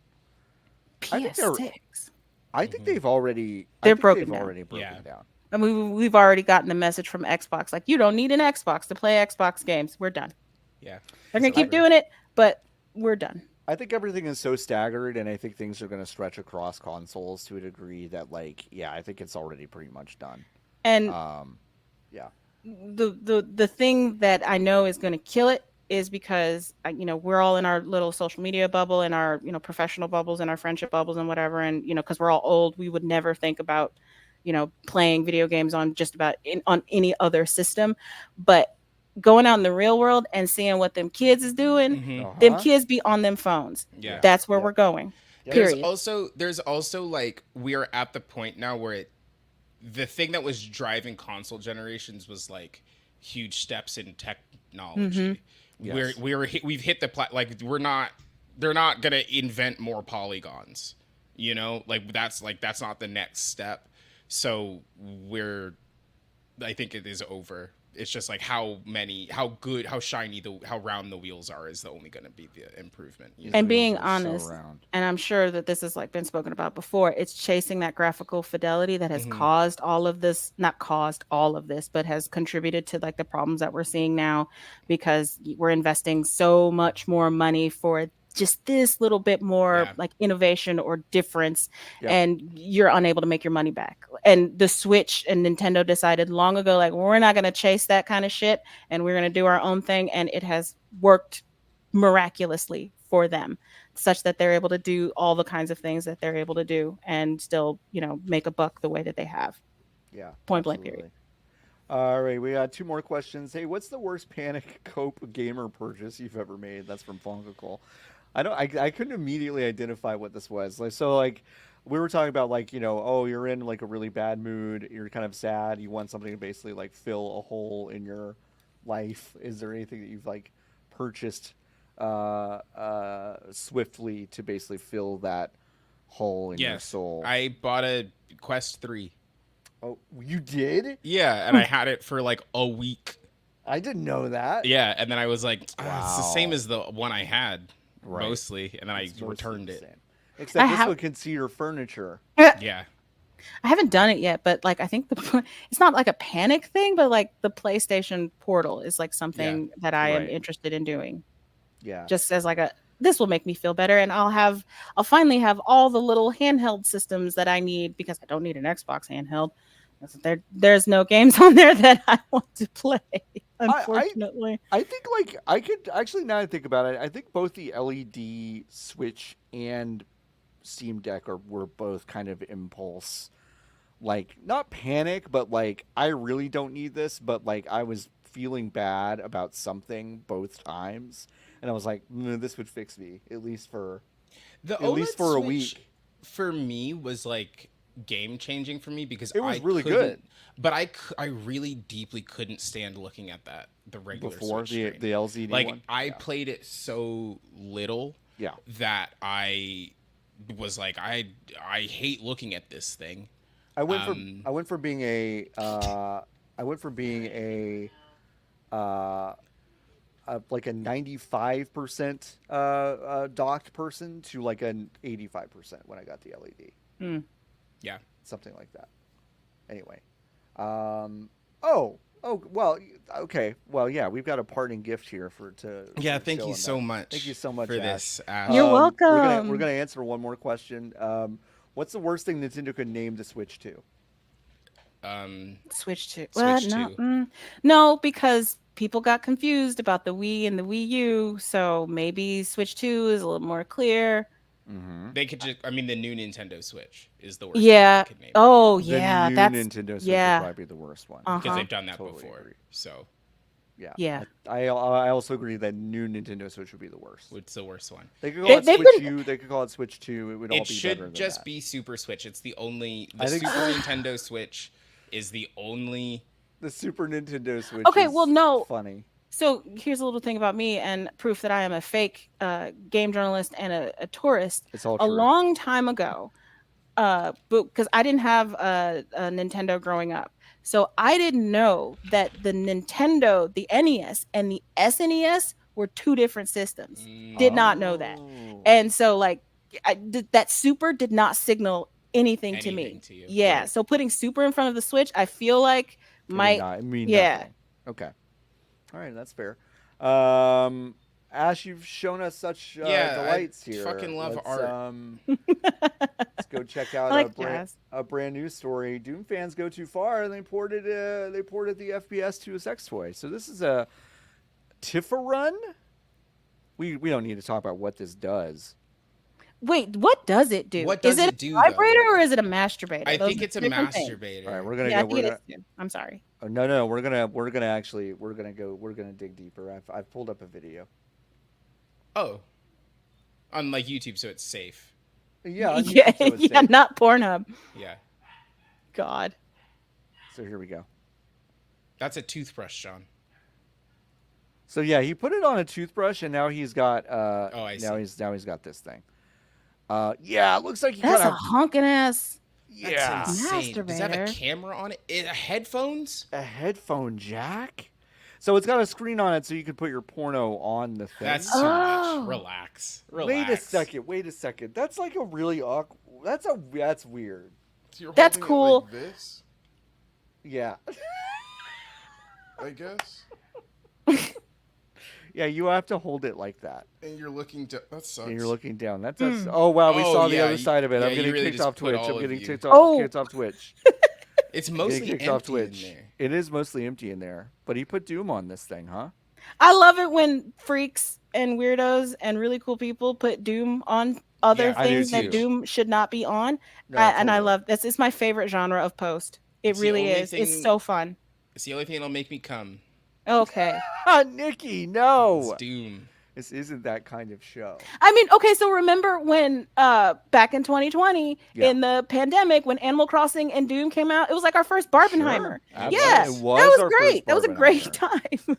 I think they're- PS6. I think they've already. They're I think broken they've down. already broken Yeah. down. I mean, we've already gotten the message from Xbox, like you don't need an Xbox to play Xbox games. We're done. Yeah, They're gonna So keep doing it, but we're done. I think everything is so staggered, and I think things are going to stretch across consoles to a degree that, like, yeah, I think it's already pretty much done. And Yeah, the thing that I know is going to kill it is because we're all in our little social media bubble and our professional bubbles and our friendship bubbles and whatever, and because we're all old, we would never think about playing video games on just about on any other system. But going out in the real world and seeing what them kids is doing, them Uh-huh. kids be on them phones. Yeah. That's where Yep. we're going. Yep. Period. There's also like we are at the point now where the thing that was driving console generations was like huge steps in technology. Yes. We've hit the they're not gonna invent more polygons, like that's not the next step. So I think it is over. It's just like how shiny how round the wheels are is only going to be the improvement. These And being wheels are so honest, round. and I'm sure that this has like been spoken about before, it's chasing that graphical fidelity that has caused all of this, not caused all of this, but has contributed to like the problems that we're seeing now, because we're investing so much more money for just this little bit more like innovation or difference, and you're unable to make your money back. And the Switch and Nintendo decided long ago, like, we're not going to chase that kind of shit, and we're going to do our own thing, and it has worked miraculously for them, such that they're able to do all the kinds of things that they're able to do and still make a buck the way that they have. Yeah. Point blank, absolutely. All right, we got two more questions. Hey, what's the worst panic cope gamer purchase you've ever made? That's from Funkical. I couldn't immediately identify what this was. Like we were talking about, like, oh, you're in like a really bad mood, you're kind of sad, you want something to basically like fill a hole in your life. Is there anything that you've like purchased swiftly to basically fill that hole in your soul? I bought a Quest 3. Oh, you did? Yeah, and I had it for like a week. I didn't know that. Yeah, and then I was like, it's the Wow. same as the one I had, Right. mostly, and then I It's mostly returned the it. same. Except I this have- one can see your furniture. Yeah. I haven't done it yet, but like I think it's not like a panic thing, but like the PlayStation Portal is like something that I am Right. interested in doing. Yeah. Just as like this will make me feel better, and I'll finally have all the little handheld systems that I need, because I don't need an Xbox handheld. There's no games on there that I want to play, unfortunately. I think like I could actually, now I think about it, I think both the LED Switch and Steam Deck were both kind of impulse, like not panic, but like I really don't need this, but like I was feeling bad about something both times, and I was like, this would fix me at least for The at least OLED for a Switch week. for me was like game changing for me, because It was I really couldn't- good. But I really deeply couldn't stand looking at the regular Before Switch the screen. the LCD Like one. I played it so little Yeah. that I was like, I hate looking at this thing. I went from being a I went from being uh, like a 95% docked person to like an 85% when I got the LED. Mm. Yeah. Something like that. Anyway. Oh, well, okay. Well, yeah, we've got a parting gift here Yeah, for thank you showing so that. much. Thank you so much for Ash. this, Ash. You're We're welcome. gonna answer one more question. What's the worst thing Nintendo could name the Switch to? Switch to Switch no, 2. no, because people got confused about the Wii and the Wii U, so maybe Switch 2 is a little more clear. Mm-hmm. They could just, I mean, the new Nintendo Switch is the worst thing Yeah. they could name Oh, The yeah. new That's Nintendo Switch would yeah. probably be the worst one. because Uh-huh. they've done that Totally before. agree. So Yeah. Yeah. I also agree that new Nintendo Switch would be the worst. it's the worst one. They could call They- it they've Switch been- U. They could call it Switch 2. It would all It be better should than just that. be Super Switch. It's the only, I the think Super so. Nintendo Switch is the only. The Super Nintendo Switch. Okay, is well, no. funny. So here's a little thing about me and proof that I am a fake game journalist and a tourist. It's all A true. long time ago, because I didn't have a Nintendo growing up, so I didn't know that the Nintendo, the NES, and the SNES were two different systems. Did not know that, Oh. and so like that Super did not signal anything to me. Anything to you. Yeah, Right. so putting Super in front of the Switch, I feel like might I mean yeah. nothing. Okay. All right, that's fair. Ash, you've shown us such Yeah, I delights here. fucking love let's, art. Let's go check out I like jazz. a brand new story. Doom fans go too far, and they ported the FPS to a sex toy. So this is a Tifa run. We don't need to talk about what this does. Wait, what does it do? What does is it it do, a vibrator though? or is it a masturbator? I Those think are it's a different things. masturbator. All right, we're gonna Yeah, I go. think We're it gonna. is too. I'm sorry. Oh, no, we're gonna dig deeper. I've pulled up a video. Oh. On like YouTube, so it's safe. Yeah, on Yeah, YouTube, so it's yeah, safe. not Pornhub. Yeah. God. So here we go. That's a toothbrush, John. So yeah, he put it on a toothbrush, and now he's got. I now see. he's got this thing. Yeah, it looks like he That's kind a of. honking ass. Yeah, That's insane. Does it have a Masturbator. camera on it? Headphones? a headphone jack. So it's got a screen on it, so you can put your porno on the thing. That's too Oh. much. Relax. Wait a second. That's like a really awkward. That's weird. So you're That's holding it cool. like this, Yeah. I guess. Yeah, you have to hold it like that. And you're looking down. That sucks. And you're looking down. That's oh wow, we Oh, saw the yeah, other side of it. yeah, I'm you getting really kicked just off put Twitch. all I'm of getting you. kicked Oh. off Twitch. It's Getting mostly kicked empty off Twitch. in there. It is mostly empty in there, but he put Doom on this thing, huh? I love it when freaks and weirdos and really cool people put Doom on other Yeah, I do things that too. Doom should not be on. No, And I totally. love this. It's my favorite genre of post. It It's the really only is. It's thing- so fun. It's the only thing that'll make me come. Okay. Nikki, no. It's Doom. This isn't that kind of show. I mean, okay, so remember when back in 2020 Yeah. in the pandemic when Animal Crossing and Doom came out, it was like our first Barbenheimer. Sure, Yeah, absolutely. It was that was our great. first That was a great Barbenheimer. time.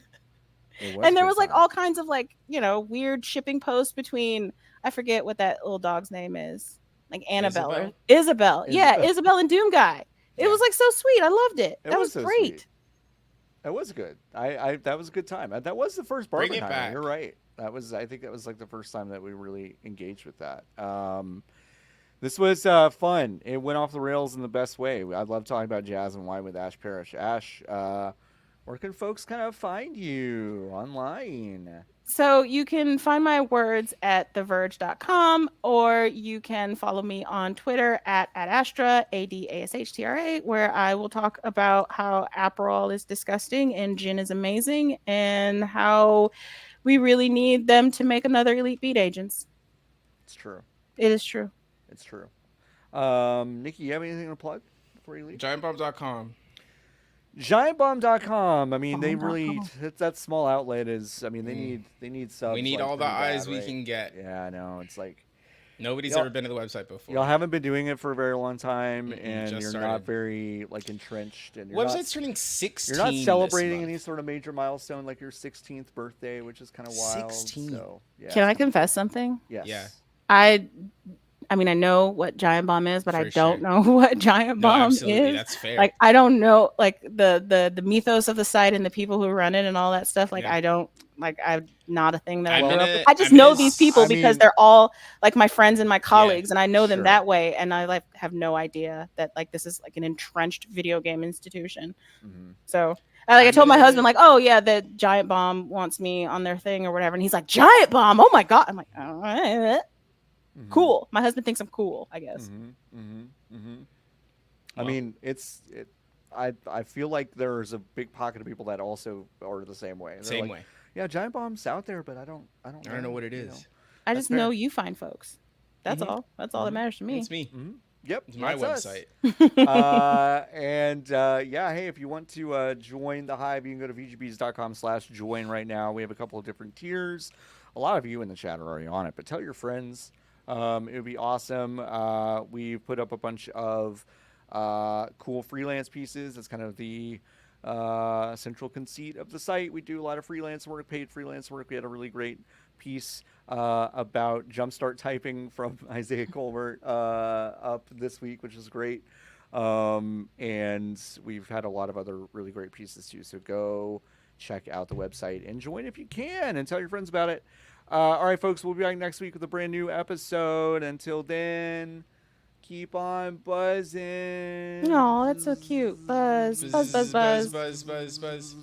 It And there good was like time. all kinds of like, weird shipping posts between I forget what that little dog's name is. Like Annabelle or Isabel. Yeah, Isabel. Isabel and Doom Guy. It Yeah. was like so sweet. I loved it. It That was so great. sweet. That was good. I that was a good time. That was the first Bring it Barbenheimer. back. You're right. I think that was like the first time that we really engaged with that. This was fun. It went off the rails in the best way. I love talking about jazz and wine with Ash Parrish. Ash, where can folks kind of find you online? So you can find my words at theverge.com or you can follow me on Twitter at Astra, ADASHTRA, where I will talk about how Aperol is disgusting and gin is amazing and how we really need them to make another Elite Beat Agents. It's true. It is true. It's true. Nikki, you have anything to plug before you leave? Giantbomb.com. Giantbomb.com. I mean, they Bomb.com. really that small outlet is. I mean, they need subs. We need like, all the pretty bad, eyes we right? can get. Yeah, I know. It's like Nobody's Y'all- ever been to the website before. y'all haven't been doing it for a very long time, Mm-mm, and just you're started. not very like entrenched, and you're Website's turning 16. not this celebrating month. any sort of major milestone like your 16th birthday, which is kind of wild. 16. So yeah. Can I confess something? Yes. Yeah. I I mean, I know what Giant Bomb is, but I For don't sure. know what Giant No, Bomb absolutely, is. that's fair. Like, I don't know, like the mythos of the site and the people who run it and all that stuff. Like, Yeah. I don't like. I'm not a thing that I I'm grew up gonna- with. I just I'm know gonna these s- people I because mean- they're all like my friends and my colleagues, and I know them Sure. that way. And I like have no idea that like this is like an entrenched video game institution. Mhm. So I I'm told my gonna- husband like, oh yeah, that Giant Bomb wants me on their thing or whatever, and he's like, Giant Bomb, oh my god. I'm like, all right, Mhm. cool. My husband thinks I'm cool, I guess. I mean, I feel like there's a big pocket of people that also are the same way. They're Same like, way. Yeah, Giant Bomb's out there, but I don't I don't know what it you is. I That's just know fair. you find folks. That's Mhm. all. That's all that matters to me. It's me. Yep, It's my that's us. website. Yeah, hey, if you want to join the Hive, you can go to vgbs.com/join right now. We have a couple of different tiers. A lot of you in the chat are already on it, but tell your friends. It would be awesome. We put up a bunch of cool freelance pieces. That's kind of the central conceit of the site. We do a lot of freelance work, paid freelance work. We had a really great piece about jumpstart typing from Isaiah Colbert up this week, which is great. And we've had a lot of other really great pieces too. So go check out the website and join if you can, and tell your friends about it. All right, folks, we'll be back next week with a brand new episode. Until then, keep on buzzing. Oh, that's so cute. Buzz, buzz, buzz, buzz. Buzz, buzz, buzz.